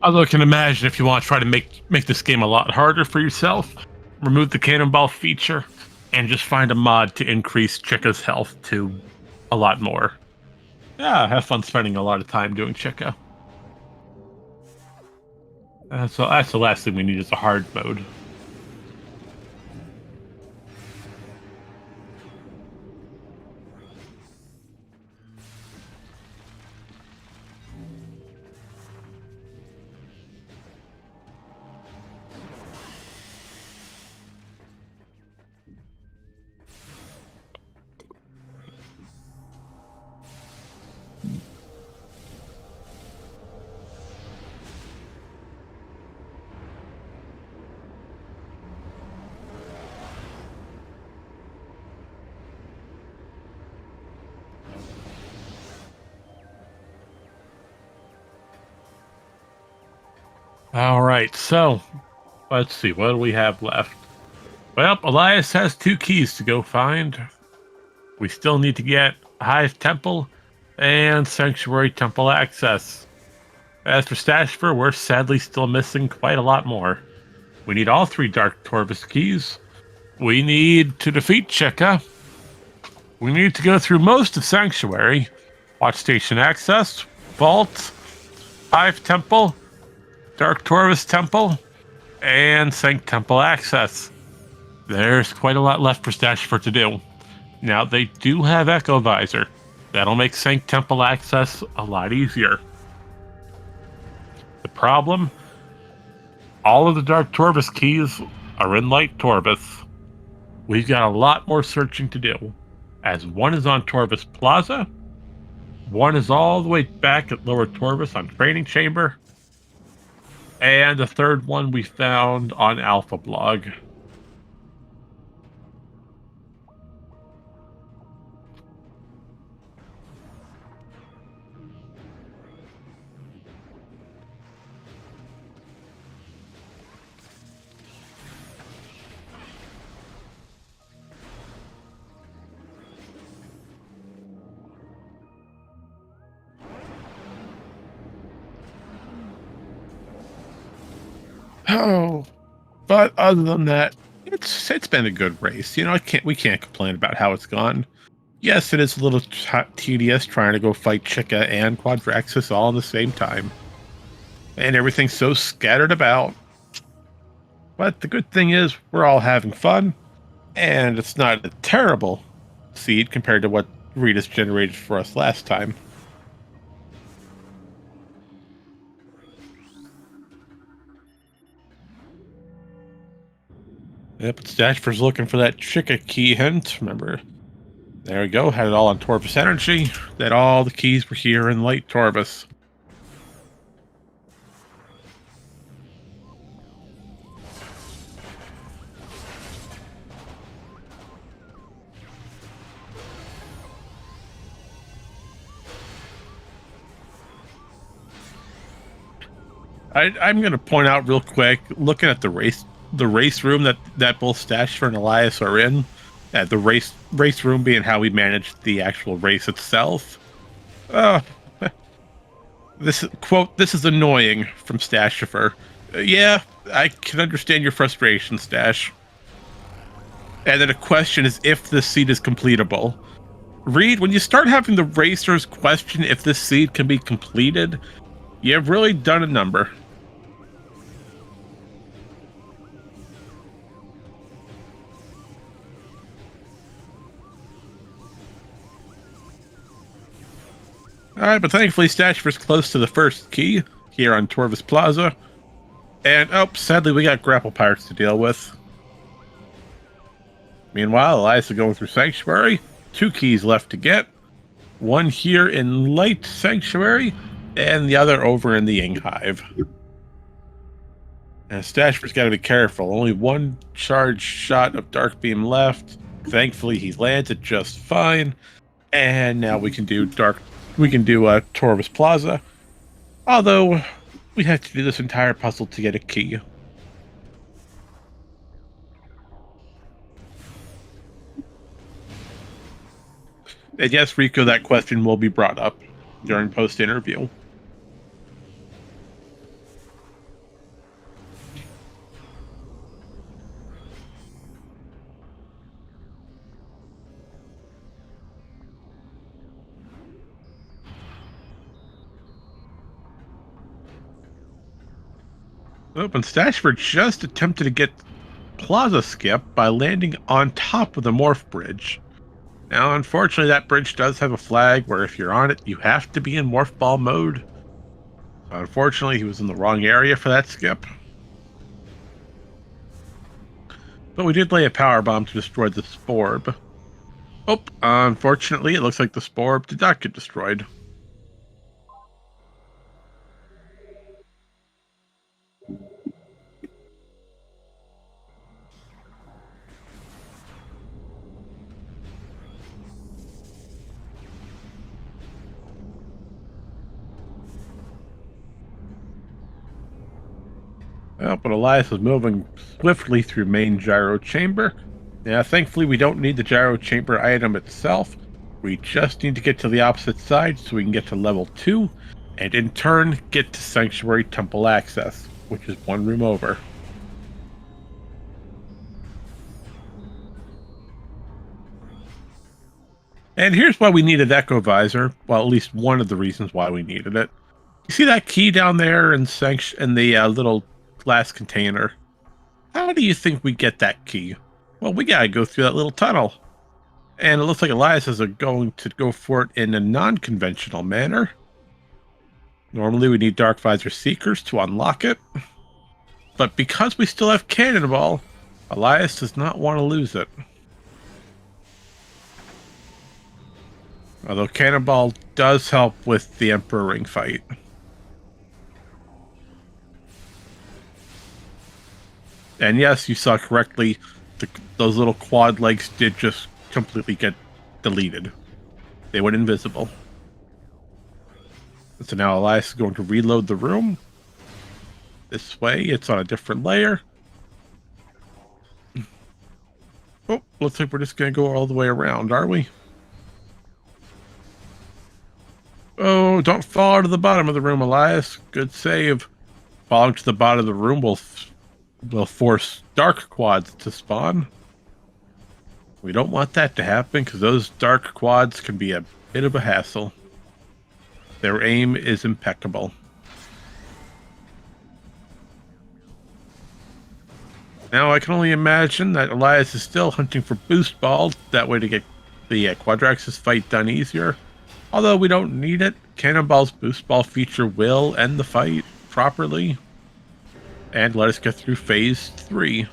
Although I can imagine if you want to try to make this game a lot harder for yourself, remove the Cannonball feature and just find a mod to increase Chica's health to a lot more. Yeah, have fun spending a lot of time doing Chica. So that's the last thing we need is a hard mode. All right, so let's see. What do we have left? Well, Elias has 2 keys to go find. We still need to get Hive Temple and Sanctuary Temple access. As for Stachifer, we're sadly still missing quite a lot more. We need all 3 Dark Torvus keys. We need to defeat Chica. We need to go through most of Sanctuary, Watch Station access, Vault, Hive Temple, Dark Torvus Temple, and Sanct Temple access. There's quite a lot left for Stachifer to do. Now, they do have Echo Visor. That'll make Sanct Temple access a lot easier. The problem? All of the Dark Torvus keys are in Light Torvus. We've got a lot more searching to do, as one is on Torvus Plaza, one is all the way back at Lower Torvus on Training Chamber, and the third one we found on Alpha Blog. Oh, but other than that, it's been a good race. You know, we can't complain about how it's gone. Yes, it is a little tedious trying to go fight Chica and Quadraxis all at the same time, and everything's so scattered about. But the good thing is we're all having fun, and it's not a terrible seed compared to what Rita's generated for us last time. Yep, Stachifer's looking for that Chica key hint. Remember, there we go. Had it all on Torvus Energy. That all the keys were here in Light Torvus. I'm going to point out real quick, looking at the race room that both Stachifer and Elias are in, the race room being how we manage the actual race itself. This is annoying from Stachifer. Yeah, I can understand your frustration, Stash. And then a question is if this seed is completable. Reed, when you start having the racers question if this seed can be completed, you've really done a number. Alright, but thankfully Stachifer's close to the first key here on Torvus Plaza. And, sadly we got grapple pirates to deal with. Meanwhile, Elias is going through Sanctuary. 2 keys left to get. One here in Light Sanctuary, and the other over in the Ying Hive. And Stachifer's got to be careful. Only 1 charged shot of Dark Beam left. Thankfully, he lands it just fine. And now we can do Torvus Plaza. Although, we have to do this entire puzzle to get a key. And yes, Rico, that question will be brought up during post-interview. Oh, and Stachifer just attempted to get Plaza Skip by landing on top of the Morph Bridge. Now, unfortunately, that bridge does have a flag where if you're on it, you have to be in Morph Ball mode. Unfortunately, he was in the wrong area for that skip. But we did lay a power bomb to destroy the Sporb. Oh, unfortunately, it looks like the Sporb did not get destroyed. Well, but Elias is moving swiftly through main gyro chamber. Yeah, thankfully we don't need the gyro chamber item itself. We just need to get to the opposite side so we can get to level 2, and in turn get to Sanctuary Temple access, which is one room over. And here's why we needed Echo Visor. Well, at least one of the reasons why we needed it. You see that key down there in the little glass container? How do you think we get that key? Well, we gotta go through that little tunnel. And it looks like Elias is going to go for it in a non-conventional manner. Normally we need Dark Visor Seekers to unlock it. But because we still have Cannonball, Elias does not want to lose it. Although Cannonball does help with the Emperor Ring fight. And yes, you saw correctly, those little quad legs did just completely get deleted. They went invisible. So now Elias is going to reload the room. This way, it's on a different layer. Oh, looks like we're just going to go all the way around, are we? Oh, don't fall to the bottom of the room, Elias. Good save. Falling to the bottom of the room will force dark quads to spawn. We don't want that to happen because those dark quads can be a bit of a hassle. Their aim is impeccable. Now I can only imagine that Elias is still hunting for boost balls, that way to get the Quadraxis fight done easier. Although we don't need it, Cannonball's boost ball feature will end the fight properly and let us get through phase 3.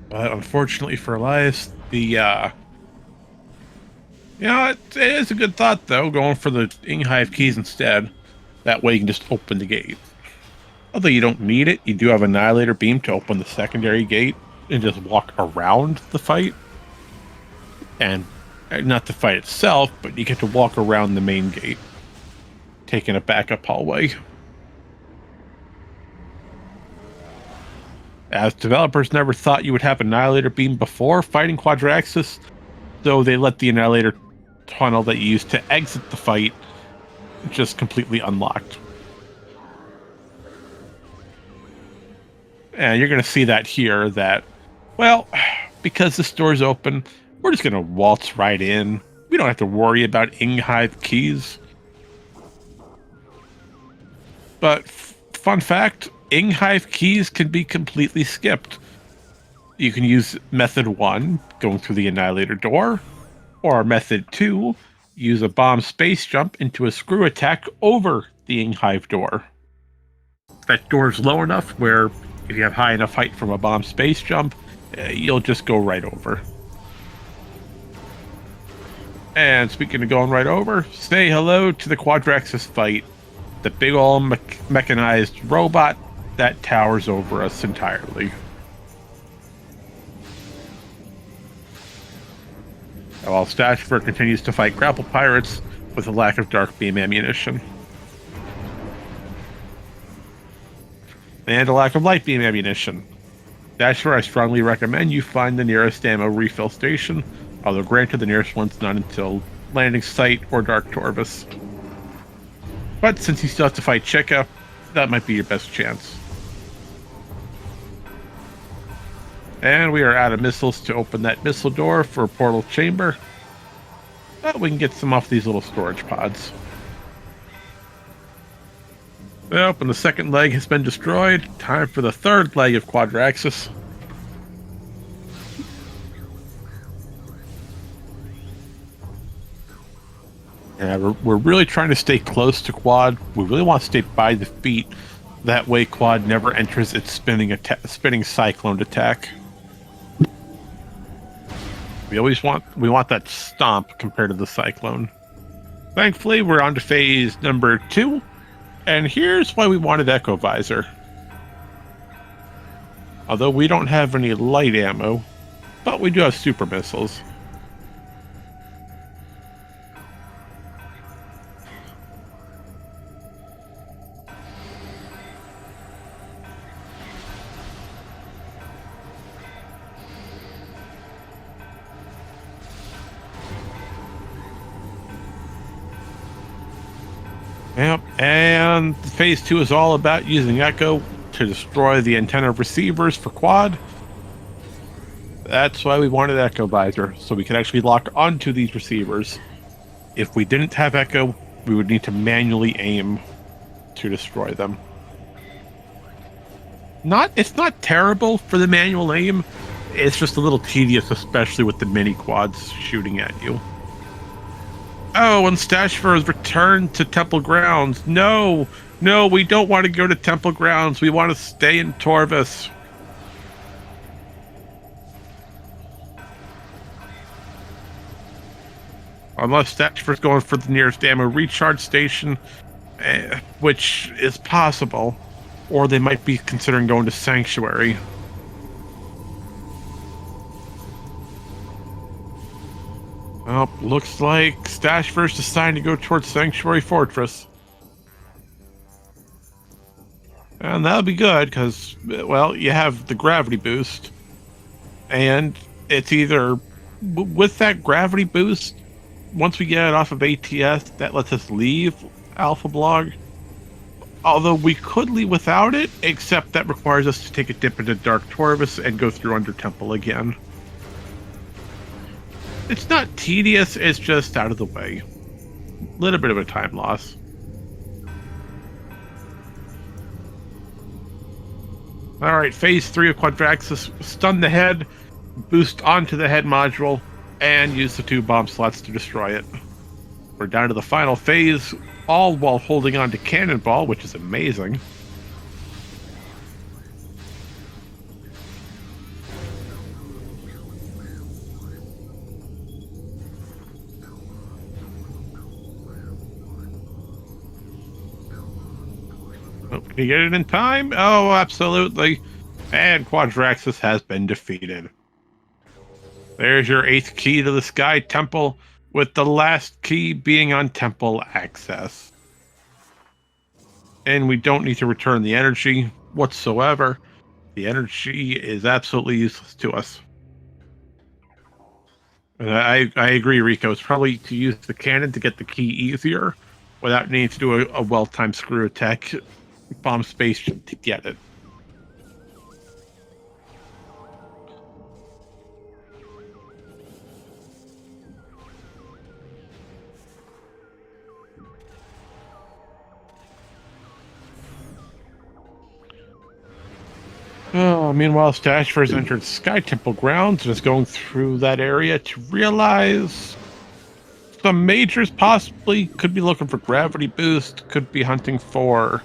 But unfortunately for Elias, it is a good thought, though, going for the Inghive keys instead. That way you can just open the gate. Although you don't need it, you do have Annihilator Beam to open the secondary gate and just walk around the fight. And not the fight itself, but you get to walk around the main gate, taking a backup hallway. As developers never thought you would have Annihilator Beam before fighting Quadraxis, so they let the Annihilator tunnel that you used to exit the fight just completely unlocked. And you're going to see that here, that, well, because this door's open, we're just going to waltz right in. We don't have to worry about Inghive keys. But fun fact, Inghive keys can be completely skipped. You can use method 1, going through the Annihilator door, or method 2, use a bomb space jump into a screw attack over the Inghive door. That door's low enough where if you have high enough height from a bomb space jump, you'll just go right over. And speaking of going right over, say hello to the Quadraxis fight. The big old mechanized robot that towers over us entirely. While Stachifer continues to fight grapple pirates with a lack of dark beam ammunition. And a lack of light beam ammunition. Stachifer, I strongly recommend you find the nearest ammo refill station, although granted the nearest one's not until landing site or Dark Torvus. But since you still have to fight Chica, that might be your best chance. And we are out of missiles to open that missile door for a portal chamber. But we can get some off these little storage pods. Well, and the second leg has been destroyed. Time for the third leg of Quadraxis. Yeah, we're really trying to stay close to Quad. We really want to stay by the feet. That way Quad never enters its spinning cyclone attack. We want that stomp compared to the cyclone. Thankfully, we're on to phase number 2, and here's why we wanted Echo Visor. Although we don't have any light ammo, but we do have super missiles. Yep, and phase 2 is all about using Echo to destroy the antenna receivers for quad. That's why we wanted Echo Visor, so we could actually lock onto these receivers. If we didn't have Echo, we would need to manually aim to destroy them. It's not terrible for the manual aim, it's just a little tedious, especially with the mini quads shooting at you. Oh, and Stachifer has returned to Temple Grounds. No, we don't want to go to Temple Grounds. We want to stay in Torvis. Unless Stachifer's going for the nearest ammo recharge station, which is possible. Or they might be considering going to Sanctuary. Well, looks like Stachifer's deciding to go towards Sanctuary Fortress. And that'll be good, because, well, you have the gravity boost. And it's either, with that gravity boost, once we get it off of ATS, that lets us leave Alpha Blog. Although we could leave without it, except that requires us to take a dip into Dark Torvis and go through Under Temple again. It's not tedious, it's just out of the way. Little bit of a time loss. Alright, phase 3 of Quadraxis. Stun the head, boost onto the head module, and use the 2 bomb slots to destroy it. We're down to the final phase, all while holding on to Cannonball, which is amazing. Oh, can you get it in time? Oh, absolutely. And Quadraxis has been defeated. There's your 8th key to the Sky Temple, with the last key being on Temple Access. And we don't need to return the energy whatsoever. The energy is absolutely useless to us. I agree, Rico. It's probably to use the cannon to get the key easier without needing to do a well-timed screw attack bomb space to get it. Oh, meanwhile, Stachifer's entered Sky Temple grounds and is going through that area to realize some majors possibly could be looking for gravity boost, could be hunting for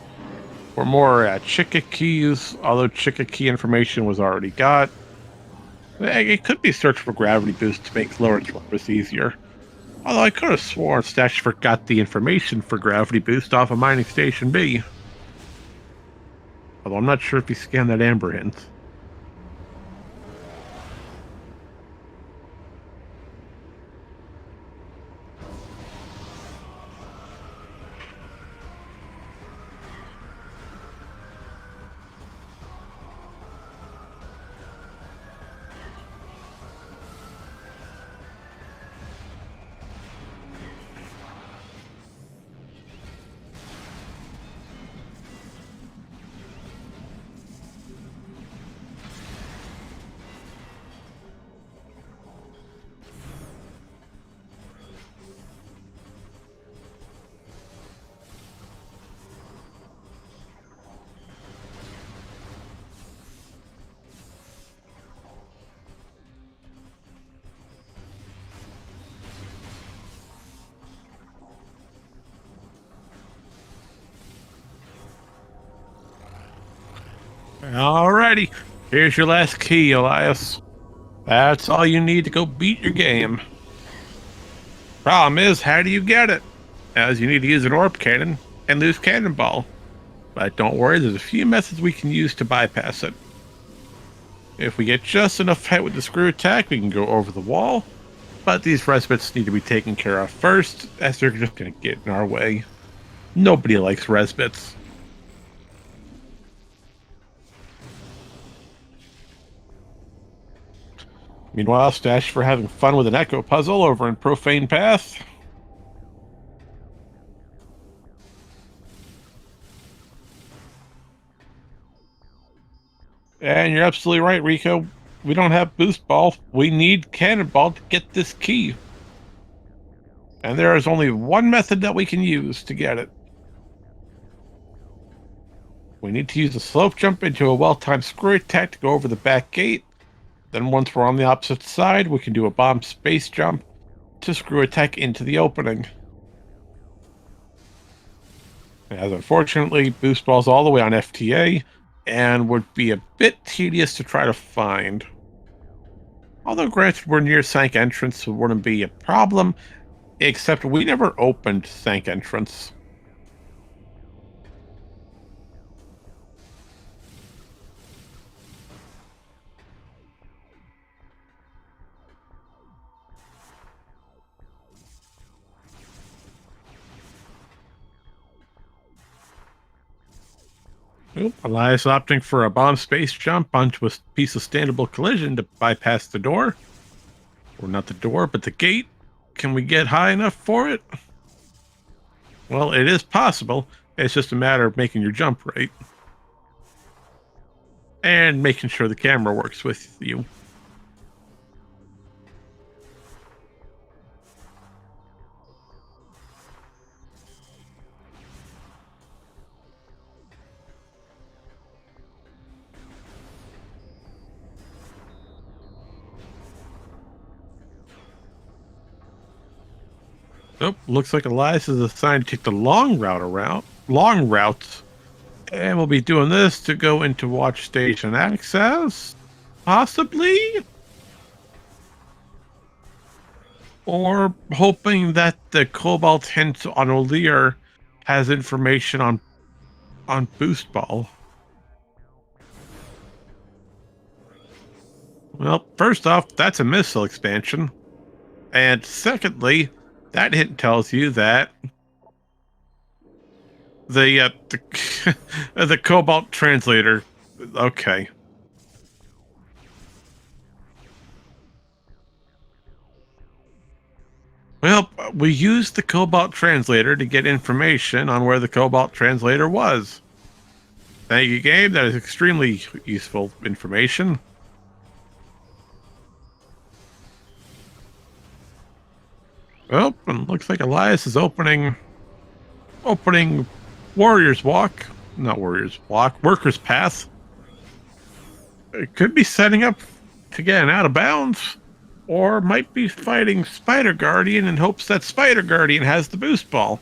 more Chicka keys, although Chicka key information was already got. It could be search for gravity boost to make lower Torvis easier. Although I could have sworn Stachifer got the information for gravity boost off of Mining Station B. Although I'm not sure if he scanned that amber hint. Alrighty, here's your last key, Elias. That's all you need to go beat your game. Problem is, how do you get it? as you need to use an orb cannon and lose cannonball. But don't worry, there's a few methods we can use to bypass it. If we get just enough hit with the screw attack, we can go over the wall. But these resbits need to be taken care of first, as they're just going to get in our way. Nobody likes resbits. Meanwhile, Stachifer having fun with an echo puzzle over in Profane Path. And you're absolutely right, Rico. We don't have boost ball. We need cannonball to get this key. And there is only one method that we can use to get it. We need to use a slope jump into a well-timed screw attack to go over the back gate. Then once we're on the opposite side, we can do a bomb space jump to screw attack into the opening. As unfortunately, boost ball's all the way on FTA, and would be a bit tedious to try to find. Although granted, we're near Sank entrance, so it wouldn't be a problem, except we never opened Sank entrance. Oop, Elias opting for a bomb space jump onto a piece of standable collision to bypass the door. Or not the door, but the gate. Can we get high enough for it? Well, it is possible. It's just a matter of making your jump right. And making sure the camera works with you. Nope, looks like Elias is assigned to take the long routes. And we'll be doing this to go into watch station access, possibly? Or hoping that the Cobalt hint on O'Lear has information on Boost Ball. Well, first off, that's a missile expansion. And secondly, that hint tells you that the the Cobalt translator. Okay. Well, we used the Cobalt translator to get information on where the Cobalt translator was. Thank you, game. That is extremely useful information. Oh, and looks like Elias is opening Warrior's Walk. Not Warrior's Walk, Worker's Path. It could be setting up to get an out of bounds, or might be fighting Spider Guardian in hopes that Spider Guardian has the boost ball.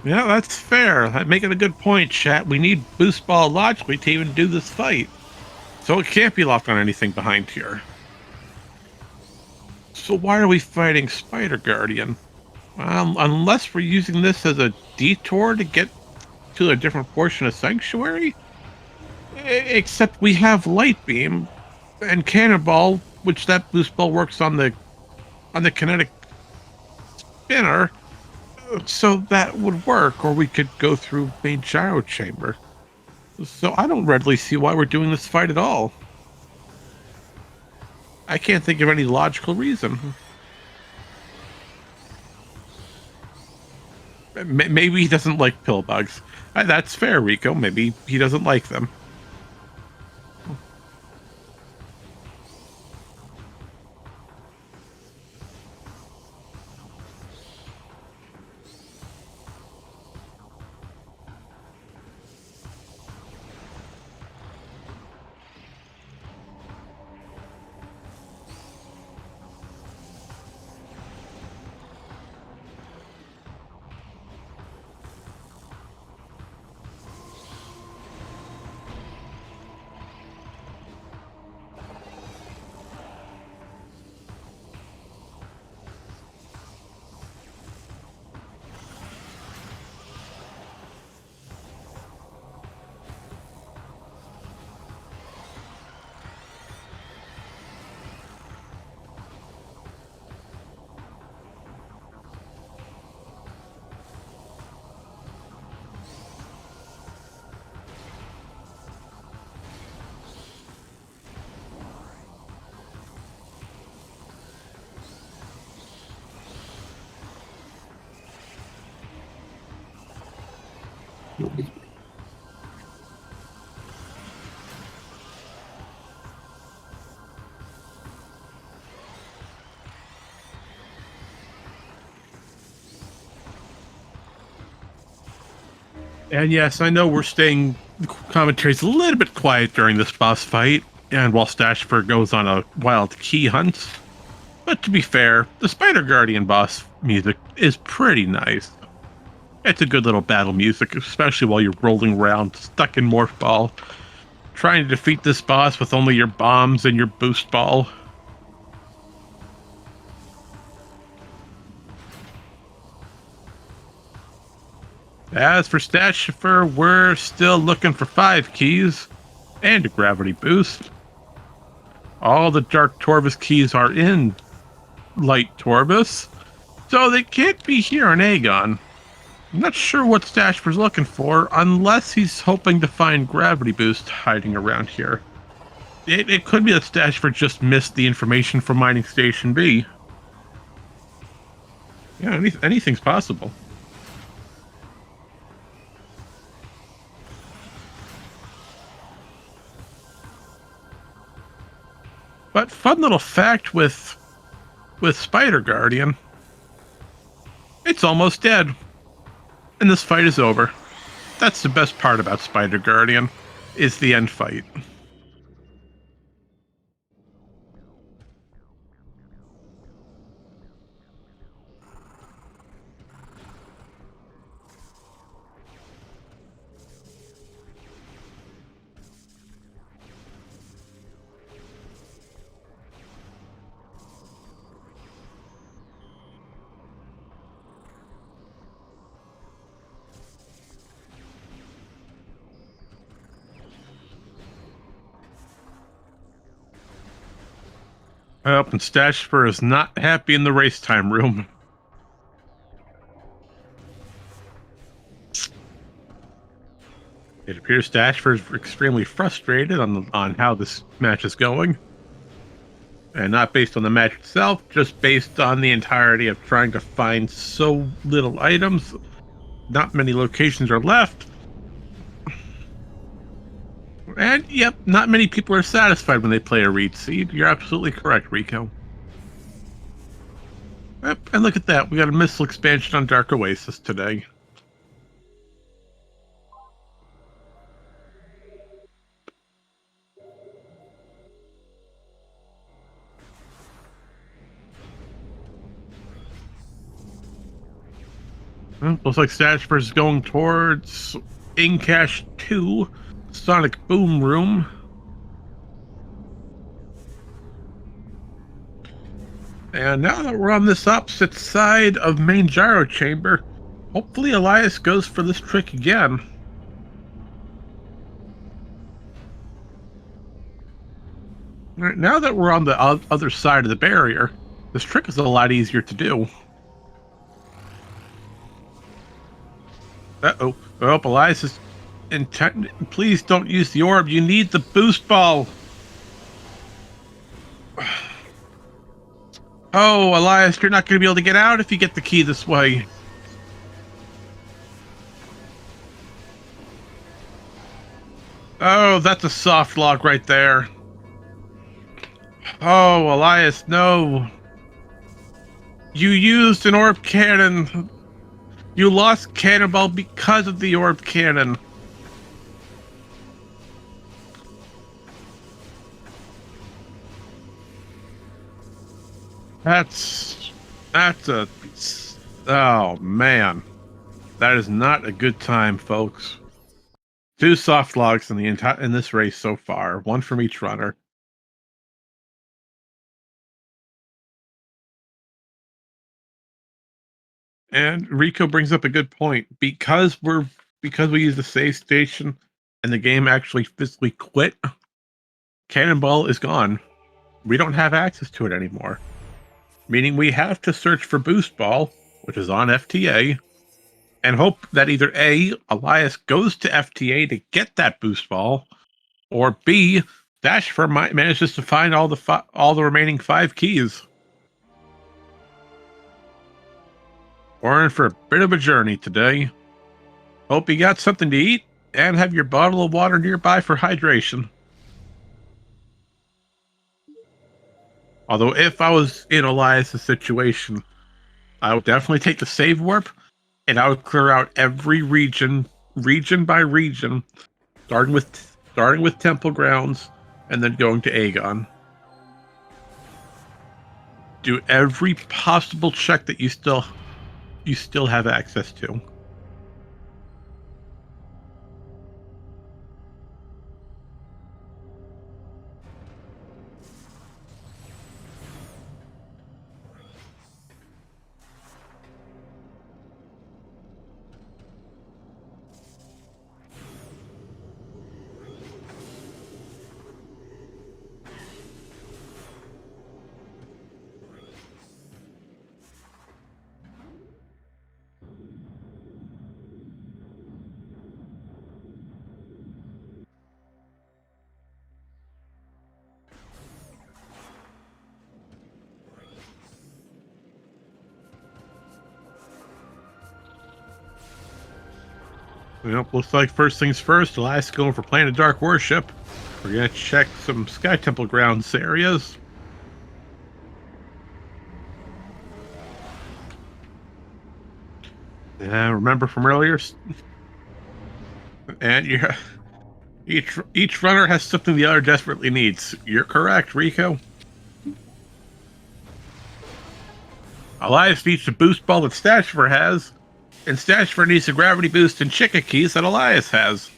Yeah, that's fair. I'm making a good point, chat. We need boost ball logically to even do this fight. So it can't be locked on anything behind here. So why are we fighting Spider Guardian? Unless we're using this as a detour to get to a different portion of Sanctuary? Except we have Light Beam and Cannonball, which that boost ball works on the kinetic spinner. So that would work, or we could go through main gyro chamber. So I don't readily see why we're doing this fight at all. I can't think of any logical reason. Maybe he doesn't like pill bugs. That's fair, Rico. Maybe he doesn't like them. And yes, I know we're staying commentary's a little bit quiet during this boss fight, and while Stachifer goes on a wild key hunt. But to be fair, the Spider Guardian boss music is pretty nice. It's a good little battle music, especially while you're rolling around stuck in Morph Ball, trying to defeat this boss with only your bombs and your boost ball. As for Stachifer, we're still looking for 5 keys and a gravity boost. All the Dark Torvus keys are in Light Torvus, so they can't be here in Aegon. I'm not sure what Stachifer's looking for, unless he's hoping to find gravity boost hiding around here. It could be that Stachifer just missed the information from Mining Station B. Yeah, anything's possible. But fun little fact with Spider Guardian, it's almost dead. And this fight is over. That's the best part about Spider Guardian, is the end fight. And Stachifer is not happy in the race time room. It appears Stachifer is extremely frustrated on how this match is going. And not based on the match itself, just based on the entirety of trying to find so little items. Not many locations are left. And, yep, not many people are satisfied when they play a Reed Seed. You're absolutely correct, Rico. Yep, and look at that. We got a missile expansion on Dark Oasis today. Well, looks like Stachifer is going towards Incash 2, Sonic Boom Room. And now that we're on this opposite side of main gyro chamber, hopefully Elias goes for this trick again. Alright, now that we're on the other side of the barrier, this trick is a lot easier to do. Uh-oh. Oh, Elias is intent. Please don't use the orb. You need the boost ball. Oh, Elias, you're not going to be able to get out if you get the key this way. Oh, that's a soft lock right there. Oh, Elias, no. You used an orb cannon. You lost Cannonball because of the orb cannon. That's a, oh man, that is not a good time, folks. 2 soft logs in this race so far, 1 from each runner. And Rico brings up a good point. Because we use the save station and the game actually physically quit, Cannonball is gone. We don't have access to it anymore. Meaning we have to search for Boost Ball, which is on FTA, and hope that either A, Elias goes to FTA to get that Boost Ball, or B, Stachifer manages to find all the remaining 5 keys. We're in for a bit of a journey today. Hope you got something to eat and have your bottle of water nearby for hydration. Although if I was in Elias' situation, I would definitely take the save warp and I would clear out every region by region, starting with Temple Grounds and then going to Aegon. Do every possible check that you still have access to. Well, looks like first things first, Elias going for Planet Dark Worship. We're going to check some Sky Temple Grounds areas. Remember from earlier? And each runner has something the other desperately needs. You're correct, Rico. Elias needs the boost ball that Stachifer has, and Stachifer needs the gravity boost and Chica keys that Elias has.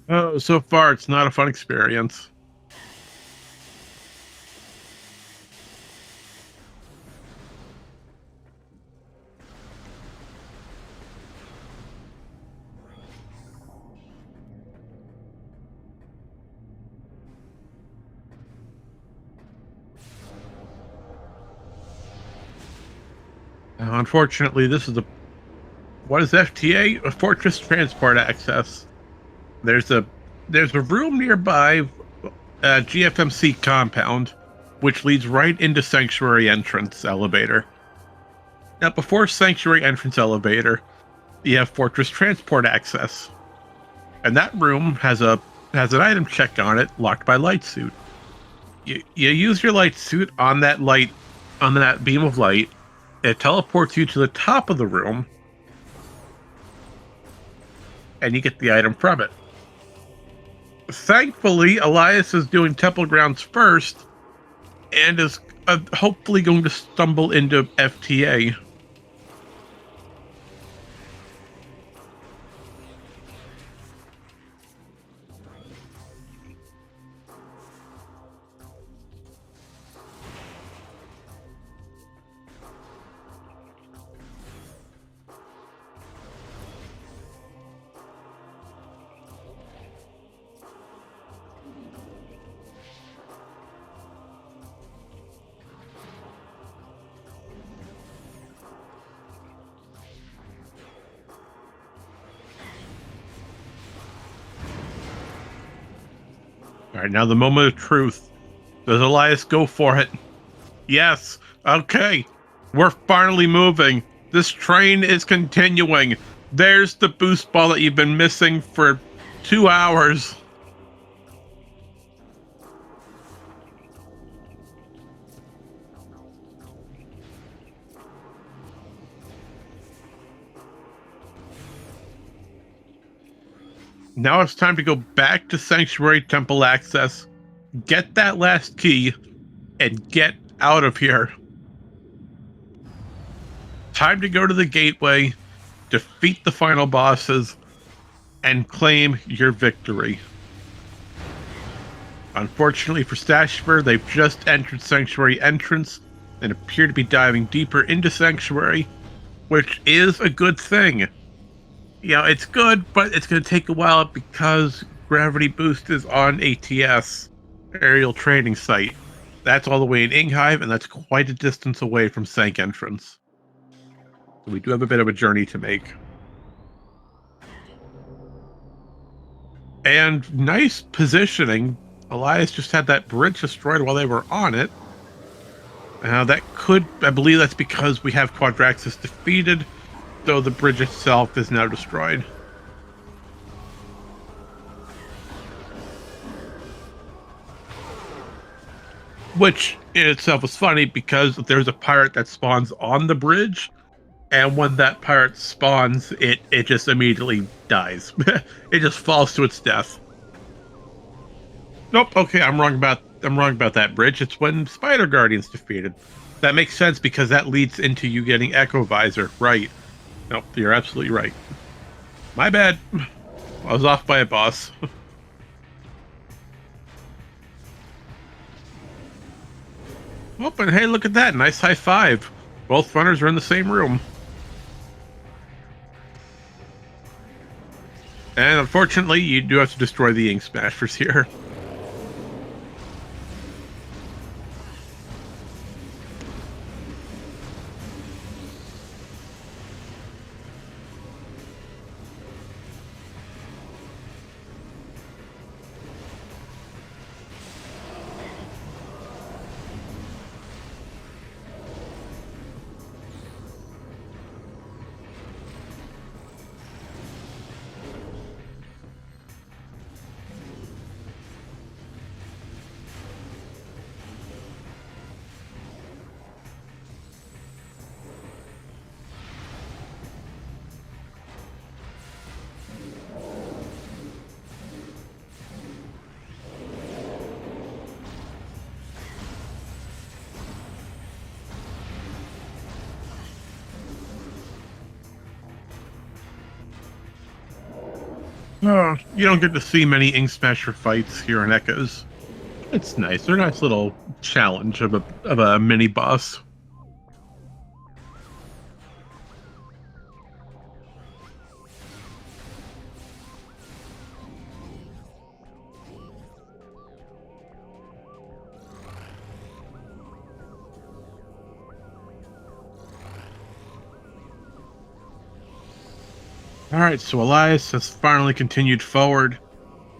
Oh, so far it's not a fun experience. Unfortunately, this is what is FTA? A Fortress Transport Access. There's a room nearby, GFMC compound, which leads right into Sanctuary entrance elevator. Now, before Sanctuary entrance elevator, you have Fortress Transport Access, and that room has an item check on it, locked by light suit. You use your light suit on that beam of light. It teleports you to the top of the room, and you get the item from it. Thankfully, Elias is doing Temple Grounds first, and is hopefully going to stumble into FTA. All right, now the moment of truth. Does Elias go for it? Yes. Okay. We're finally moving. This train is continuing. There's the boost ball that you've been missing for 2 hours. Now it's time to go back to Sanctuary Temple Access, get that last key, and get out of here. Time to go to the gateway, defeat the final bosses, and claim your victory. Unfortunately for Stachifer, they've just entered Sanctuary entrance and appear to be diving deeper into Sanctuary, which is a good thing. You know, it's good, but it's going to take a while because gravity boost is on ATS, Aerial Training Site. That's all the way in Inghive, and that's quite a distance away from Sank Entrance. So we do have a bit of a journey to make. And nice positioning. Elias just had that bridge destroyed while they were on it. That could, I believe that's because we have Quadraxis defeated, though the bridge itself is now destroyed. Which in itself is funny because there's a pirate that spawns on the bridge, and when that pirate spawns, it just immediately dies. It just falls to its death. Nope, okay, I'm wrong about that bridge. It's when Spider Guardian's defeated. That makes sense because that leads into you getting Echo Visor, right? Nope, you're absolutely right. My bad. I was off by a boss. Oh, and hey, look at that. Nice high five. Both runners are in the same room. And unfortunately, you do have to destroy the Ink Smashers here. Oh, you don't get to see many Ink Smasher fights here in Echoes. It's nice. They're a nice little challenge of a mini boss. Alright, so Elias has finally continued forward.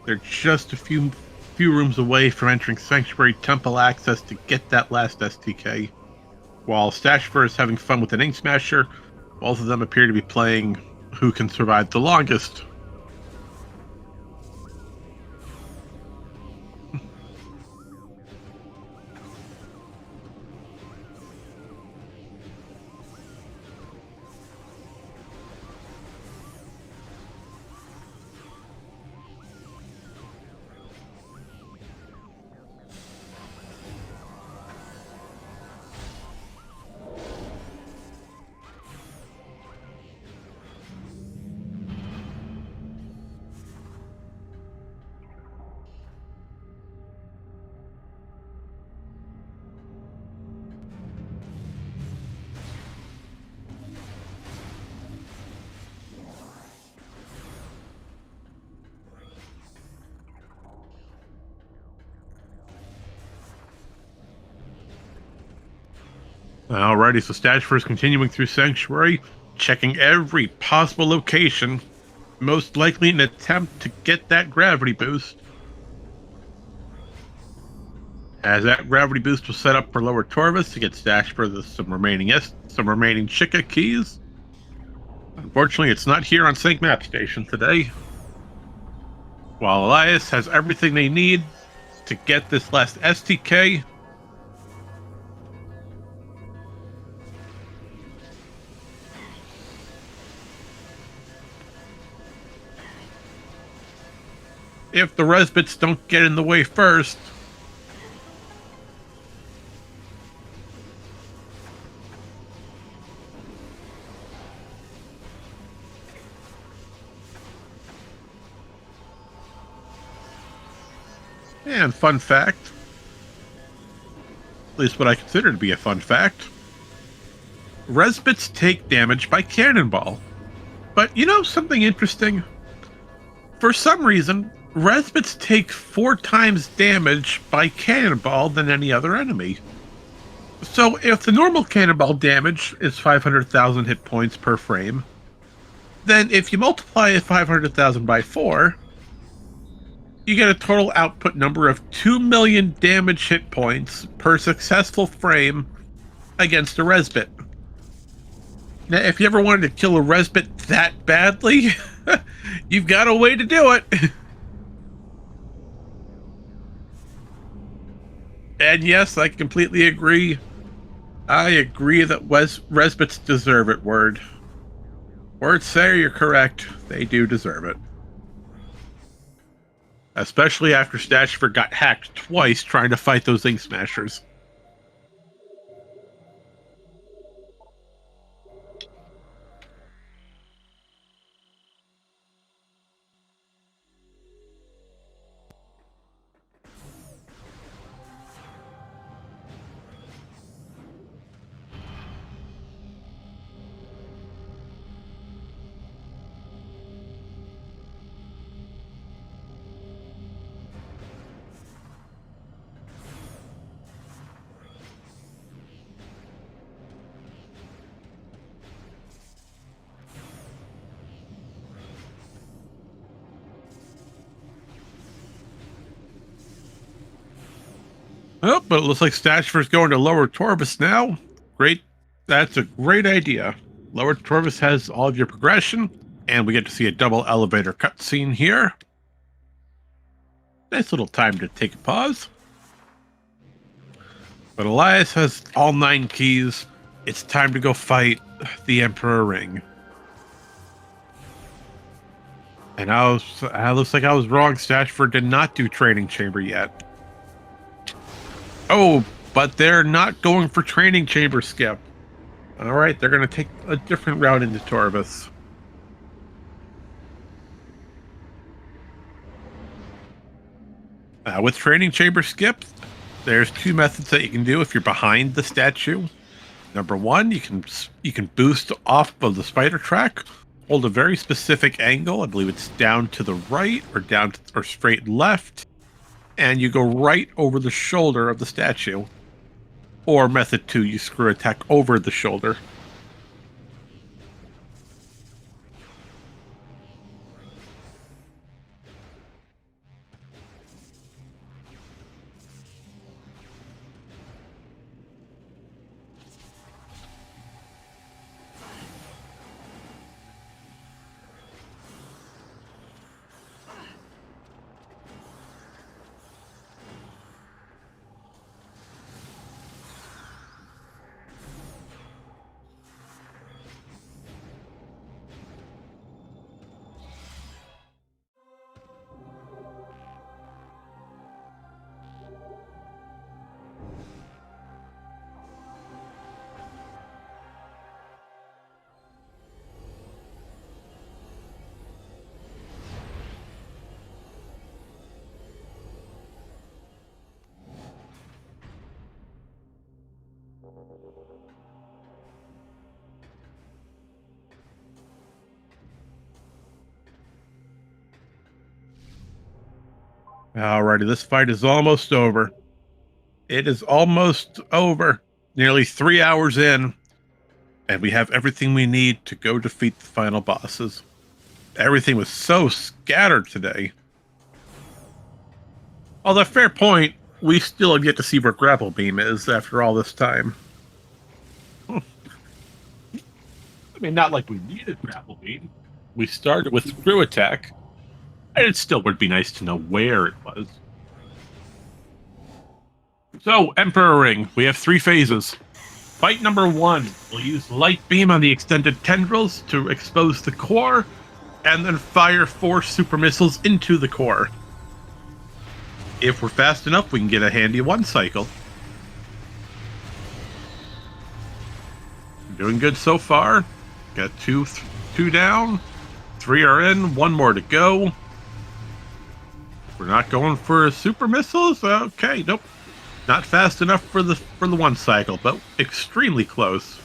They're just a few rooms away from entering Sanctuary Temple access to get that last STK. While Stachifer is having fun with an Ink Smasher, both of them appear to be playing who can survive the longest. Alrighty, so Stachifer is continuing through Sanctuary, checking every possible location, most likely an attempt to get that gravity boost. As that gravity boost was set up for Lower Torvus to get Stachifer some remaining Chica keys. Unfortunately, it's not here on Sync Map Station today. While Elias has everything they need to get this last STK. If the Resbits don't get in the way first. And fun fact, at least what I consider to be a fun fact, Resbits take damage by cannonball. But you know something interesting? For some reason, Resbits take 4 times damage by cannonball than any other enemy. So if the normal cannonball damage is 500,000 hit points per frame, then if you multiply 500,000 by 4, you get a total output number of 2 million damage hit points per successful frame against a Resbit. Now, if you ever wanted to kill a Resbit that badly, you've got a way to do it. And yes, I completely agree. I agree that Resbits deserve it, Word. Word say you're correct. They do deserve it. Especially after Stachifer got hacked twice trying to fight those Ink Smashers. Oh, but it looks like Stachifer's going to Lower Torvus now. Great. That's a great idea. Lower Torvus has all of your progression, and we get to see a double elevator cutscene here. Nice little time to take a pause. But Elias has all 9 keys. It's time to go fight the Emperor Ring. And looks like I was wrong. Stachifer did not do Training Chamber yet. Oh, but they're not going for Training Chamber skip. Alright, they're going to take a different route into Torvus. With Training Chamber skip, there's 2 methods that you can do if you're behind the statue. Number 1, you can boost off of the spider track, hold a very specific angle. I believe it's down to the right or straight left. And you go right over the shoulder of the statue. Or method 2, you screw attack over the shoulder. Alrighty, this fight is almost over. It is almost over. Nearly 3 hours in. And we have everything we need to go defeat the final bosses. Everything was so scattered today. Although, fair point, we still have yet to see where Grapple Beam is after all this time. I mean, not like we needed Grapple Beam. We started with Screw Attack. And it still would be nice to know where it was. So, Emperor Ring. We have 3 phases. Fight number 1. We'll use Light Beam on the extended tendrils to expose the core, and then fire 4 super missiles into the core. If we're fast enough, we can get a handy 1 cycle. Doing good so far. Got 2 down. 3 are in. 1 more to go. We're not going for super missiles? Okay, nope. Not fast enough for the 1 cycle, but extremely close.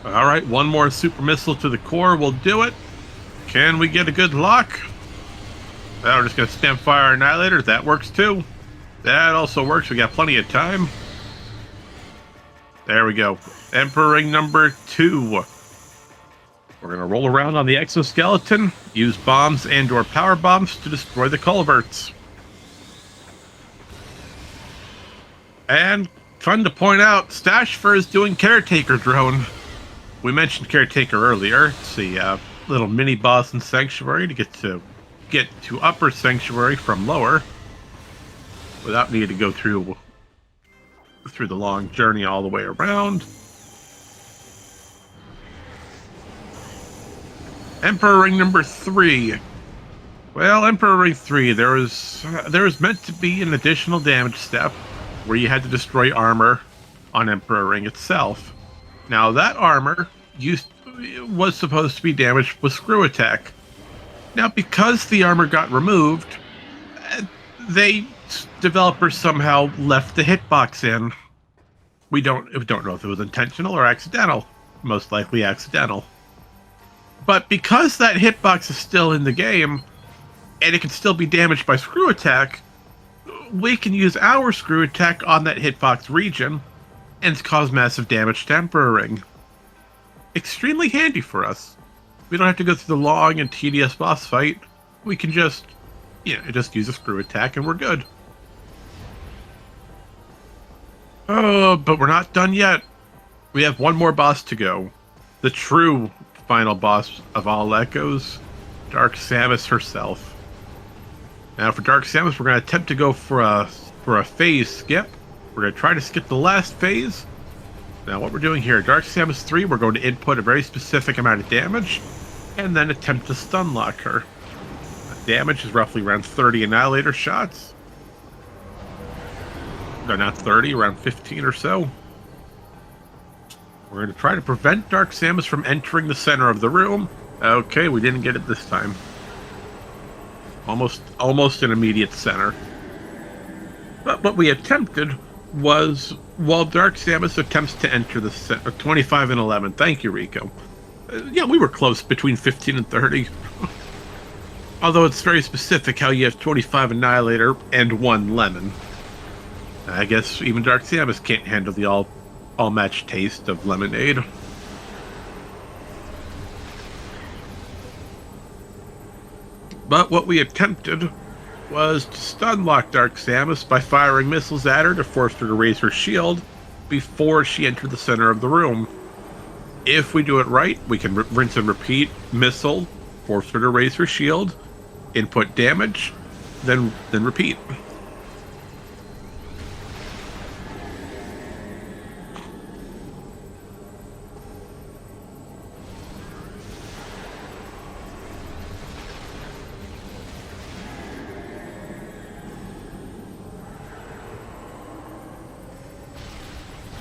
All right, one more super missile to the core will do it. Can we get a good lock? Well, we're just going to stamp fire annihilator. That works too. That also works. We got plenty of time. There we go. Emperor ring number 2. We're going to roll around on the exoskeleton, use bombs and/or power bombs to destroy the culverts. And fun to point out, Stachifer is doing Caretaker drone. We mentioned Caretaker earlier. It's the little mini boss in Sanctuary to get to Upper Sanctuary from Lower without needing to go through the long journey all the way around. Emperor ring number 3. Well, Emperor ring 3, there was meant to be an additional damage step where you had to destroy armor on Emperor ring itself. Now that armor was supposed to be damaged with screw attack. Now because the armor got removed, developers somehow left the hitbox in. We don't know if it was intentional or accidental. Most likely accidental. But because that hitbox is still in the game, and it can still be damaged by screw attack, we can use our screw attack on that hitbox region and cause massive damage to Emperor ring. Extremely handy for us. We don't have to go through the long and tedious boss fight. We can just use a screw attack and we're good. Oh, but we're not done yet. We have one more boss to go. The true final boss of all echoes, Dark Samus herself. Now for Dark Samus, we're going to attempt to go for a phase skip. We're going to try to skip the last phase. Now what we're doing here, Dark Samus 3, we're going to input a very specific amount of damage, and then attempt to stun lock her. The damage is roughly around 30 annihilator shots. No, not 30, around 15 or so. We're going to try to prevent Dark Samus from entering the center of the room. Okay, we didn't get it this time. Almost an immediate center. But what we attempted was, while Dark Samus attempts to enter the center, 25 and 11. Thank you, Rico. Yeah, we were close, between 15 and 30. Although it's very specific how you have 25 Annihilator and 1 Lemon. I guess even Dark Samus can't handle the all-match taste of lemonade. But what we attempted was to stun lock Dark Samus by firing missiles at her to force her to raise her shield before she entered the center of the room. If we do it right, we can rinse and repeat missile, force her to raise her shield, input damage, then repeat.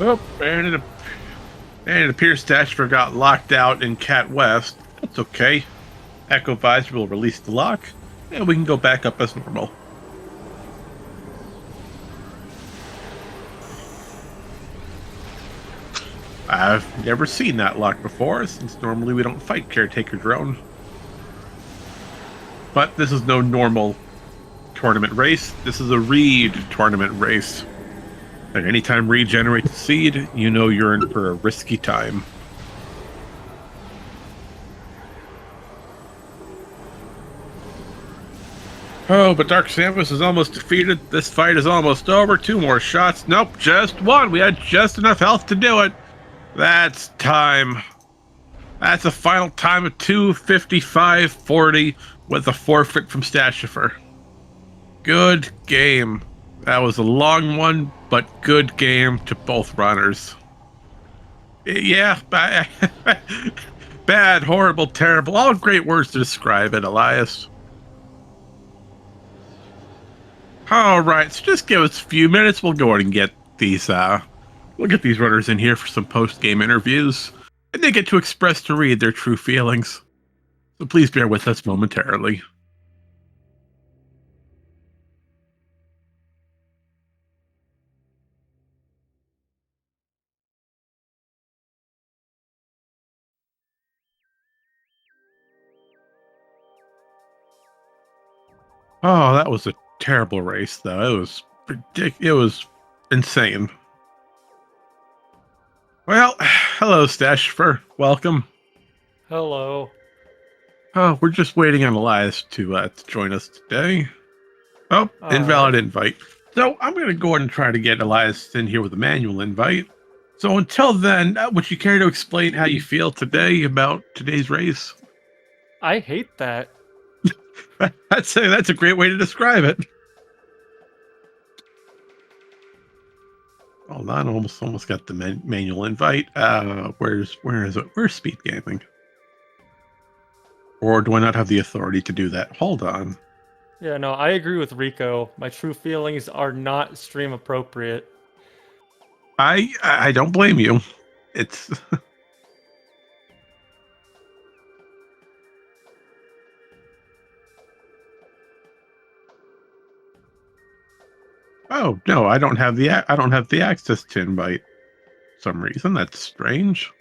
Oh, and it appears Stachifer got locked out in Cat West. That's okay. Echo Visor will release the lock, and we can go back up as normal. I've never seen that lock before, since normally we don't fight Caretaker Drone. But this is no normal tournament race. This is a Reed tournament race. And anytime Reed generates a seed, you know you're in for a risky time. Oh, but Dark Samus is almost defeated. This fight is almost over. 2 more shots. Nope, just 1. We had just enough health to do it. That's time. That's a final time of 2:55:40 with a forfeit from Stachifer. Good game. That was a long one, but good game to both runners. Yeah, bad, horrible, terrible. All great words to describe it, Elias. All right, so just give us a few minutes. We'll go ahead and get these runners in here for some post-game interviews, and they get to express to Reed their true feelings. So please bear with us momentarily. Oh, that was a terrible race, though. It was It was insane. Well, hello, Stachifer. Welcome. Hello. Oh, we're just waiting on Elias to join us today. Oh, All invalid right. invite. So I'm going to go ahead and try to get Elias in here with a manual invite. So until then, would you care to explain how you feel today about today's race? I hate that. That's a great way to describe it. Hold on, almost got the manual invite. Where is it? Where's SpeedGaming? Or do I not have the authority to do that? Hold on. Yeah, no, I agree with Rico. My true feelings are not stream appropriate. I don't blame you. It's oh no, I don't have the access to invite. For some reason that's strange.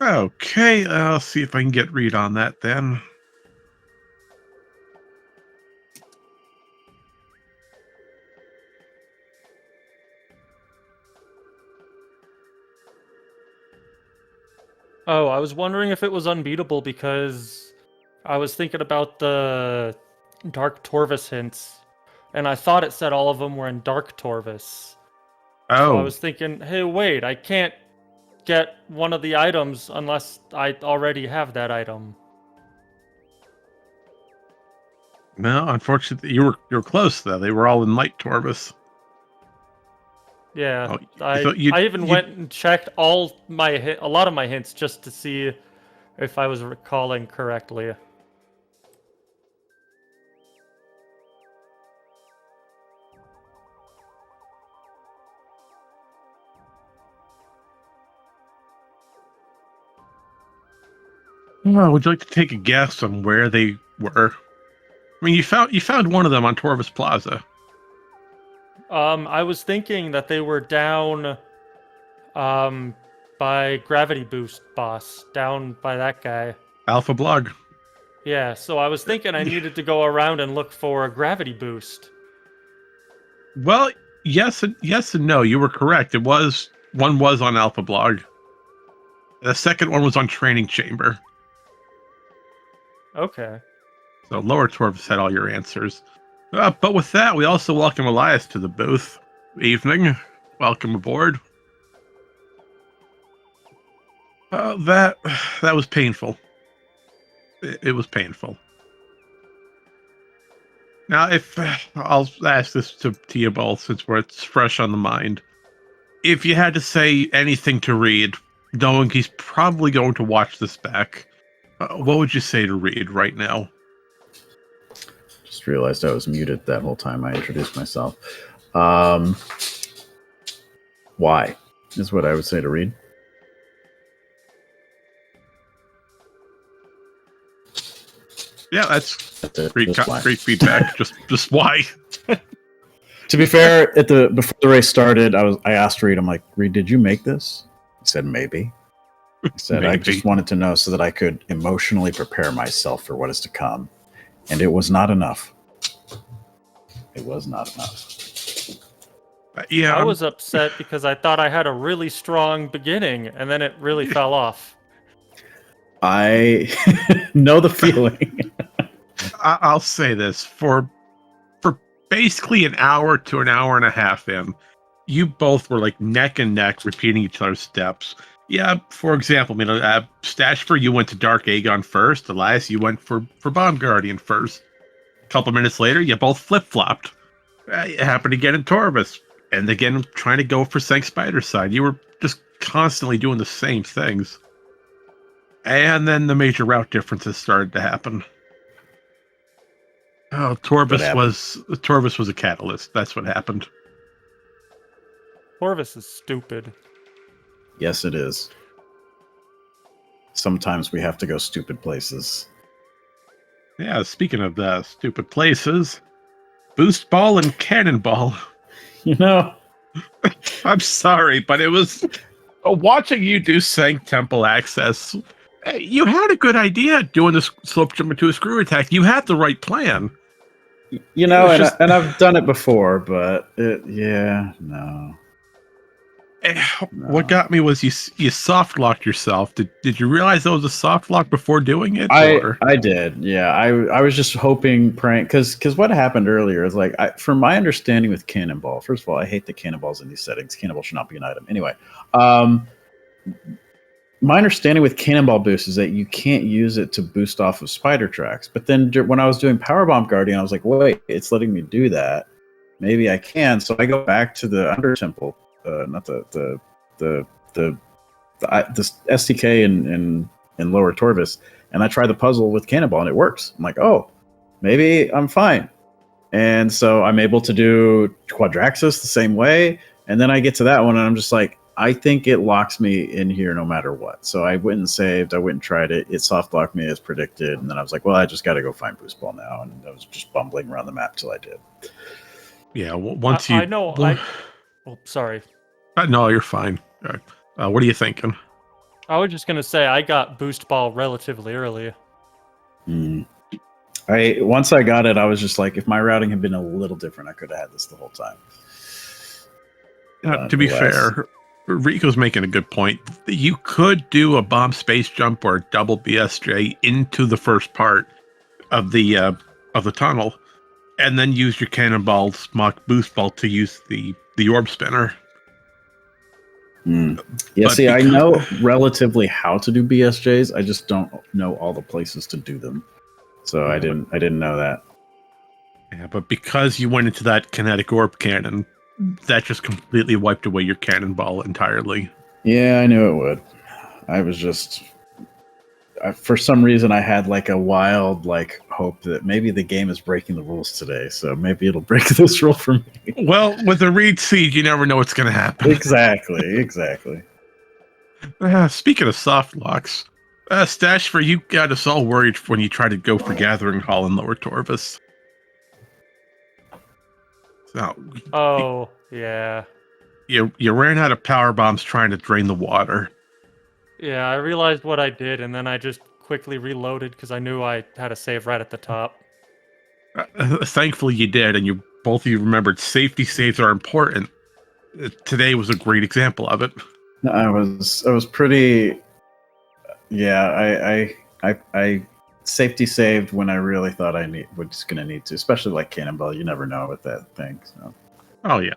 Okay, I'll see if I can get read on that then. Oh, I was wondering if it was unbeatable because I was thinking about the Dark Torvus hints, and I thought it said all of them were in Dark Torvus. So I Oh was thinking, hey, wait, I can't get one of the items unless I already have that item. no, unfortunately you were close though. They were all in light Torvus. Yeah, Oh, I so you I even you went and checked a lot of my hints just to see if I was recalling correctly. would you like to take a guess on where they were? I mean, you found one of them on Torvus Plaza. I was thinking that they were down um by Gravity Boost boss, down by that guy. Alpha Blog. Yeah, so I was thinking I needed to go around and look for a Gravity Boost. Well, yes and no. You were correct. One was on Alpha Blog. The second one was on Training Chamber. Okay. So Lower Torvus had all your answers. But with that, we also welcome Elias to the booth. Evening. Welcome aboard. That that was painful. It was painful. Now, if I'll ask this to you both, since it's fresh on the mind, if you had to say anything to Reed, knowing he's probably going to watch this back, what would you say to Reed right now? Just realized I was muted that whole time I introduced myself. Um, why is what I would say to Reed. Yeah, that's it. Great feedback. just why? To be fair, before the race started, I asked Reed. I'm like, Reed, did you make this? He said maybe. He said I just wanted to know so that I could emotionally prepare myself for what is to come, and it was not enough. It was not enough. Yeah, I was upset because I thought I had a really strong beginning and then it really fell off. I know the feeling. I'll say this for basically an hour to an hour and a half in, you both were like neck and neck, repeating each other's steps. Yeah, for example, Stachifer, you went to Dark Aegon first. Elias, you went for Bomb Guardian first. A couple minutes later, you both flip flopped. It happened again in Torvus, and again trying to go for Sank Spider's side. You were just constantly doing the same things. And then the major route differences started to happen. Oh, Torvus was a catalyst. That's what happened. Torvus is stupid. Yes, it is. Sometimes we have to go stupid places. Yeah, speaking of the stupid places, Boost Ball and Cannonball. You know, I'm sorry, but it was watching you do Sank Temple Access Hey, you had a good idea doing this slope jump into a screw attack. You had the right plan. You It know, was and just- I've done it before, but no. What got me was you soft locked yourself. Did you realize that was a soft lock before doing it? Or I did, yeah. I was just hoping, praying, because what happened earlier is like, from my understanding with Cannonball. First of all, I hate the cannonballs in these settings. Cannonball should not be an item. Anyway, my understanding with Cannonball Boost is that you can't use it to boost off of spider tracks. But then when I was doing Powerbomb Guardian, I was like, wait, it's letting me do that. Maybe I can. So I go back to the Under Temple, not the STK in Lower Torvis, and I try the puzzle with Cannonball, and it works. I'm like, oh, maybe I'm fine. And so I'm able to do Quadraxis the same way. And then I get to that one, and I'm just like, I think it locks me in here no matter what. So I went and saved. I went and tried it. It soft locked me as predicted. And then I was like, well, I just got to go find Boost Ball now. And I was just bumbling around the map till I did. yeah, once you. I know. Oh, sorry. No, you're fine. What are you thinking? I was just gonna say I got boost ball relatively early. Once I got it, I was just like, if my routing had been a little different, I could have had this the whole time. To be fair, Rico's making a good point. You could do a bomb space jump or a double BSJ into the first part of the tunnel, and then use your Cannonball's mock boost ball to use the orb spinner. Yeah, But see, I know relatively how to do BSJs. I just don't know all the places to do them. So I didn't know that. Yeah, but because you went into that kinetic orb cannon, that just completely wiped away your cannonball entirely. Yeah, I knew it would. I was just, for some reason, I had like a wild hope that maybe the game is breaking the rules today. So maybe it'll break this rule for me. Well, with a Reed Siege, you never know what's going to happen. Exactly. Speaking of soft locks, Stachifer, you got us all worried when you tried to go for Gathering Hall in Lower Torvis. So, Oh, yeah. you ran out of power bombs trying to drain the water. Yeah, I realized what I did, and then I just quickly reloaded because I knew I had a save right at the top. Thankfully, you did, and both of you remembered safety saves are important. Today was a great example of it. I was pretty. Yeah, I safety saved when I really thought I was going to need to, especially like Cannonball. You never know with that thing. So. Oh yeah.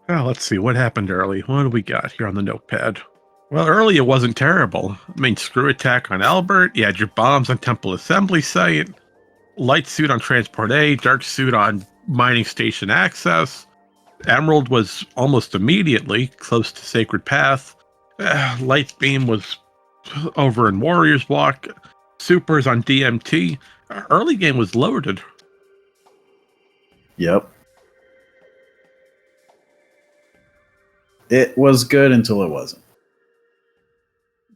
Well, let's see what happened early. What do we got here on the notepad? Well, early it wasn't terrible. I mean, screw attack on Albert. You had your bombs on Temple Assembly Site. Light suit on Transport A. Dark suit on Mining Station Access. Emerald was almost immediately close to Sacred Path. Light beam was over in Warriors Walk. Supers on DMT. Early game was loaded. Yep. It was good until it wasn't.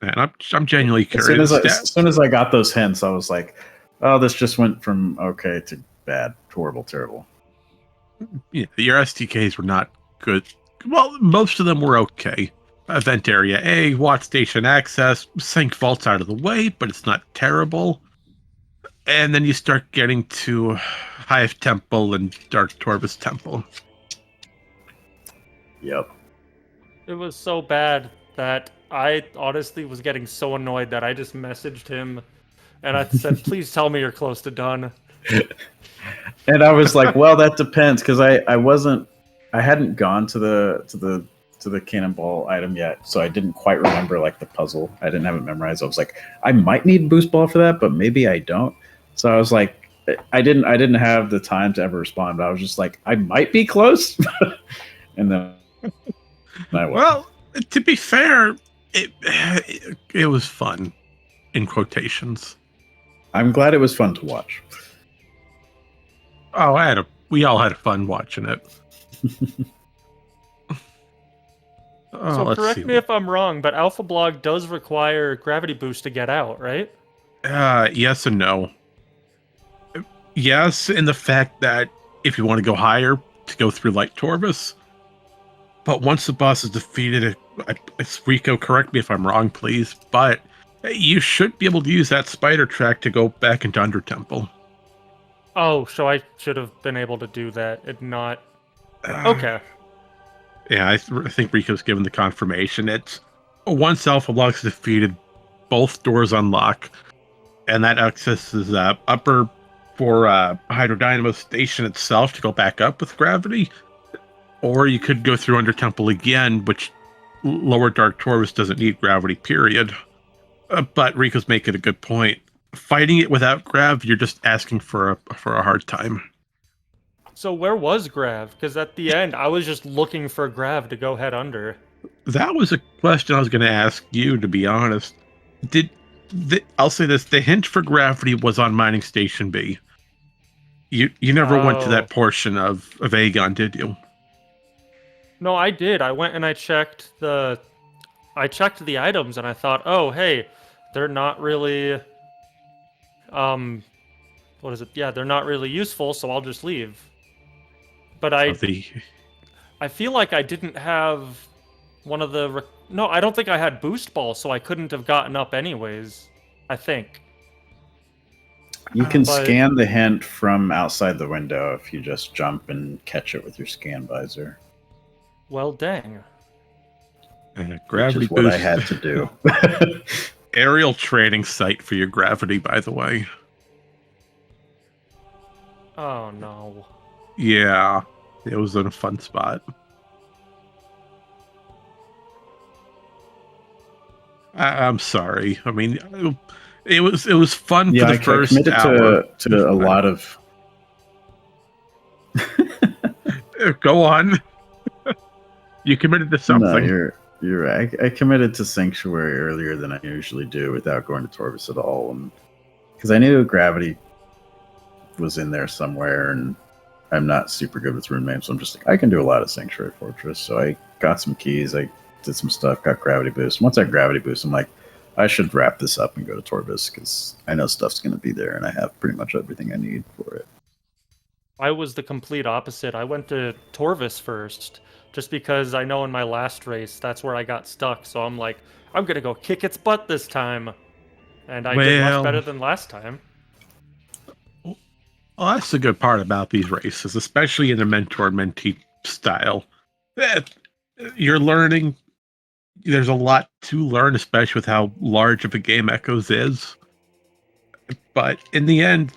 Man, I'm genuinely curious. As soon as I got those hints, I was like, oh, this just went from okay to bad, horrible, terrible. Yeah, your STKs were not good. Well, most of them were okay. Event Area A, Watt Station Access, Sync Vault's out of the way, but it's not terrible. And then you start getting to Hive Temple and Dark Torvis Temple. Yep. It was so bad that I honestly was getting so annoyed that I just messaged him and I said, please tell me you're close to done. And I was like, well, that depends, because I hadn't gone to the Cannonball item yet, so I didn't quite remember like the puzzle. I didn't have it memorized. I was like, I might need Boost Ball for that, but maybe I don't. So I was like, I didn't have the time to ever respond, but I was just like, I might be close. And then I was. Well, to be fair, it was fun, in quotations. I'm glad it was fun to watch. Oh, we all had fun watching it. So correct me if I'm wrong, but Alpha Blog does require gravity boost to get out, right? Yes and no. Yes, in the fact that if you want to go higher, to go through Light Torvis. But once the boss is defeated, Rico, correct me if I'm wrong, please, but you should be able to use that spider track to go back into Under Temple. Oh, so I should have been able to do that and not. Uh, Okay. Yeah, I think Rico's given the confirmation. It's once Alpha Lux defeated, both doors unlock, and that access is upper for Hydrodynamo Station itself to go back up with gravity, or you could go through Under Temple again, which Lower Dark Torus doesn't need gravity, period. But Rico's making a good point. Fighting it without grav, you're just asking for a hard time. So where was Grav? Because at the end, I was just looking for Grav to go head under. That was a question I was going to ask you, to be honest. I'll say this: the hint for gravity was on Mining Station B. You never went to that portion of Aegon, did you? No, I did. I went and I checked the items, and I thought, oh, hey, they're not really. What is it? Yeah, they're not really useful, so I'll just leave. But I feel like I didn't have one of the... No, I don't think I had Boost Ball, so I couldn't have gotten up anyways, I think. You can scan the hint from outside the window if you just jump and catch it with your scan visor. Well, dang. Gravity Which is what I had to do. Aerial training site for your gravity, by the way. Oh, no. Yeah, it was in a fun spot. I'm sorry. I mean, it was fun for the first hour. To a lot of. Go on. You committed to something. No, you're right. I committed to Sanctuary earlier than I usually do without going to Torvus at all, and because I knew gravity was in there somewhere, and I'm not super good with rune names, so I'm just like, I can do a lot of Sanctuary Fortress. So I got some keys, I did some stuff, got gravity boost. Once I gravity boost, I'm like, I should wrap this up and go to Torvus because I know stuff's going to be there, and I have pretty much everything I need for it. I was the complete opposite. I went to Torvus first, just because I know in my last race, that's where I got stuck. So I'm like, I'm going to go kick its butt this time. And I did much better than last time. Well, that's the good part about these races, especially in the mentor-mentee style. You're learning. There's a lot to learn, especially with how large of a game Echoes is. But in the end,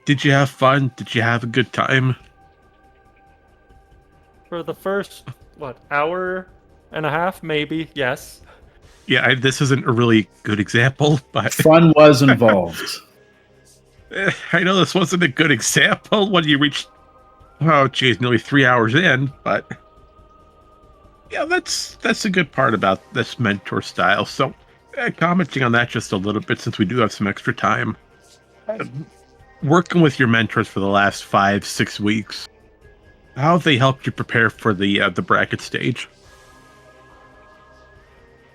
did you have fun? Did you have a good time? For the first, hour and a half, maybe, yes. Yeah, this isn't a really good example, but... Fun was involved. I know this wasn't a good example when you reached, nearly 3 hours in, but... Yeah, that's a good part about this mentor style. So, commenting on that just a little bit, since we do have some extra time. Working with your mentors for the last 5-6 weeks, how have they helped you prepare for the bracket stage?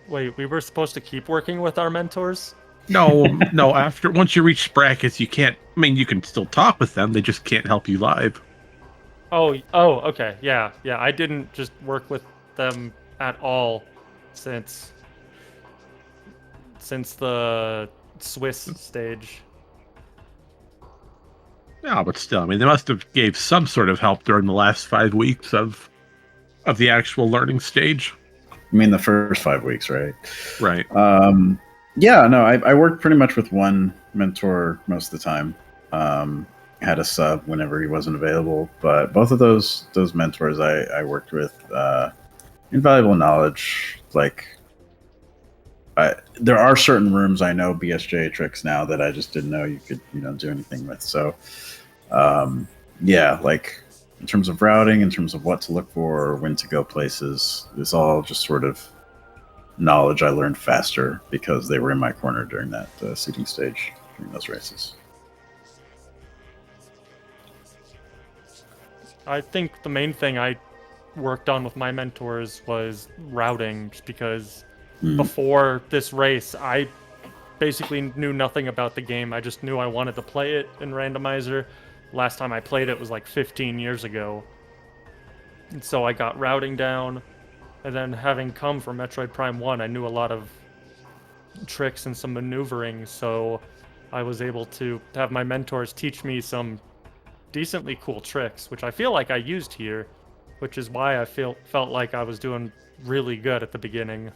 Wait, we were supposed to keep working with our mentors? No. Once you reach brackets, you can't. I mean, you can still talk with them. They just can't help you live. Oh, okay, yeah. I didn't just work with them at all since the Swiss stage. No, but still, I mean, they must have gave some sort of help during the last 5 weeks of the actual learning stage. I mean, the first 5 weeks, right? Right. Yeah, no, I worked pretty much with one mentor most of the time. Had a sub whenever he wasn't available, but both of those mentors I worked with, invaluable knowledge. Like, there are certain rooms I know BSJ tricks now that I just didn't know you could do anything with. So, yeah, like in terms of routing, in terms of what to look for, when to go places, it's all just sort of knowledge I learned faster because they were in my corner during that seeding stage during those races. I think the main thing I worked on with my mentors was routing, just because before this race, I basically knew nothing about the game. I just knew I wanted to play it in Randomizer. Last time I played it was like 15 years ago. And so I got routing down, And then having come from Metroid Prime 1, I knew a lot of tricks and some maneuvering, so I was able to have my mentors teach me some decently cool tricks, which I feel like I used here, which is why I felt like I was doing really good at the beginning.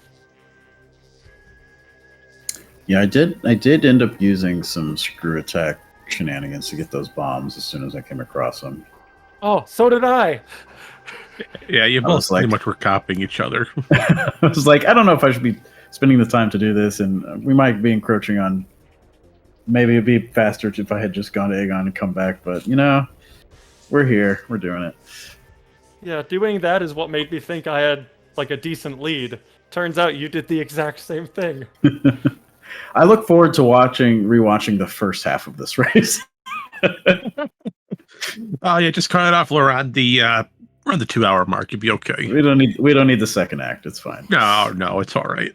Yeah, I did end up using some screw attack shenanigans to get those bombs as soon as I came across them. Oh, so did I! Yeah, you I both was like- pretty much were copying each other. I was like, I don't know if I should be spending the time to do this, and we might be encroaching on. Maybe it'd be faster if I had just gone to Aegon and come back, but we're here, we're doing it. Yeah, doing that is what made me think I had like a decent lead. Turns out you did the exact same thing. I look forward to rewatching the first half of this race. Oh yeah, just cut it off around the 2-hour mark. You'd be okay. We don't need the second act. It's fine. No, it's all right.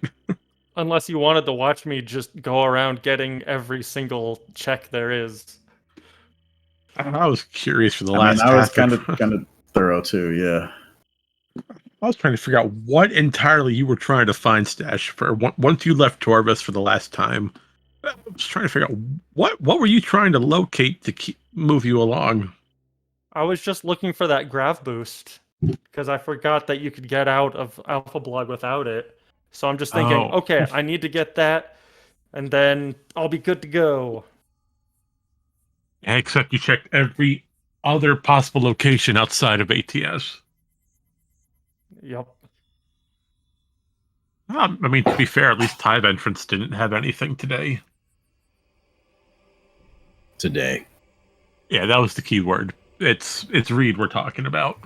Unless you wanted to watch me just go around getting every single check there is. I was curious for the I last. mean, I was half kind of thorough too. Yeah. I was trying to figure out what entirely you were trying to find Stachifer. Once you left Torvis for the last time, I was trying to figure out what were you trying to locate to move you along. I was just looking for that grav boost because I forgot that you could get out of Alpha Blood without it. So I'm just thinking, Oh. okay, I need to get that, and then I'll be good to go. Except you checked every other possible location outside of ATS. Yep. I mean, to be fair, at least Time Entrance didn't have anything today. Today. Yeah, that was the key word. It's Reed we're talking about.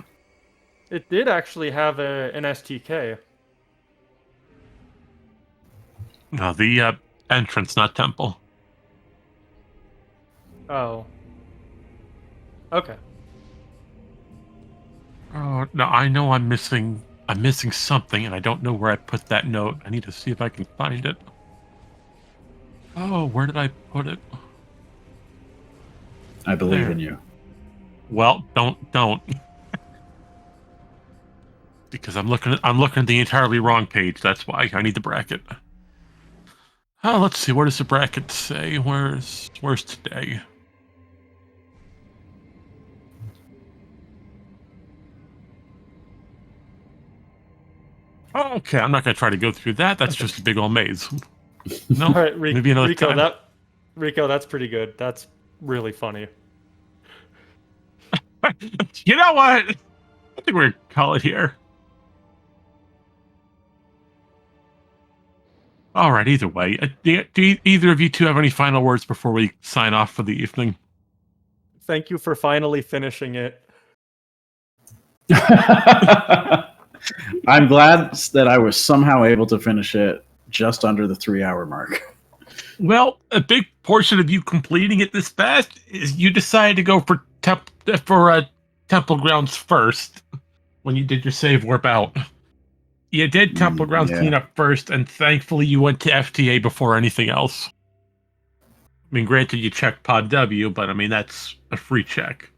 It did actually have an STK. No, the entrance, not temple. Oh. Okay. Oh no, I know I'm missing something, and I don't know where I put that note. I need to see if I can find it. Oh, where did I put it? I believe There. in you. Well, don't. Because I'm looking at the entirely wrong page. That's why I need the bracket. Oh, let's see. What does the bracket say? Where's today? Oh, okay, I'm not going to try to go through that. That's just a big old maze. No, All right, maybe another Rico, time. Rico, that's pretty good. That's really funny. You know what? I think we're going to call it here. All right, either way. Do either of you two have any final words before we sign off for the evening? Thank you for finally finishing it. I'm glad that I was somehow able to finish it just under the 3-hour mark. Well, a big portion of you completing it this fast is you decided to go for Temple Grounds first when you did your save warp out. You did Temple Grounds yeah. cleanup first, and thankfully you went to FTA before anything else. I mean, granted, you checked Pod W, but I mean, that's a free check.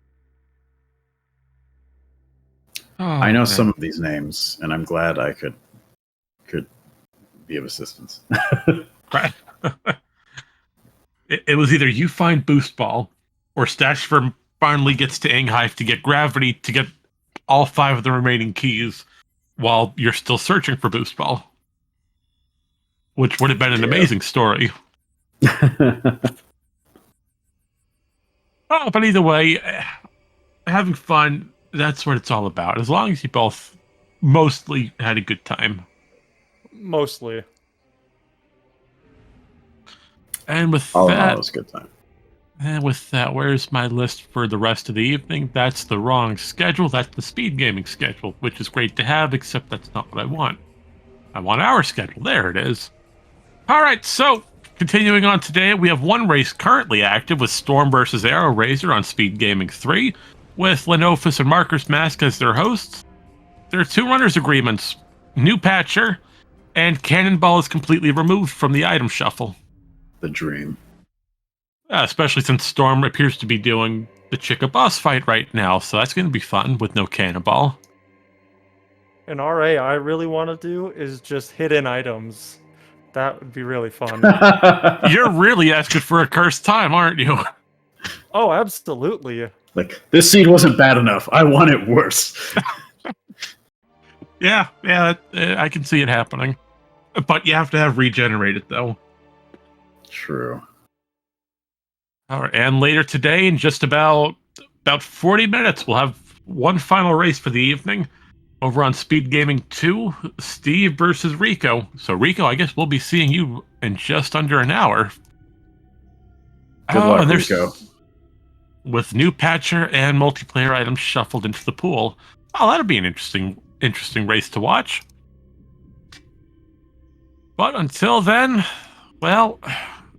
Oh, I know man. some of these names, and I'm glad I could be of assistance. Right. It was either you find Boost Ball, or Stachifer finally gets to Inghive to get Gravity to get all 5 of the remaining keys while you're still searching for Boost Ball. Which would have been an amazing story. Oh, but either way, having fun, that's what it's all about. As long as you both mostly had a good time. Mostly. And with All in all, that, it was a good time. and with that, where's my list for the rest of the evening? That's the wrong schedule. That's the SpeedGaming schedule, which is great to have, except that's not what I want. I want our schedule. There it is. All right, so continuing on today, we have one race currently active with Storm versus Arrow Razor on SpeedGaming 3, with Lenofus and Marcus Mask as their hosts. There are 2 runners agreements, new patcher, and Cannonball is completely removed from the item shuffle. The dream. Especially since Storm appears to be doing the Chica boss fight right now, so that's going to be fun with no Cannonball. An RA I really want to do is just hidden items. That would be really fun. You're really asking for a cursed time, aren't you? Oh, absolutely. Like, this seed wasn't bad enough. I want it worse. Yeah, I can see it happening. But you have to have regenerated, though. True. All right, and later today, in just about 40 minutes, we'll have one final race for the evening. Over on SpeedGaming 2, Steve versus Rico. So, Rico, I guess we'll be seeing you in just under an hour. Good luck, Rico. With new patcher and multiplayer items shuffled into the pool. Oh, that'll be an interesting race to watch. But until then, well,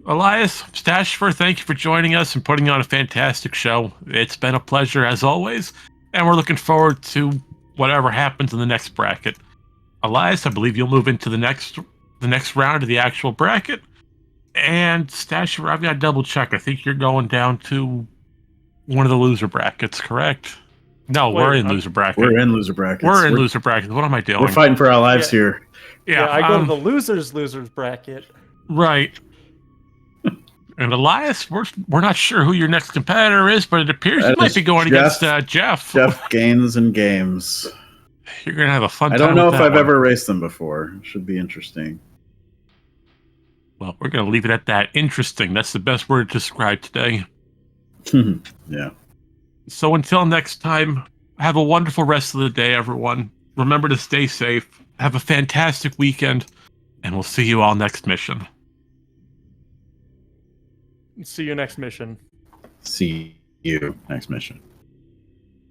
Elias, Stachifer, thank you for joining us and putting on a fantastic show. It's been a pleasure as always, and we're looking forward to whatever happens in the next bracket. Elias, I believe you'll move into the next round of the actual bracket. And Stachifer, I've got to double check. I think you're going down to one of the loser brackets, correct? No, we're in loser bracket. We're in loser brackets. We're in loser brackets. What am I doing? We're fighting for our lives here. Yeah, I go to the losers bracket. Right. And Elias, we're not sure who your next competitor is, but it appears you might be going against Jeff. Jeff Gains and Games. You're going to have a fun time. I don't know if I've ever raced them before. Should be interesting. Well, we're going to leave it at that. Interesting. That's the best word to describe today. Yeah. So until next time, have a wonderful rest of the day, everyone. Remember to stay safe. Have a fantastic weekend, and we'll see you all next mission. See you next mission. See you next mission.